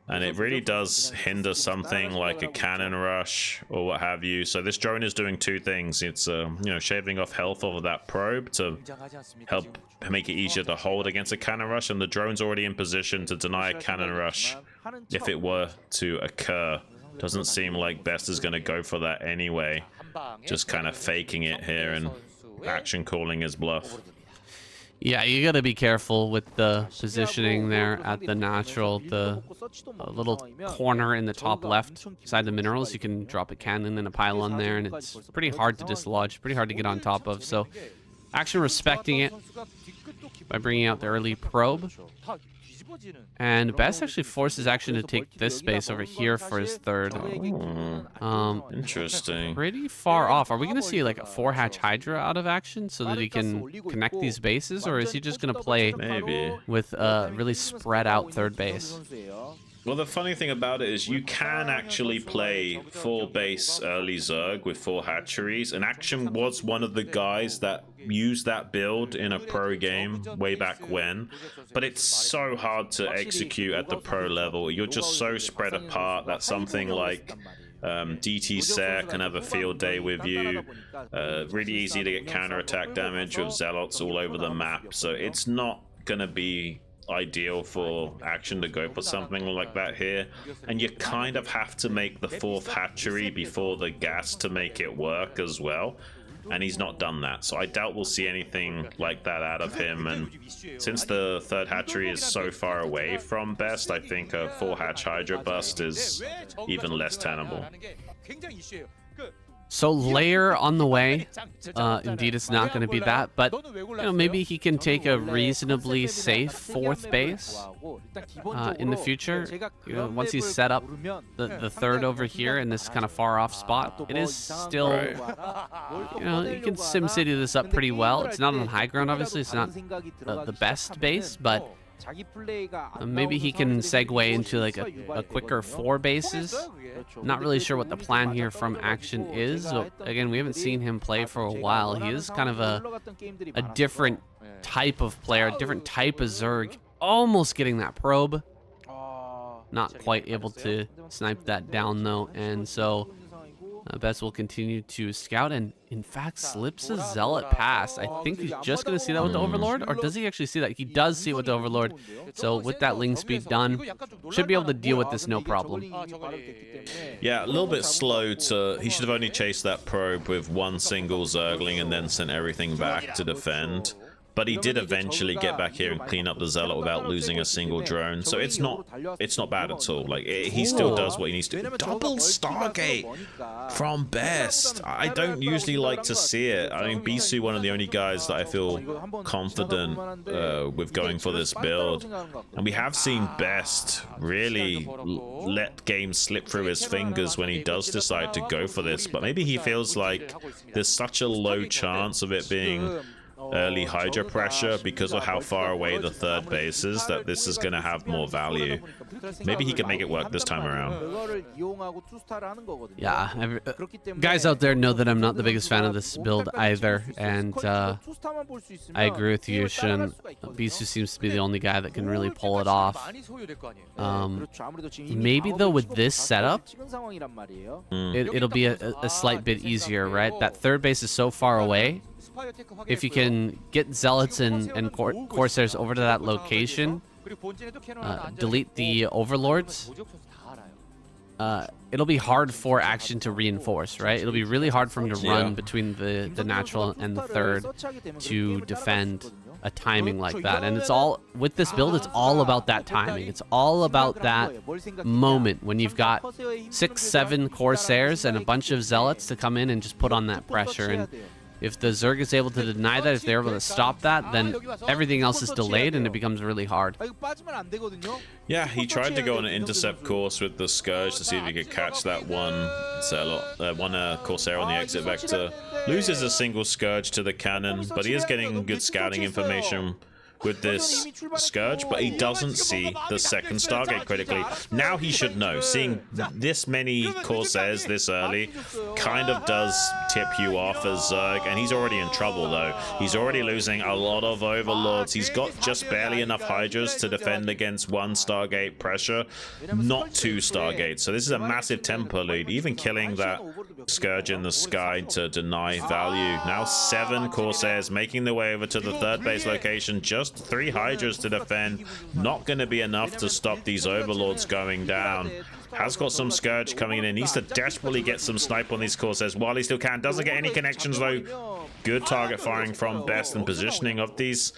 And it really does hinder something like a cannon rush or what have you. So this drone is doing 2 things. It's you know, shaving off health over that probe to help make it easier to hold against a cannon rush, and the drone's already in position to deny a cannon rush if it were to occur. Doesn't seem like Best is going to go for that anyway. Just kind of faking it here and action calling his bluff.
Yeah, you got to be careful with the positioning there at the natural. The little corner in the top left beside the minerals, you can drop a cannon and a pylon there, and it's pretty hard to dislodge, pretty hard to get on top of. So action respecting it by bringing out the early probe. And Best actually forces action to take this space over here for his 3rd.
Interesting.
Pretty far off. Are we going to see like a 4-hatch Hydra out of action so that he can connect these bases? Or is he just going to play
maybe
with a really spread out 3rd base?
Well, the funny thing about it is you can actually play full base early Zerg with 4 hatcheries, and Action was one of the guys that used that build in a pro game way back when, but it's so hard to execute at the pro level. You're just so spread apart that something like DT Ser can have a field day with you. Really easy to get counterattack damage with Zealots all over the map, so it's not gonna be ideal for Action to go for something like that here, and you kind of have to make the 4th hatchery before the gas to make it work as well, and he's not done that, so I doubt we'll see anything like that out of him. And since the 3rd hatchery is so far away from best, I think a 4-hatch Hydra bust is even less tenable.
So layer on the way. Indeed, it's not going to be that, but maybe he can take a reasonably safe 4th base in the future. Once he's set up the 3rd over here in this kind of far off spot, it is still, you can SimCity this up pretty well. It's not on high ground, obviously. It's not the best base, but maybe he can segue into like a quicker 4 bases. Not really sure what the plan here from Action is. But again, we haven't seen him play for a while. He is kind of a different type of player, a different type of Zerg. Almost getting that probe. Not quite able to snipe that down though. And so Best will continue to scout and, in fact, slips a Zealot past. I think he's just going to see that with the Overlord, or does he actually see that? He does see it with the Overlord. So with that Ling speed done, should be able to deal with this no problem.
Yeah, a little bit slow to... He should have only chased that probe with one single Zergling and then sent everything back to defend. But he did eventually get back here and clean up the Zealot without losing a single drone. So it's not bad at all. Like, he still does what he needs to. Double Stargate from Best. I don't usually like to see it. I mean, Bisu, one of the only guys that I feel confident with going for this build. And we have seen Best really let games slip through his fingers when he does decide to go for this. But maybe he feels like there's such a low chance of it being early Hydra pressure because of how far away the 3rd base is, that this is going to have more value. Maybe he can make it work this time around.
Yeah, guys out there know that I'm not the biggest fan of this build either, and I agree with you, Shun. Bisu seems to be the only guy that can really pull it off. Maybe though with this setup, it'll be a slight bit easier, right? That 3rd base is so far away. If you can get Zealots and Corsairs over to that location, delete the Overlords, it'll be hard for Action to reinforce, right? It'll be really hard for him to run between the natural and the 3rd to defend a timing like that. And it's all, with this build, it's all about that timing. It's all about that moment when you've got 6-7 Corsairs and a bunch of Zealots to come in and just put on that pressure. And if the Zerg is able to deny that, if they're able to stop that, then everything else is delayed and it becomes really hard.
Yeah, he tried to go on an intercept course with the Scourge to see if he could catch that one Corsair on the exit vector. Loses a single Scourge to the cannon, but he is getting good scouting information with this Scourge, but he doesn't see the 2nd Stargate critically. Now he should know. Seeing this many Corsairs this early kind of does tip you off as Zerg, and he's already in trouble though. He's already losing a lot of Overlords. He's got just barely enough Hydras to defend against 1 Stargate pressure, not 2 Stargates. So this is a massive tempo lead. Even killing that Scourge in the sky to deny value. Now 7 Corsairs making their way over to the 3rd base location. Just 3 Hydras to defend. Not going to be enough to stop these Overlords going down. Has got some Scourge coming in. Needs to desperately get some snipe on these Corsairs while he still can. Doesn't get any connections though. Good target firing from Best and positioning of these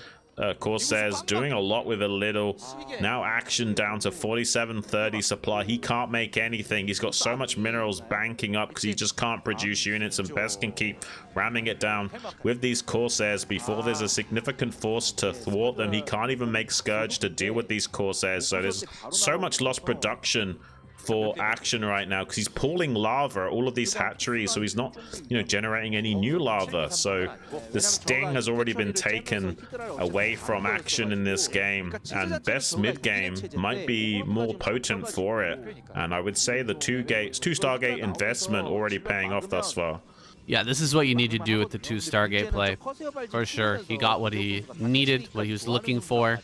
Corsairs, doing a lot with a little. Now Action down to 4730 supply. He can't make anything. He's got so much minerals banking up because he just can't produce units, and Best can keep ramming it down with these Corsairs before there's a significant force to thwart them. He can't even make Scourge to deal with these Corsairs, so there's so much lost production for Action right now because he's pulling lava at all of these hatcheries, so he's not, generating any new lava. So the sting has already been taken away from Action in this game, and Best mid game might be more potent for it. And I would say the 2 Stargate investment already paying off thus far.
Yeah, this is what you need to do with the 2 Stargate play, for sure. He got what he needed, what he was looking for,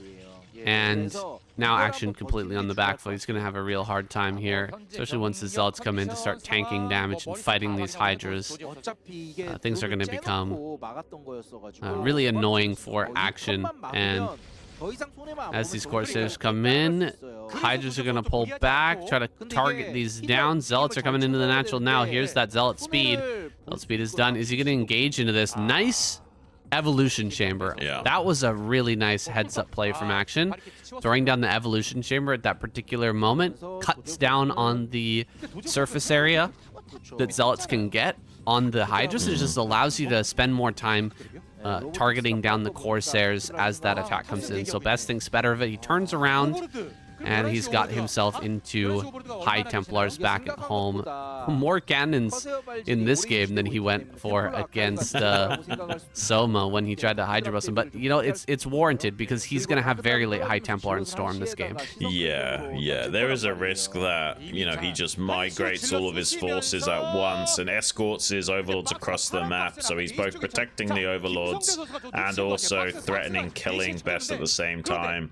and now Action completely on the back foot. He's going to have a real hard time here, especially once the Zealots come in to start tanking damage and fighting these Hydras. Things are going to become really annoying for Action, and As these Corsairs come in, Hydras are going to pull back, try to target these down. Zealots are coming into the natural now. Here's that Zealot speed. Zealot speed is done. Is he going to engage into this? Nice evolution chamber.
Yeah.
That was a really nice heads-up play from Action. Throwing down the evolution chamber at that particular moment cuts down on the surface area that Zealots can get on the Hydras. It just allows you to spend more time targeting down the Corsairs as that attack comes in. So Best thinks better of it. He turns around, and he's got himself into High Templars back at home. More cannons in this game than he went for against Soma when he tried to Hydra bust him. But, you know, it's warranted because he's going to have very late High Templar and Storm this game.
Yeah. There is a risk that, you know, he just migrates all of his forces at once and escorts his overlords across the map. So he's both protecting the overlords and also threatening killing Best at the same time.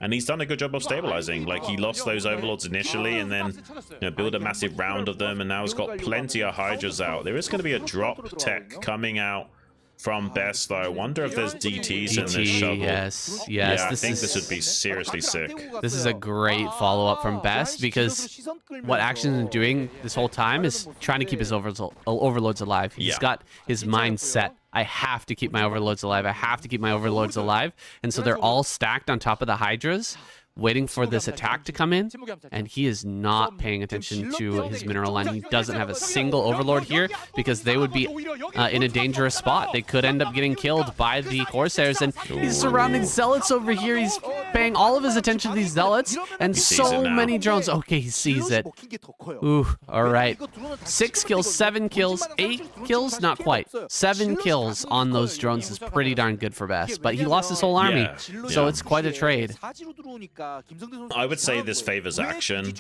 And he's done a good job of stabilizing. Like, he lost those overlords initially and then, you know, build a massive round of them, and now he's got plenty of Hydras out. There is going to be a drop tech coming out from Best, though. I wonder if there's DTs in this shuttle.
Yes.
Yeah, I think this would be seriously sick.
This is a great follow-up from Best, because what Action is doing this whole time is trying to keep his overlords alive. He's got his mind set. I have to keep my overlords alive. I have to keep my overlords alive. And so they're all stacked on top of the Hydras, waiting for this attack to come in, and he is not paying attention to his mineral line. He doesn't have a single overlord here because they would be in a dangerous spot. They could end up getting killed by the Corsairs, and he's surrounding Zealots over here. He's paying all of his attention to these Zealots, and so many drones. Okay, he sees it. Ooh, all right. 6 kills, 7 kills, 8 kills, not quite. 7 kills on those drones is pretty darn good for Best, but he lost his whole army, so it's quite a trade.
I would say this favors Action.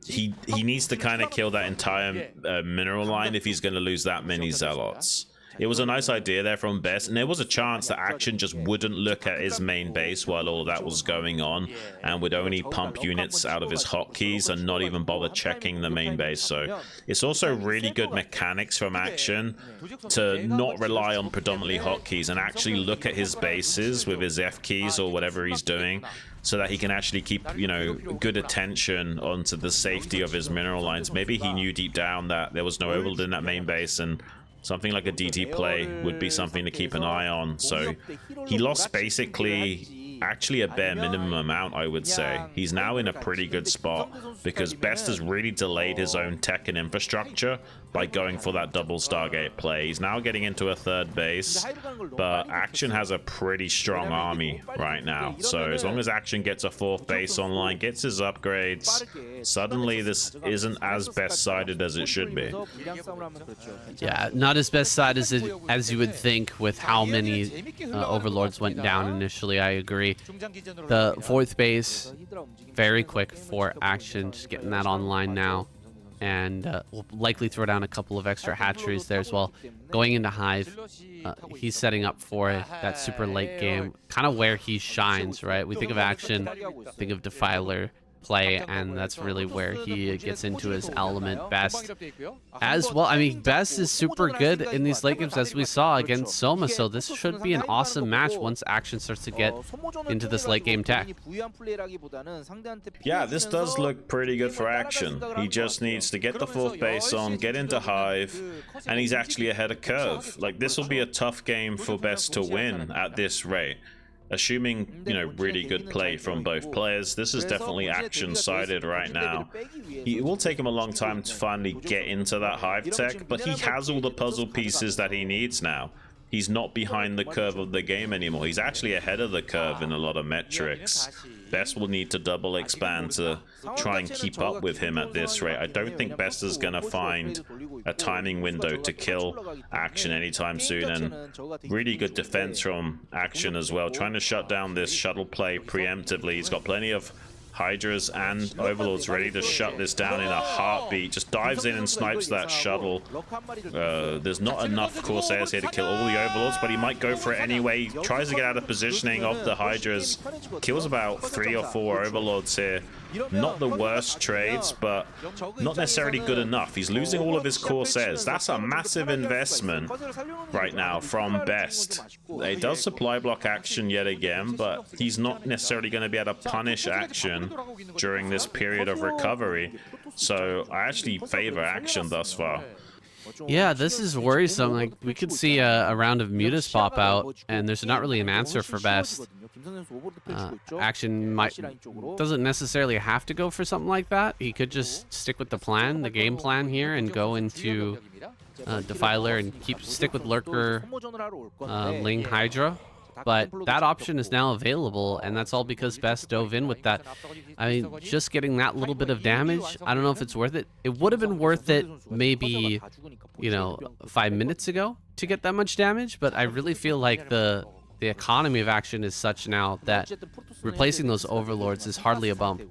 He needs to kind of kill that entire mineral line if he's going to lose that many Zealots. It was a nice idea there from Best, and there was a chance that Action just wouldn't look at his main base while all that was going on and would only pump units out of his hotkeys and not even bother checking the main base. So it's also really good mechanics from Action to not rely on predominantly hotkeys and actually look at his bases with his F keys or whatever he's doing, so that he can actually keep, you know, good attention onto the safety of his mineral lines. Maybe he knew deep down that there was no overlord in that main base, and something like a DT play would be something to keep an eye on. So he lost basically actually a bare minimum amount, I would say. He's now in a pretty good spot because Best has really delayed his own tech and infrastructure by going for that double Stargate play. He's now getting into a third base, but Action has a pretty strong army right now. So as long as Action gets a 4th base online, gets his upgrades, suddenly this isn't as best-sided as it should be.
Yeah, not as best-sided as you would think with how many overlords went down initially. I agree. The 4th base, very quick for Action, just getting that online now. And we'll likely throw down a couple of extra hatcheries there as well. Going into Hive, he's setting up for that super late game, kind of where he shines, right? We think of Action, think of Defiler play, and that's really where he gets into his element best as well. I mean, Best is super good in these late games, as we saw against Soma, so this should be an awesome match once Action starts to get into this late game tech.
Yeah, this does look pretty good for Action. He just needs to get the 4th base on, get into Hive, and he's actually ahead of curve. Like, this will be a tough game for Best to win at this rate. Assuming, you know, really good play from both players, this is definitely Action-sided right now. It will take him a long time to finally get into that Hive tech, but he has all the puzzle pieces that he needs now. He's not behind the curve of the game anymore. He's actually ahead of the curve in a lot of metrics. Best will need to double expand to try and keep up with him at this rate. I don't think Best is going to find a timing window to kill Action anytime soon, and really good defense from Action as well, trying to shut down this shuttle play preemptively. He's got plenty of Hydras and Overlords ready to shut this down in a heartbeat. Just dives in and snipes that shuttle. There's not enough Corsairs here to kill all the Overlords, but he might go for it anyway. He tries to get out of positioning of the Hydras. Kills about 3 or 4 Overlords here not the worst trades, but not necessarily good enough. He's losing all of his Corsairs. That's a massive investment right now from Best. It does supply block action yet again, but he's not necessarily going to be able to punish action during this period of recovery. So I actually favor action thus far.
Yeah, this is worrisome. Like, we could see a round of Mutas pop out, and there's not really an answer for Best. Action doesn't necessarily have to go for something like that. He could just stick with the plan, the game plan here, and go into Defiler and stick with Lurker, Ling, Hydra. But that option is now available, and that's all because Best dove in with that. I mean, just getting that little bit of damage, I don't know if it's worth it. It would have been worth it maybe, you know, 5 minutes ago to get that much damage, but I really feel like the economy of action is such now that replacing those overlords is hardly a bump.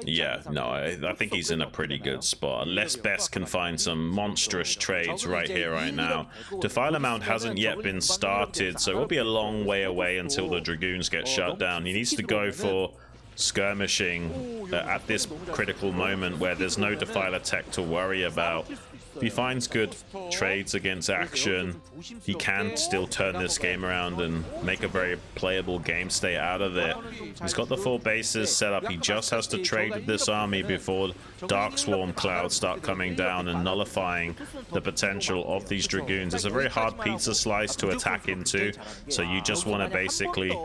Yeah, no, I think he's in a pretty good spot. Unless Best can find some monstrous trades right here, right now. Defiler Mount hasn't yet been started, so it will be a long way away until the Dragoons get shut down. He needs to go for skirmishing at this critical moment where there's no Defiler tech to worry about. If he finds good trades against action, he can still turn this game around and make a very playable game state out of it. He's got the 4 bases set up. He just has to trade with this army before Dark Swarm clouds start coming down and nullifying the potential of these Dragoons. It's a very hard pizza slice to attack into, so you just want to basically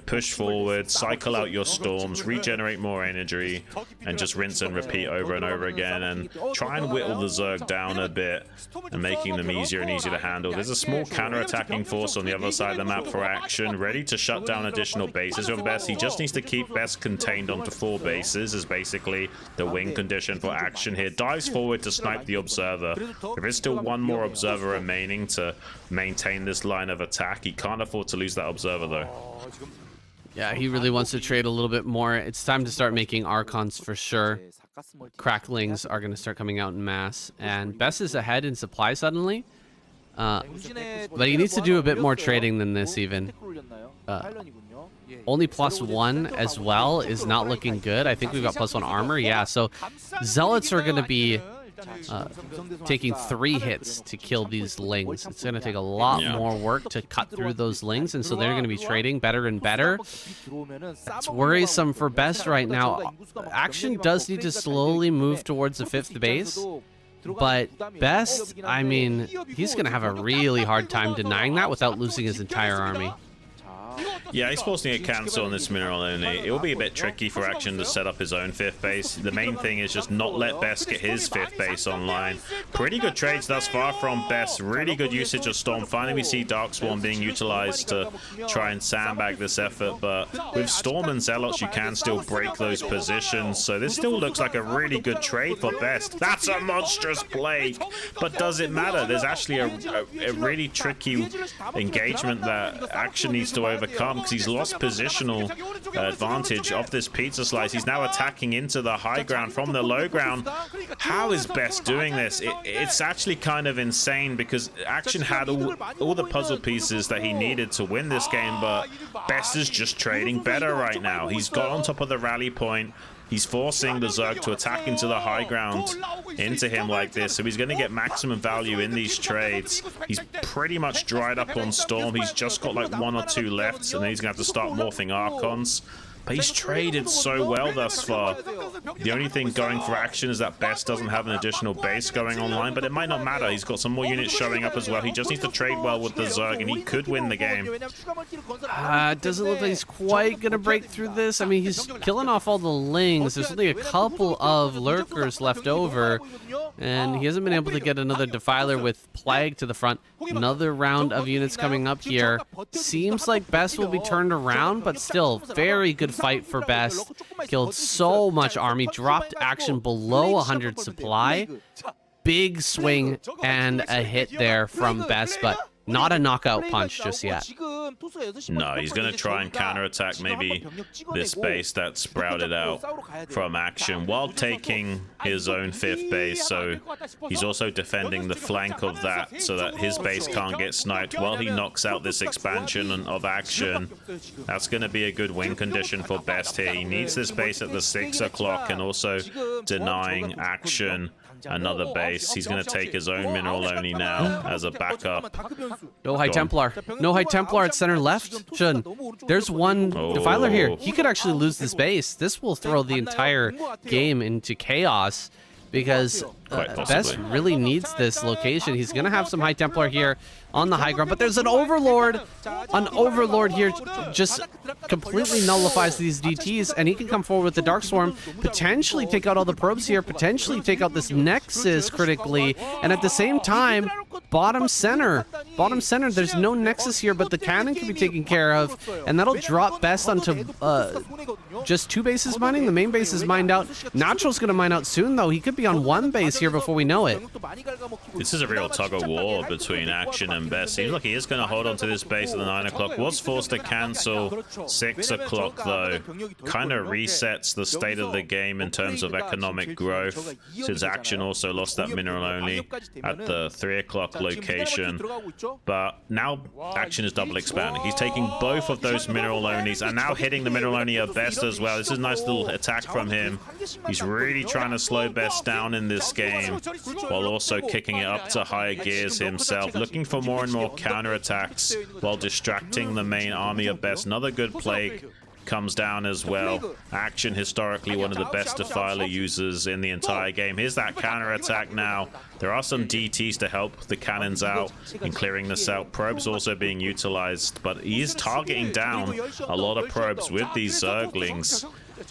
push forward, cycle out your storms, regenerate more energy, and just rinse and repeat over and over again, and try and whittle the Zerg down a bit and making them easier and easier to handle. There's a small counter-attacking force on the other side of the map for action, ready to shut down additional bases from Best. He just needs to keep Best contained onto 4 bases is basically the win condition for action here. Dives forward to snipe the Observer. There is still 1 more Observer remaining to maintain this line of attack. He can't afford to lose that Observer though.
Yeah, he really wants to trade a little bit more. It's time to start making Archons for sure. Cracklings are going to start coming out in mass, and Best is ahead in supply suddenly, but he needs to do a bit more trading than this even. Only +1 as well is not looking good. I think we've got +1 armor. Yeah, so Zealots are going to be taking 3 hits to kill these Lings. It's going to take a lot more work to cut through those Lings, and so they're going to be trading better and better. That's worrisome for Best right now. Action does need to slowly move towards the 5th base, but Best, I mean, he's going to have a really hard time denying that without losing his entire army.
Yeah, he's forcing a cancel on this mineral only. It will be a bit tricky for Action to set up his own 5th base. The main thing is just not let Best get his 5th base online. Pretty good trades thus far from Best. Really good usage of Storm. Finally, we see Dark Swarm being utilized to try and sandbag this effort, but with Storm and Zealots, you can still break those positions. So this still looks like a really good trade for Best. That's a monstrous plague, but does it matter? There's actually a really tricky engagement that Action needs to overcome because he's lost positional advantage of this pizza slice. He's now attacking into the high ground from the low ground. How is Best doing this? It's actually kind of insane because Action had all the puzzle pieces that he needed to win this game, but Best is just trading better right now. He's got on top of the rally point. He's forcing the Zerg to attack into the high ground into him like this, so he's going to get maximum value in these trades. He's pretty much dried up on Storm. He's just got like 1 or 2 left, and then he's going to have to start morphing Archons. But he's traded so well thus far. The only thing going for Action is that Best doesn't have an additional base going online, but it might not matter. He's got some more units showing up as well. He just needs to trade well with the Zerg, and he could win the game.
Doesn't look like he's quite going to break through this. I mean, he's killing off all the Lings. There's only a couple of Lurkers left over, and he hasn't been able to get another Defiler with Plague to the front. Another round of units coming up here. Seems like Best will be turned around, but still, very good fight for Best. Killed so much army, dropped Action below 100 supply. Big swing and a hit there from Best, but Not a knockout punch just yet.
No, he's going to try and counterattack maybe this base that sprouted out from Action while taking his own 5th base. So he's also defending the flank of that so that his base can't get sniped while he knocks out this expansion of Action. That's going to be a good win condition for Best here. He needs this base at the 6 o'clock and also denying Action another base. He's going to take his own mineral only now as a backup.
No High Templar. No High Templar at center left. Shun. There's one Defiler here. He could actually lose this base. This will throw the entire game into chaos because Best really needs this location. He's going to have some High Templar here on the high ground, but there's an Overlord. An Overlord here just completely nullifies these DTs, and he can come forward with the Dark Swarm, potentially take out all the probes here, potentially take out this Nexus critically, and at the same time, bottom center, there's no Nexus here, but the cannon can be taken care of, and that'll drop Best onto just 2 bases mining. The main base is mined out. Natural's going to mine out soon, though. He could be on 1 base here before we know it.
This is a real tug-of-war between Action and Best. Seems like he is going to hold on to this base at the 9 o'clock. Was forced to cancel 6 o'clock, though. Kind of resets the state of the game in terms of economic growth, since Action also lost that mineral only at the 3 o'clock location. But now Action is double expanding. He's taking both of those mineral onlys and now hitting the mineral only of Best as well. This is a nice little attack from him. He's really trying to slow Best down in this game while also kicking it up to higher gears himself, looking for more and more counterattacks while distracting the main army of Best. Another good plague comes down as well. Action, historically one of the best Defiler users in the entire game. Here's that counterattack now. There are some DTs to help the cannons out in clearing this out. Probes also being utilized, but he is targeting down a lot of probes with these Zerglings,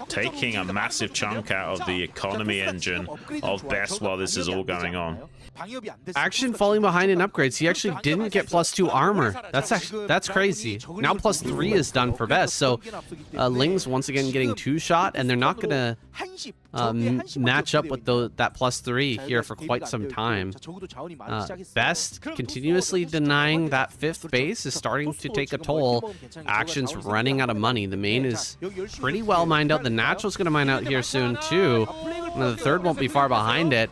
taking a massive chunk out of the economy engine of Best while this is all going on.
Action falling behind in upgrades. He actually didn't get +2 armor. That's crazy. Now +3 is done for Best. So Ling's once again getting 2-shot, and they're not gonna match up with that +3 here for quite some time. Best continuously denying that 5th base is starting to take a toll. Action's running out of money. The main is pretty well mined out. The Natural's gonna mine out here soon too. And the 3rd won't be far behind it.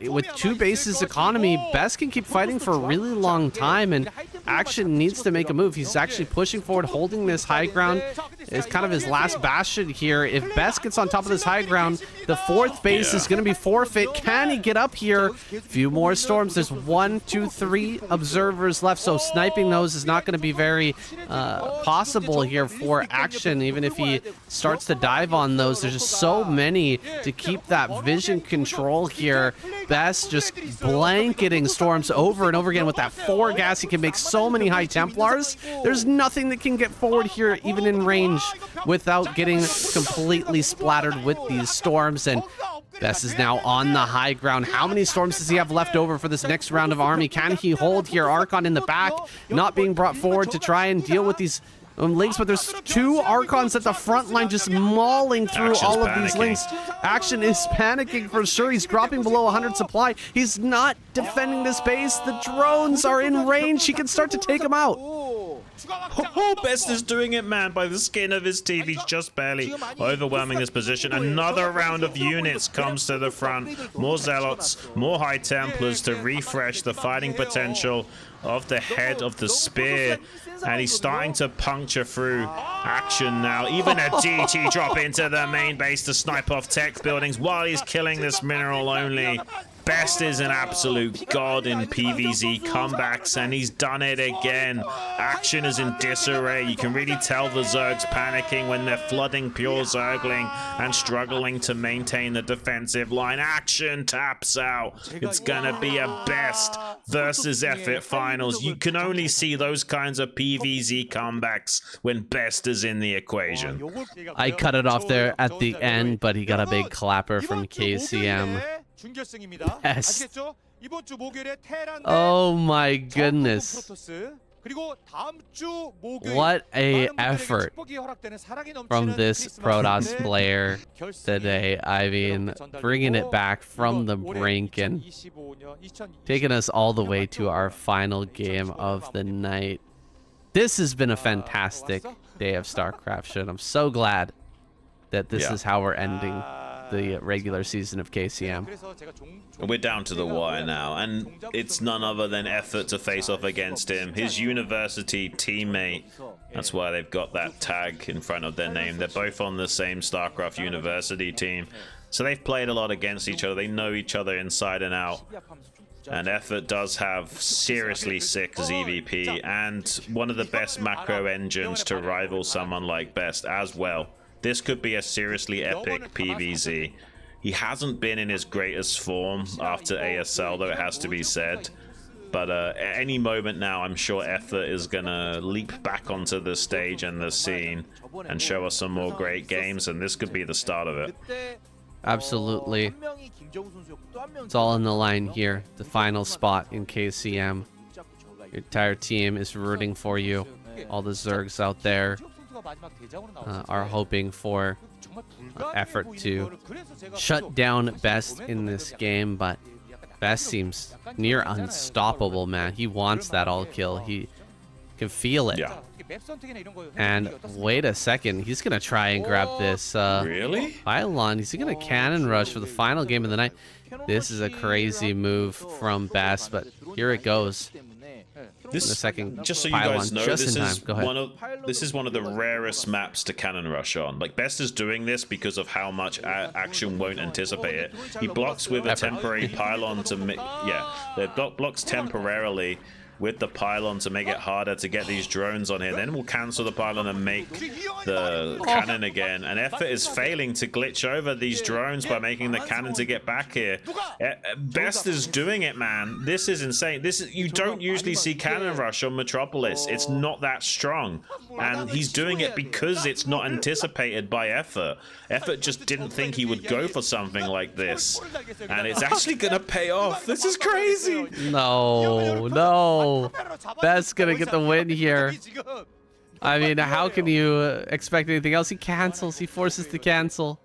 With 2 bases economy, Best can keep fighting for a really long time, and Action needs to make a move. He's actually pushing forward, holding this high ground. It's kind of his last bastion here. If Best gets on top of this high ground, the 4th base is going to be forfeit. Can he get up here? Few more storms. There's 1, 2, 3 observers left, so sniping those is not going to be very possible here for Action. Even if he starts to dive on those, there's just so many to keep that vision control here. Best just blanketing storms over and over again with that 4 gas. He can make so many High Templars. There's nothing that can get forward here, even in range, without getting completely splattered with these storms. And Best is now on the high ground. How many storms does he have left over for this next round of army? Can he hold here? Archon in the back, not being brought forward to try and deal with these links, but there's 2 Archons at the front line just mauling through all of these links. Action is panicking for sure. He's dropping below 100 supply. He's not defending this base. The drones are in range. He can start to take them out.
Oh, Best is doing it, man, by the skin of his teeth. He's just barely overwhelming this position. Another round of units comes to the front. More Zealots, more High Templars to refresh the fighting potential of the head of the spear. And he's starting to puncture through Action now. Even a DT drop into the main base to snipe off tech buildings while he's killing this mineral only. Best is an absolute god in PvZ comebacks, and he's done it again. Action is in disarray. You can really tell the Zergs panicking when they're flooding pure Zergling and struggling to maintain the defensive line. Action taps out. It's gonna be a Best versus Effort finals. You can only see those kinds of PvZ comebacks when Best is in the equation.
I cut it off there at the end, but he got a big clapper from KCM. Best. Oh my goodness. What a effort from this Protoss player today. I mean, bringing it back from the brink and taking us all the way to our final game of the night. This has been a fantastic day of StarCraft, and I'm so glad that this is how we're ending the regular season of KCM.
We're down to the wire now, and it's none other than effort to face off against him. His university teammate, that's why they've got that tag in front of their name. They're both on the same StarCraft university team, so they've played a lot against each other. They know each other inside and out. And effort does have seriously sick ZVP and one of the best macro engines to rival someone like Best as well. This could be a seriously epic PvZ. He hasn't been in his greatest form after ASL, though, it has to be said. But at any moment now, I'm sure effort is going to leap back onto the stage and the scene and show us some more great games, and this could be the start of it.
Absolutely. It's all on the line here. The final spot in KCM. Your entire team is rooting for you. All the Zergs out there are hoping for effort to shut down Best in this game, but Best seems near unstoppable, man. He wants that all kill. He can feel it.
Yeah.
And wait a second, he's gonna try and grab this pylon. He's gonna cannon rush for the final game of the night. This is a crazy move from Best, but here it goes.
This,
the second
just so you
pylon,
guys know,
just
this
in
is
time.
this is one of the rarest maps to cannon rush on. Like, Best is doing this because of how much action won't anticipate it. He blocks with a temporary pylon to the blocks temporarily with the pylon to make it harder to get these drones on here. Then we'll cancel the pylon and make the cannon again. And effort is failing to glitch over these drones by making the cannon to get back here. Best is doing it, man. This is insane. You don't usually see cannon rush on Metropolis. It's not that strong. And he's doing it because it's not anticipated by effort. Effort just didn't think he would go for something like this. And it's actually gonna pay off. This is crazy.
No. Best's gonna get the win here. I mean, how can you expect anything else? He cancels. He forces to cancel.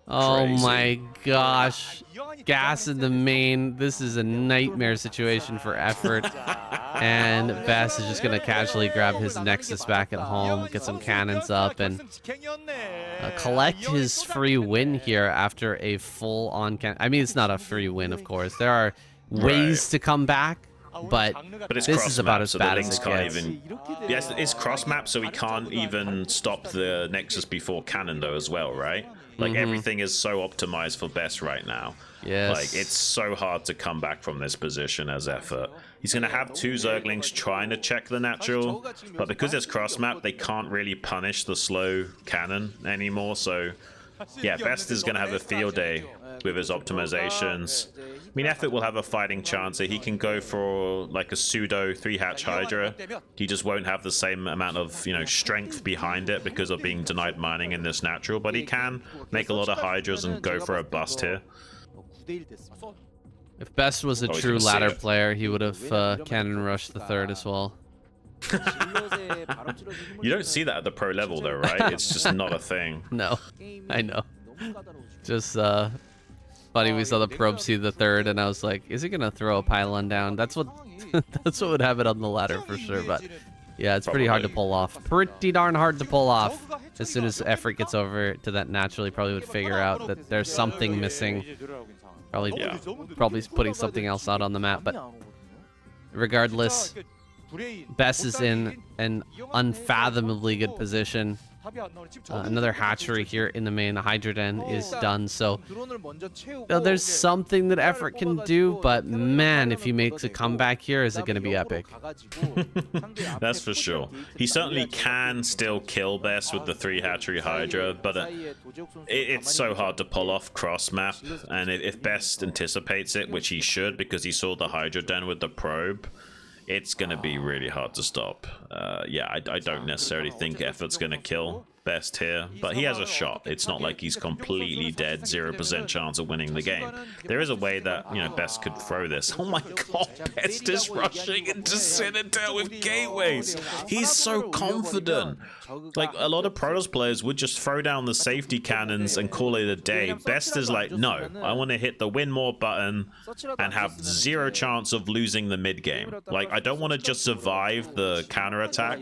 Oh my gosh. Gas in the main. This is a nightmare situation for effort. And Best is just gonna casually grab his Nexus back at home, get some cannons up, and collect his free win here after a full-on I mean, it's not a free win, of course. There are ways to come back. But
it's
this is about as bad as it gets.
Yes, it's cross map, so we can't even stop the Nexus before cannon though as well, right? Like everything is so optimized for Best right now.
Yes.
Like, it's so hard to come back from this position as effort. He's gonna have two Zerglings trying to check the natural, but because it's cross map, they can't really punish the slow cannon anymore. So yeah, Best is gonna have a field day with his optimizations. I mean, effort will have a fighting chance. He can go for like a pseudo 3-hatch Hydra. He just won't have the same amount of, you know, strength behind it because of being denied mining in this natural, but he can make a lot of Hydras and go for a bust here.
If Best was a true ladder player, he would have cannon rushed the third as well.
You don't see that at the pro level though, right? It's just not a thing.
No, I know. Just funny, we saw the probe see the third, and I was like, is he gonna throw a pylon down? That's what that's what would happen on the ladder for sure. But yeah, it's pretty hard to pull off. Pretty darn hard to pull off. As soon as effort gets over to that naturally, probably would figure out that there's something missing. Probably putting something else out on the map. But regardless, Best is in an unfathomably good position. Another hatchery here in the main. The Hydra Den is done, so there's something that effort can do, but man, if he makes a comeback here, is it going to be epic?
That's for sure. He certainly can still kill Best with the 3-hatchery Hydra, but it's so hard to pull off cross map, and if Best anticipates it, which he should because he saw the Hydra Den with the probe, it's going to be really hard to stop. Yeah, I don't necessarily think effort's going to kill Best here, but he has a shot. It's not like he's completely dead, 0% chance of winning the game. There is a way that, you know, Best could throw this. Oh my god, Best is rushing into Citadel with gateways. He's so confident. Like, a lot of Protoss players would just throw down the safety cannons and call it a day. Best is like, no, I want to hit the win more button and have 0 chance of losing the mid game. Like, I don't want to just survive the counterattack.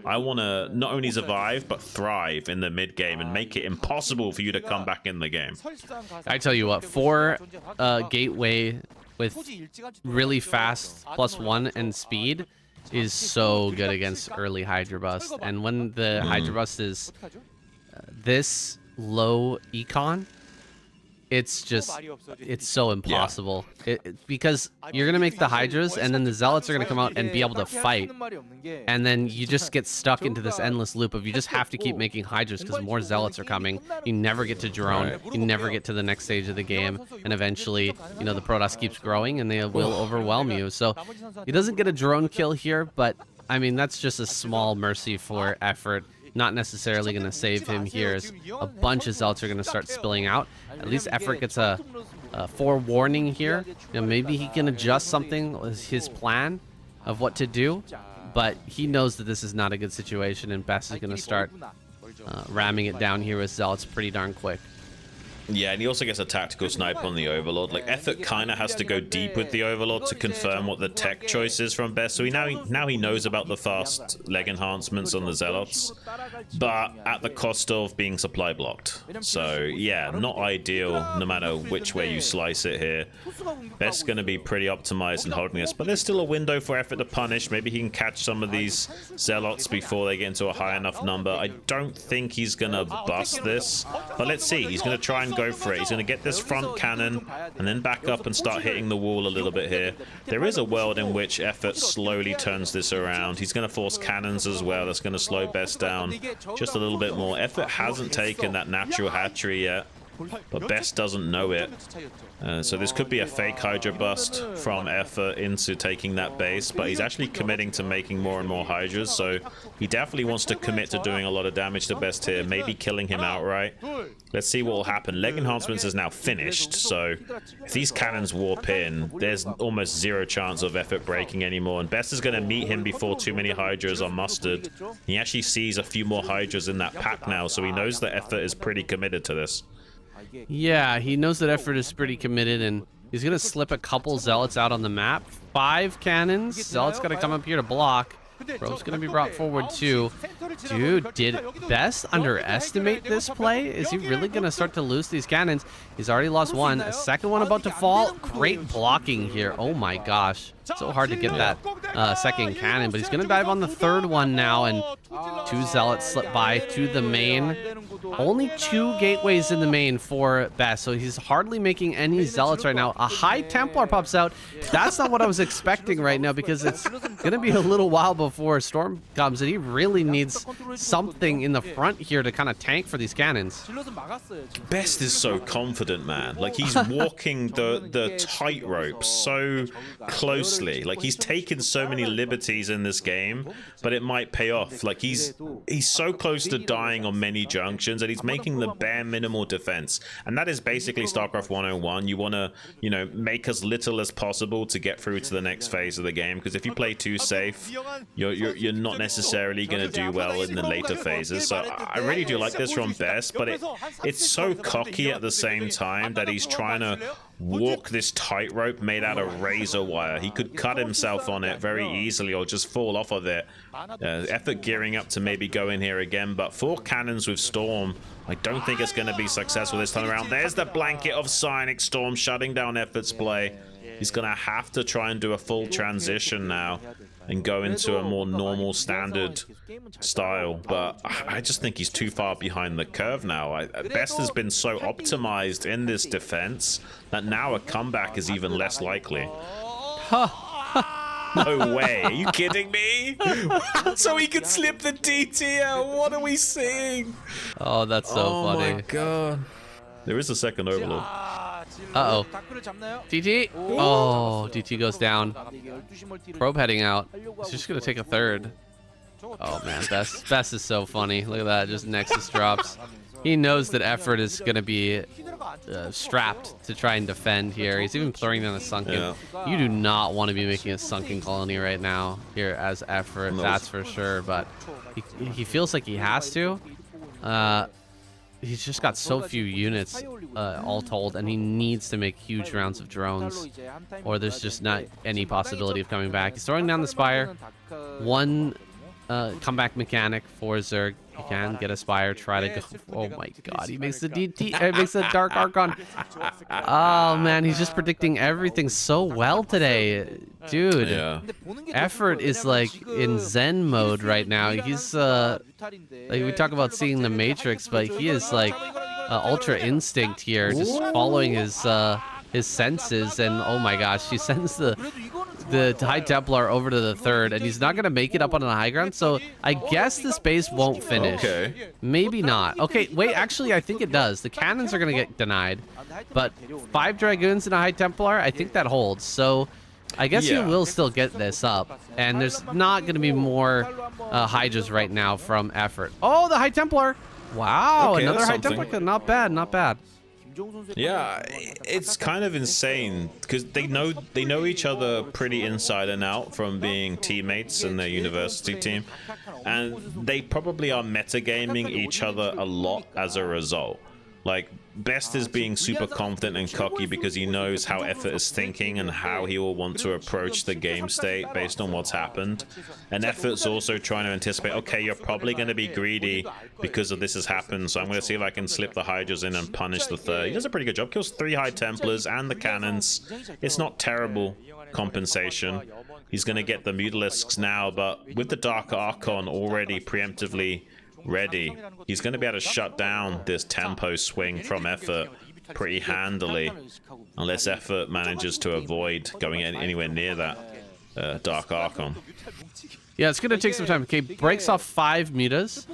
I want to not only survive, but thrive in the mid game and make it impossible for you to come back in the game.
I tell you what, 4 gateway with really fast +1 and speed is so good against early Hydra Bust. And when the Hydra Bust is this low econ, it's so impossible. Because you're gonna make the Hydras and then the Zealots are gonna come out and be able to fight, and then you just get stuck into this endless loop of you just have to keep making Hydras because more Zealots are coming. You never get to drone, you never get to the next stage of the game, and eventually, you know, the Protoss keeps growing and they will overwhelm you. So he doesn't get a drone kill here, but I mean, that's just a small mercy for effort. Not necessarily going to save him here, as a bunch of Zealots are going to start spilling out. At least Effort gets a forewarning here. You know, maybe he can adjust something, his plan of what to do, but he knows that this is not a good situation, and Best is going to start ramming it down here with Zealots pretty darn quick.
Yeah, and he also gets a tactical snipe on the Overlord. Like, Effort kind of has to go deep with the Overlord to confirm what the tech choice is from Best. So now he knows about the fast leg enhancements on the Zealots, but at the cost of being supply blocked. So yeah, not ideal no matter which way you slice it here. Best's going to be pretty optimized in holding this, but there's still a window for Effort to punish. Maybe he can catch some of these Zealots before they get into a high enough number. I don't think he's going to bust this, but let's see. He's going to try and go for it. He's going to get this front cannon and then back up and start hitting the wall a little bit here. There is a world in which Effort slowly turns this around. He's going to force cannons as well. That's going to slow Best down just a little bit more. Effort hasn't taken that natural hatchery yet, but Best doesn't know it. So this could be a fake Hydra bust from Effort into taking that base, but he's actually committing to making more and more Hydras, so he definitely wants to commit to doing a lot of damage to Best here, maybe killing him outright. Let's see what will happen. Leg enhancements is now finished, so if these cannons warp in, there's almost 0 chance of Effort breaking anymore, and Best is going to meet him before too many Hydras are mustered. He actually sees a few more Hydras in that pack now, so he knows that Effort is pretty committed to this.
Yeah, he knows that Effort is pretty committed, and he's going to slip a couple Zealots out on the map. 5 cannons. Zealots got to come up here to block. Probe's going to be brought forward too. Dude, did Best underestimate this play? Is he really going to start to lose these cannons? He's already lost 1. A second one about to fall. Great blocking here. Oh my gosh. So hard to get that second cannon, but he's going to dive on the 3rd one now, and 2 Zealots slip by to the main. Only 2 gateways in the main for Best, so he's hardly making any Zealots right now. A high Templar pops out. That's not what I was expecting right now, because it's going to be a little while before Storm comes, and he really needs something in the front here to kind of tank for these cannons.
Best is so confident, man. Like, he's walking the tightrope so closely. Like, he's taken so many liberties in this game, but it might pay off. Like, he's so close to dying on many junctions, and he's making the bare minimal defense. And that is basically StarCraft 101. You want to, you know, make as little as possible to get through to the next phase of the game, because if you play too safe, you're not necessarily going to do well in the later phases. So I really do like this from Best, but it's so cocky at the same time that he's trying to walk this tightrope made out of razor wire. He could cut himself on it very easily or just fall off of it. Effort gearing up to maybe go in here again, but 4 cannons with Storm, I don't think it's going to be successful this time around. There's the blanket of Psionic Storm shutting down Effort's play. He's going to have to try and do a full transition now and go into a more normal standard style, but I just think he's too far behind the curve now. Best has been so optimized in this defense that now a comeback is even less likely. No way, are you kidding me? So he could slip the DTL, what are we seeing?
Oh, that's so funny.
Oh my god. There is a second Overlord.
Uh-oh. DT? Oh, DT goes down. Probe heading out. He's just going to take a 3rd. Oh man, Best is so funny. Look at that, just Nexus drops. He knows that effort is going to be strapped to try and defend here. He's even throwing down a sunken.
Yeah.
You do not want to be making a sunken colony right now here as effort, that's for sure. But he feels like he has to. He's just got so few units all told, and he needs to make huge rounds of drones, or there's just not any possibility of coming back. He's throwing down the Spire. One comeback mechanic for Zerg. He can get a Spire, try to go. Oh my god, he makes the DT, makes the Dark Archon. Oh man, he's just predicting everything so well today. Dude,
Yeah.
effort is like in Zen mode right now. He's like, we talk about seeing the Matrix, but he is like Ultra Instinct here, just following his senses. And oh my gosh, he sends the High Templar over to the 3rd, and he's not gonna make it up on the high ground. So I guess this base won't finish.
Okay.
Maybe not. Okay, wait, actually I think it does. The cannons are gonna get denied, but 5 Dragoons and a High Templar, I think that holds. So I guess he will still get this up, and there's not going to be more Hydras right now from effort. Oh, the High Templar! Wow,
Okay,
another
that's
High
something.
Templar. Not bad, not bad.
Yeah, it's kind of insane because they know each other pretty inside and out from being teammates in their university team, and they probably are metagaming each other a lot as a result. Like, Best is being super confident and cocky because he knows how effort is thinking and how he will want to approach the game state based on what's happened. And effort's also trying to anticipate, okay, you're probably going to be greedy because of this has happened, so I'm going to see if I can slip the Hydras in and punish the 3rd. He does a pretty good job, kills 3 High Templars and the cannons. It's not terrible compensation. He's going to get the Mutalisks now, but with the Dark Archon already preemptively ready, he's going to be able to shut down this tempo swing from effort pretty handily, unless effort manages to avoid going anywhere near that Dark Archon.
Yeah, it's going to take some time. Okay, breaks off 5 mutas.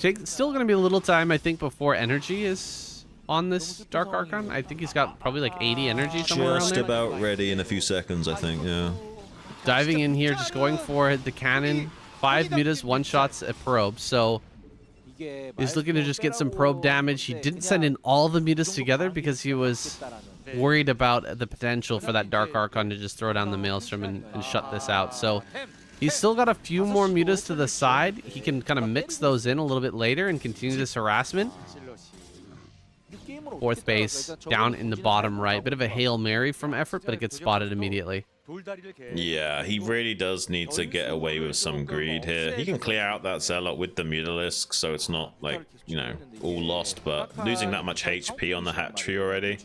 It's still going to be a little time, I think, before energy is on this Dark Archon. I think he's got probably like 80 energy somewhere around
Just
there.
about ready in a few seconds, I think, yeah.
Diving in here, just going for the cannon. 5 mutas, 1 shots at probe, so he's looking to just get some probe damage. He didn't send in all the mutas together because he was worried about the potential for that Dark Archon to just throw down the Maelstrom and shut this out. So he's still got a few more mutas to the side. He can kind of mix those in a little bit later and continue this harassment. 4th base down in the bottom right. Bit of a Hail Mary from effort, but it gets spotted immediately.
Yeah, he really does need to get away with some greed here. He can clear out that Zealot with the Mutalisk, so it's not like, you know, all lost, but losing that much HP on the hatchery already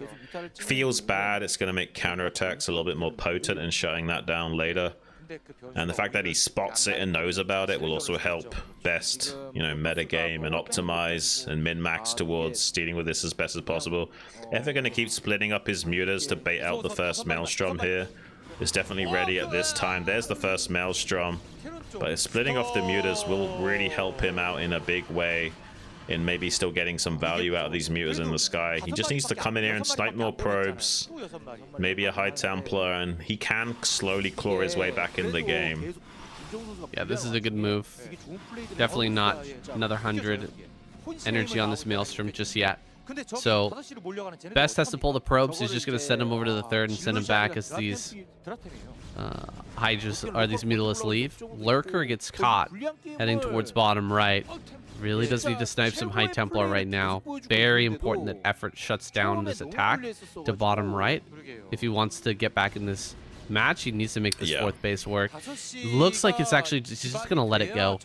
feels bad. It's going to make counterattacks a little bit more potent and shutting that down later. And the fact that he spots it and knows about it will also help Best, you know, metagame and optimize and min-max towards stealing with this as best as possible. If they're going to keep splitting up his mutas to bait out the first Maelstrom here, it's definitely ready at this time. There's the first Maelstrom, but splitting off the mutas will really help him out in a big way in maybe still getting some value out of these mutas in the sky. He just needs to come in here and snipe more probes, maybe a High Templar, and he can slowly claw his way back in the game.
Yeah, this is a good move. Definitely not another 100 energy on this Maelstrom just yet. So Best has to pull the probes. He's just going to send him over to the 3rd and send him back as these Hydras or these Mutalisks leave. Lurker gets caught heading towards bottom right. Really does need to snipe some High Templar right now. Very important that effort shuts down this attack to bottom right. If he wants to get back in this match, he needs to make this 4th base work. Looks like it's actually he's just going to let it go.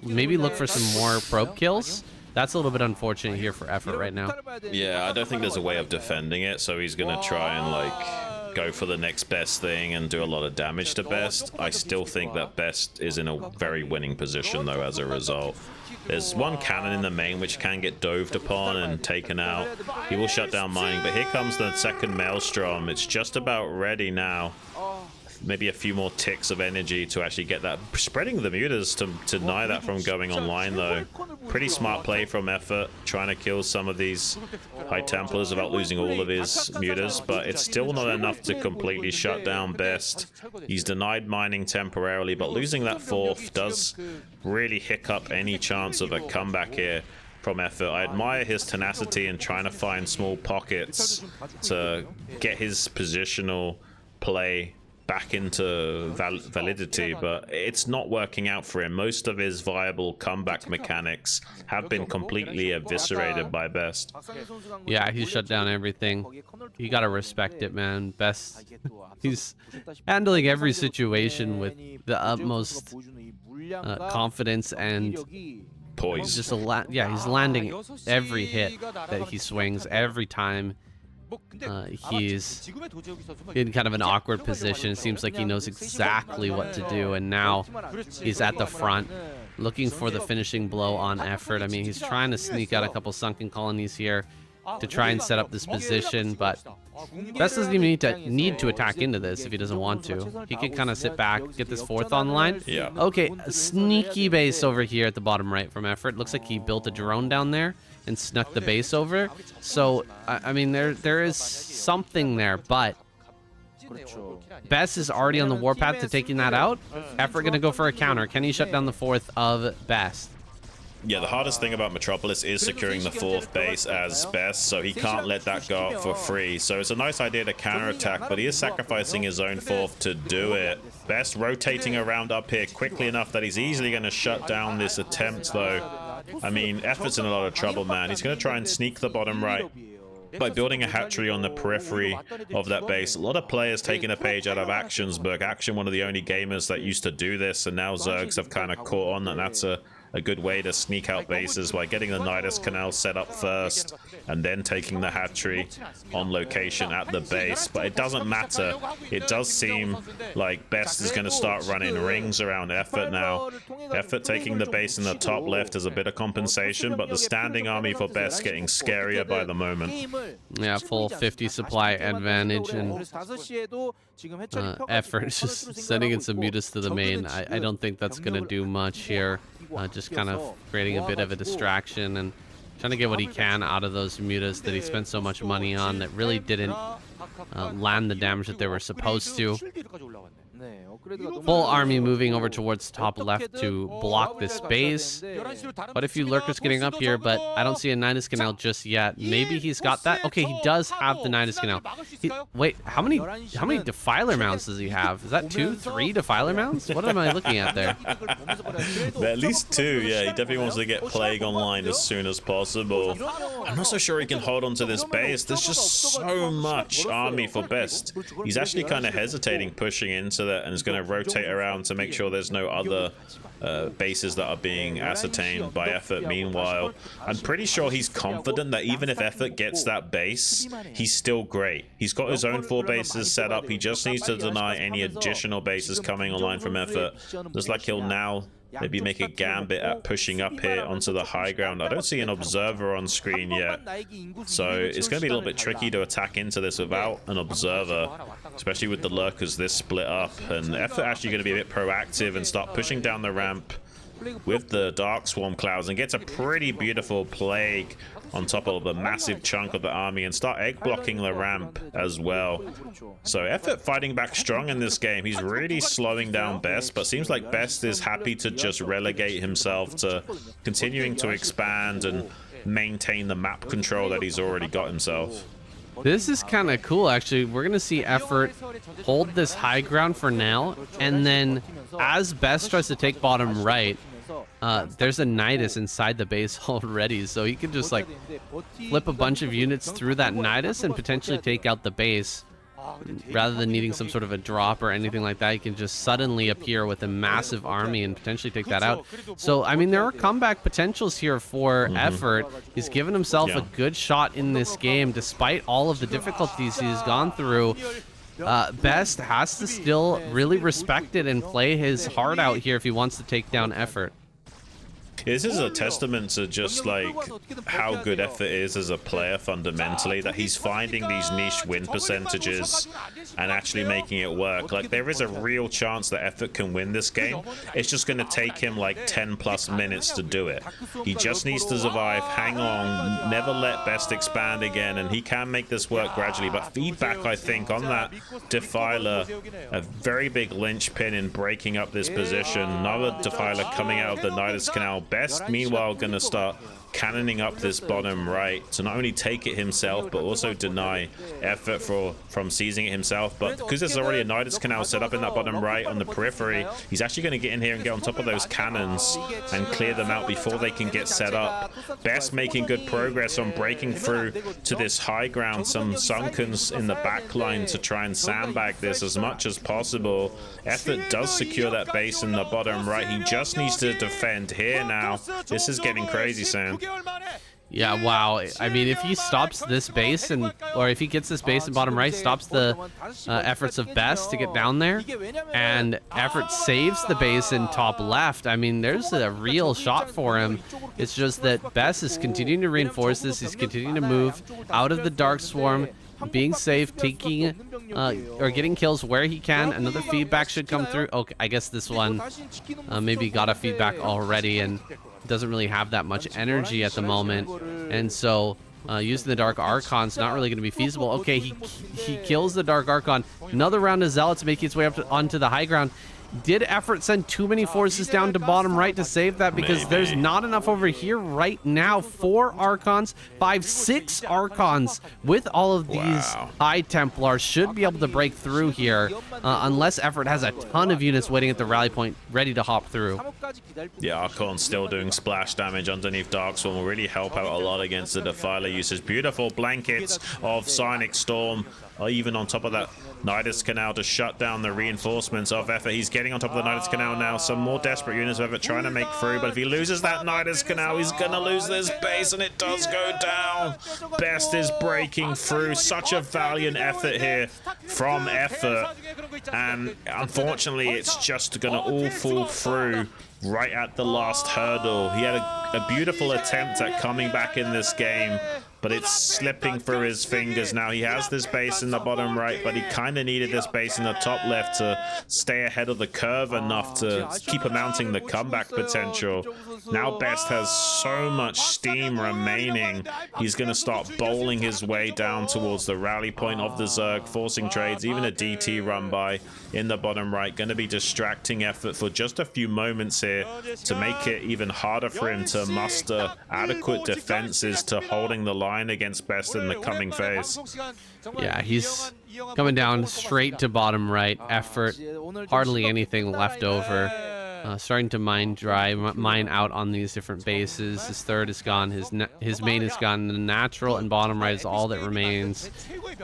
Maybe look for some more probe kills. That's a little bit unfortunate here for effort right now.
Yeah, I don't think there's a way of defending it, so he's going to try and like go for the next best thing and do a lot of damage to Best. I still think that Best is in a very winning position though as a result. There's one cannon in the main which can get doved upon and taken out. He will shut down mining, but here comes the second Maelstrom. It's just about ready now. maybe a few more ticks of energy to actually get that. Spreading the mutas to deny that from going online, though. Pretty smart play from Effort, trying to kill some of these High Templars without losing all of his mutas, but it's still not enough to completely shut down Best. He's denied mining temporarily, but losing that fourth does really hiccup any chance of a comeback here from Effort. I admire his tenacity in trying to find small pockets to get his positional play back into validity, but it's not working out for him. Most of his viable comeback mechanics have been completely eviscerated by Best.
Yeah, he shut down everything. You gotta respect it, man. Best, he's handling every situation with the utmost confidence and
poise.
Just he's landing every hit that he swings every time. He's in kind of an awkward position. It seems like he knows exactly what to do, and now he's at the front looking for the finishing blow on Effort. I mean, he's trying to sneak out a couple sunken colonies here to try and set up this position, but Best doesn't even need to attack into this if he doesn't want to. He can kind of sit back, get this fourth online.
Yeah.
Okay, a sneaky base over here at the bottom right from Effort. Looks like he built a drone down there and snuck the base over. So, I mean, there is something there, but Best is already on the warpath to taking that out. Effort gonna go for a counter. Can he shut down the fourth of Best?
Yeah, the hardest thing about Metropolis is securing the fourth base as Best, so he can't let that go up for free. So it's a nice idea to counterattack, but he is sacrificing his own fourth to do it. Best rotating around up here quickly enough that he's easily going to shut down this attempt, though. I mean, Effort's in a lot of trouble, man. He's going to try and sneak the bottom right by building a hatchery on the periphery of that base. A lot of players taking a page out of Actionsburg. Action, one of the only gamers that used to do this, and now Zergs have kind of caught on, and that's a good way to sneak out bases by getting the Nidus Canal set up first and then taking the hatchery on location at the base. But it doesn't matter. It does seem like Best is going to start running rings around Effort now. Effort taking the base in the top left is a bit of compensation, but the standing army for Best getting scarier by the moment.
Yeah, full 50 supply advantage, and Effort just sending in some mutas to the main. I don't think that's going to do much here. Just kind of creating a bit of a distraction and trying to get what he can out of those mutas that he spent so much money on that really didn't land the damage that they were supposed to. Full army moving over towards top left to block this base. But a few lurkers getting up here, but I don't see a Nidus Canal just yet. Maybe he's got that. Okay, he does have the Nidus Canal. Wait, how many Defiler mounts does he have? Is that 2, 3 Defiler mounts? What am I looking at there?
At least 2, yeah. He definitely wants to get Plague online as soon as possible. I'm not so sure he can hold on to this base. There's just so much army for Best. He's actually kind of hesitating pushing into that, and is going to rotate around to make sure there's no other bases that are being ascertained by Effort. Meanwhile, I'm pretty sure he's confident that even if Effort gets that base, he's still great. He's got his own 4 bases set up. He just needs to deny any additional bases coming online from Effort. Looks like he'll now maybe make a gambit at pushing up here onto the high ground. I don't see an observer on screen yet, so it's going to be a little bit tricky to attack into this without an observer, especially with the lurkers this split up. And Effort actually going to be a bit proactive and start pushing down the ramp with the Dark Swarm clouds and gets a pretty beautiful Plague on top of a massive chunk of the army and start egg blocking the ramp as well. So Effort fighting back strong in this game. He's really slowing down Best, but seems like Best is happy to just relegate himself to continuing to expand and maintain the map control that he's already got himself.
This is kind of cool, actually. We're going to see Effort hold this high ground for now, and then as Best tries to take bottom right, there's a Nidus inside the base already, so he can just like flip a bunch of units through that Nidus and potentially take out the base. Rather than needing some sort of a drop or anything like that, he can just suddenly appear with a massive army and potentially take that out. So, I mean, there are comeback potentials here for Effort. He's given himself a good shot in this game, despite all of the difficulties he's gone through. Best has to still really respect it and play his heart out here if he wants to take down Effort.
This is a testament to just like how good Effort is as a player fundamentally, that he's finding these niche win percentages and actually making it work. Like, there is a real chance that Effort can win this game. It's just going to take him like 10+ minutes to do it. He just needs to survive, hang on, never let Best expand again, and he can make this work gradually. But feedback, I think, on that Defiler, a very big linchpin in breaking up this position. Another Defiler coming out of the Nidus Canal. Best, meanwhile, going to start cannoning up this bottom right to not only take it himself, but also deny Effort from seizing it himself. But because there's already a Nidus Canal set up in that bottom right on the periphery, he's actually going to get in here and get on top of those cannons and clear them out before they can get set up. Best making good progress on breaking through to this high ground. Some Sunkens in the back line to try and sandbag this as much as possible. Effort does secure that base in the bottom right. He just needs to defend here now. This is getting crazy, Sam.
Yeah, wow. I mean, if he stops this base, or if he gets this base in bottom right, stops the efforts of Best to get down there, and Effort saves the base in top left, I mean, there's a real shot for him. It's just that Best is continuing to reinforce this. He's continuing to move out of the Dark Swarm, being safe, taking or getting kills where he can. Another feedback should come through. Okay, I guess this one maybe got a feedback already and doesn't really have that much energy at the moment, and so using the Dark Archon's not really going to be feasible. Okay, he kills the Dark Archon. Another round of Zealots making its way up onto the high ground. Did Effort send too many forces down to bottom right to save that? Because there's not enough over here right now. 4 Archons, 5, 6 Archons with all of these High Templars should be able to break through here, unless Effort has a ton of units waiting at the rally point ready to hop through.
Yeah, Archon's still doing splash damage underneath Darkstorm. Will really help out a lot against the Defiler usage. Beautiful blankets of Psionic Storm, even on top of that Nidus Canal to shut down the reinforcements of Effort. He's getting on top of the Nidus Canal now. Some more desperate units of Effort trying to make through, but if he loses that Nidus Canal, he's gonna lose this base, and it does go down. Best is breaking through. Such a valiant effort here from Effort, and unfortunately it's just gonna all fall through right at the last hurdle. He had a beautiful attempt at coming back in this game, but it's slipping through his fingers now. He has this base in the bottom right, but he kind of needed this base in the top left to stay ahead of the curve enough to keep mounting the comeback potential. Now Best has so much steam remaining. He's going to start bowling his way down towards the rally point of the Zerg, forcing trades, even a DT run by in the bottom right. Going to be distracting Effort for just a few moments here to make it even harder for him to muster adequate defenses to holding the line against Best in the coming phase.
Yeah, he's coming down straight to bottom right. Effort, hardly anything left over. Starting to mine out on these different bases. His third is gone. His main is gone. The natural and bottom right is all that remains.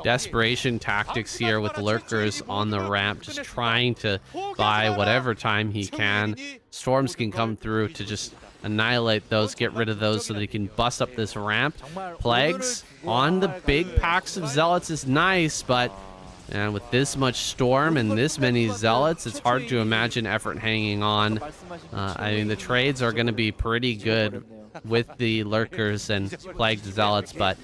Desperation tactics here with lurkers on the ramp, just trying to buy whatever time he can. Storms can come through to just annihilate those, get rid of those so that he can bust up this ramp. Plagues on the big packs of Zealots is nice, but and with this much Storm and this many Zealots, it's hard to imagine Effort hanging on. I mean, the trades are going to be pretty good with the Lurkers and Plagued Zealots, but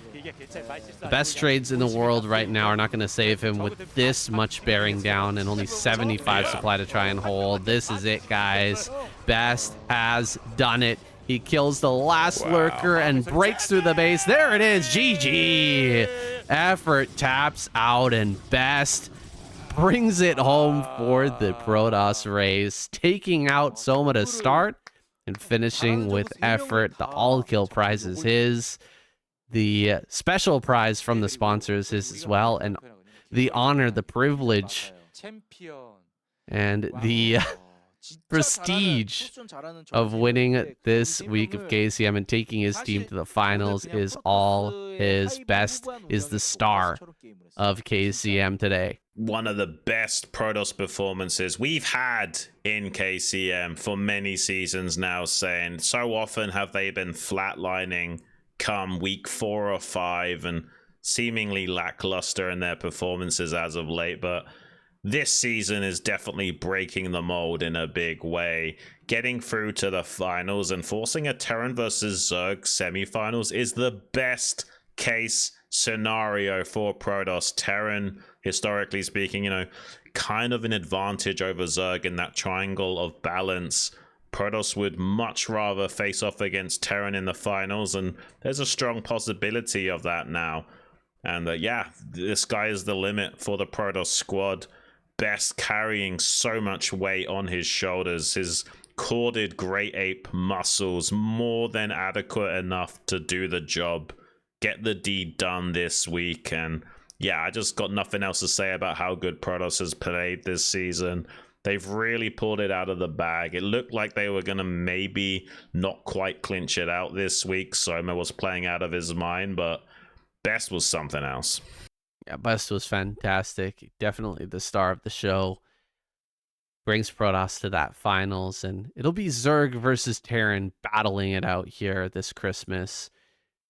the best trades in the world right now are not going to save him with this much bearing down and only 75 supply to try and hold. This is it, guys. Best has done it. He kills the last lurker and breaks through the base. There it is. GG. Effort taps out, and Best brings it home for the Protoss race, taking out Soma to start and finishing with Effort. The all-kill prize is his. The special prize from the sponsors is as well, and the honor, the privilege, and the prestige of winning this week of KCM and taking his team to the finals is all his. Best is the star of KCM today.
One of the best Protoss performances we've had in KCM for many seasons now, saying so often have they been flatlining come week 4 or 5 and seemingly lackluster in their performances as of late, but this season is definitely breaking the mold in a big way. Getting through to the finals and forcing a Terran versus Zerg semifinals is the best case scenario for Protoss. Terran, historically speaking, you know, kind of an advantage over Zerg in that triangle of balance. Protoss would much rather face off against Terran in the finals, and there's a strong possibility of that now. And yeah, the sky is the limit for the Protoss squad. Best carrying so much weight on his shoulders. His corded great ape muscles more than adequate enough to do the job. Get the deed done this week. And yeah, I just got nothing else to say about how good Protoss has played this season. They've really pulled it out of the bag. It looked like they were going to maybe not quite clinch it out this week. Soma was playing out of his mind, but Best was something else.
Yeah, Best was fantastic. Definitely the star of the show. Brings Protoss to that finals, and it'll be Zerg versus Terran battling it out here this Christmas.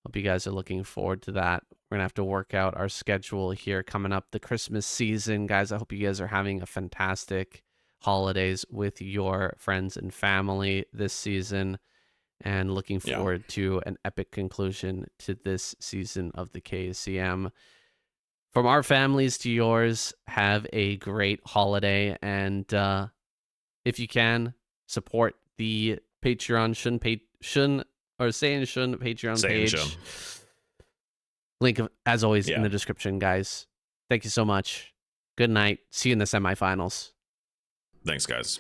Hope you guys are looking forward to that. We're going to have to work out our schedule here coming up the Christmas season. Guys, I hope you guys are having a fantastic holidays with your friends and family this season, and looking forward to an epic conclusion to this season of the KCM. From our families to yours, have a great holiday, and if you can, support the Patreon Shun Patreon page. Link, as always, in the description, guys. Thank you so much. Good night. See you in the semifinals.
Thanks, guys.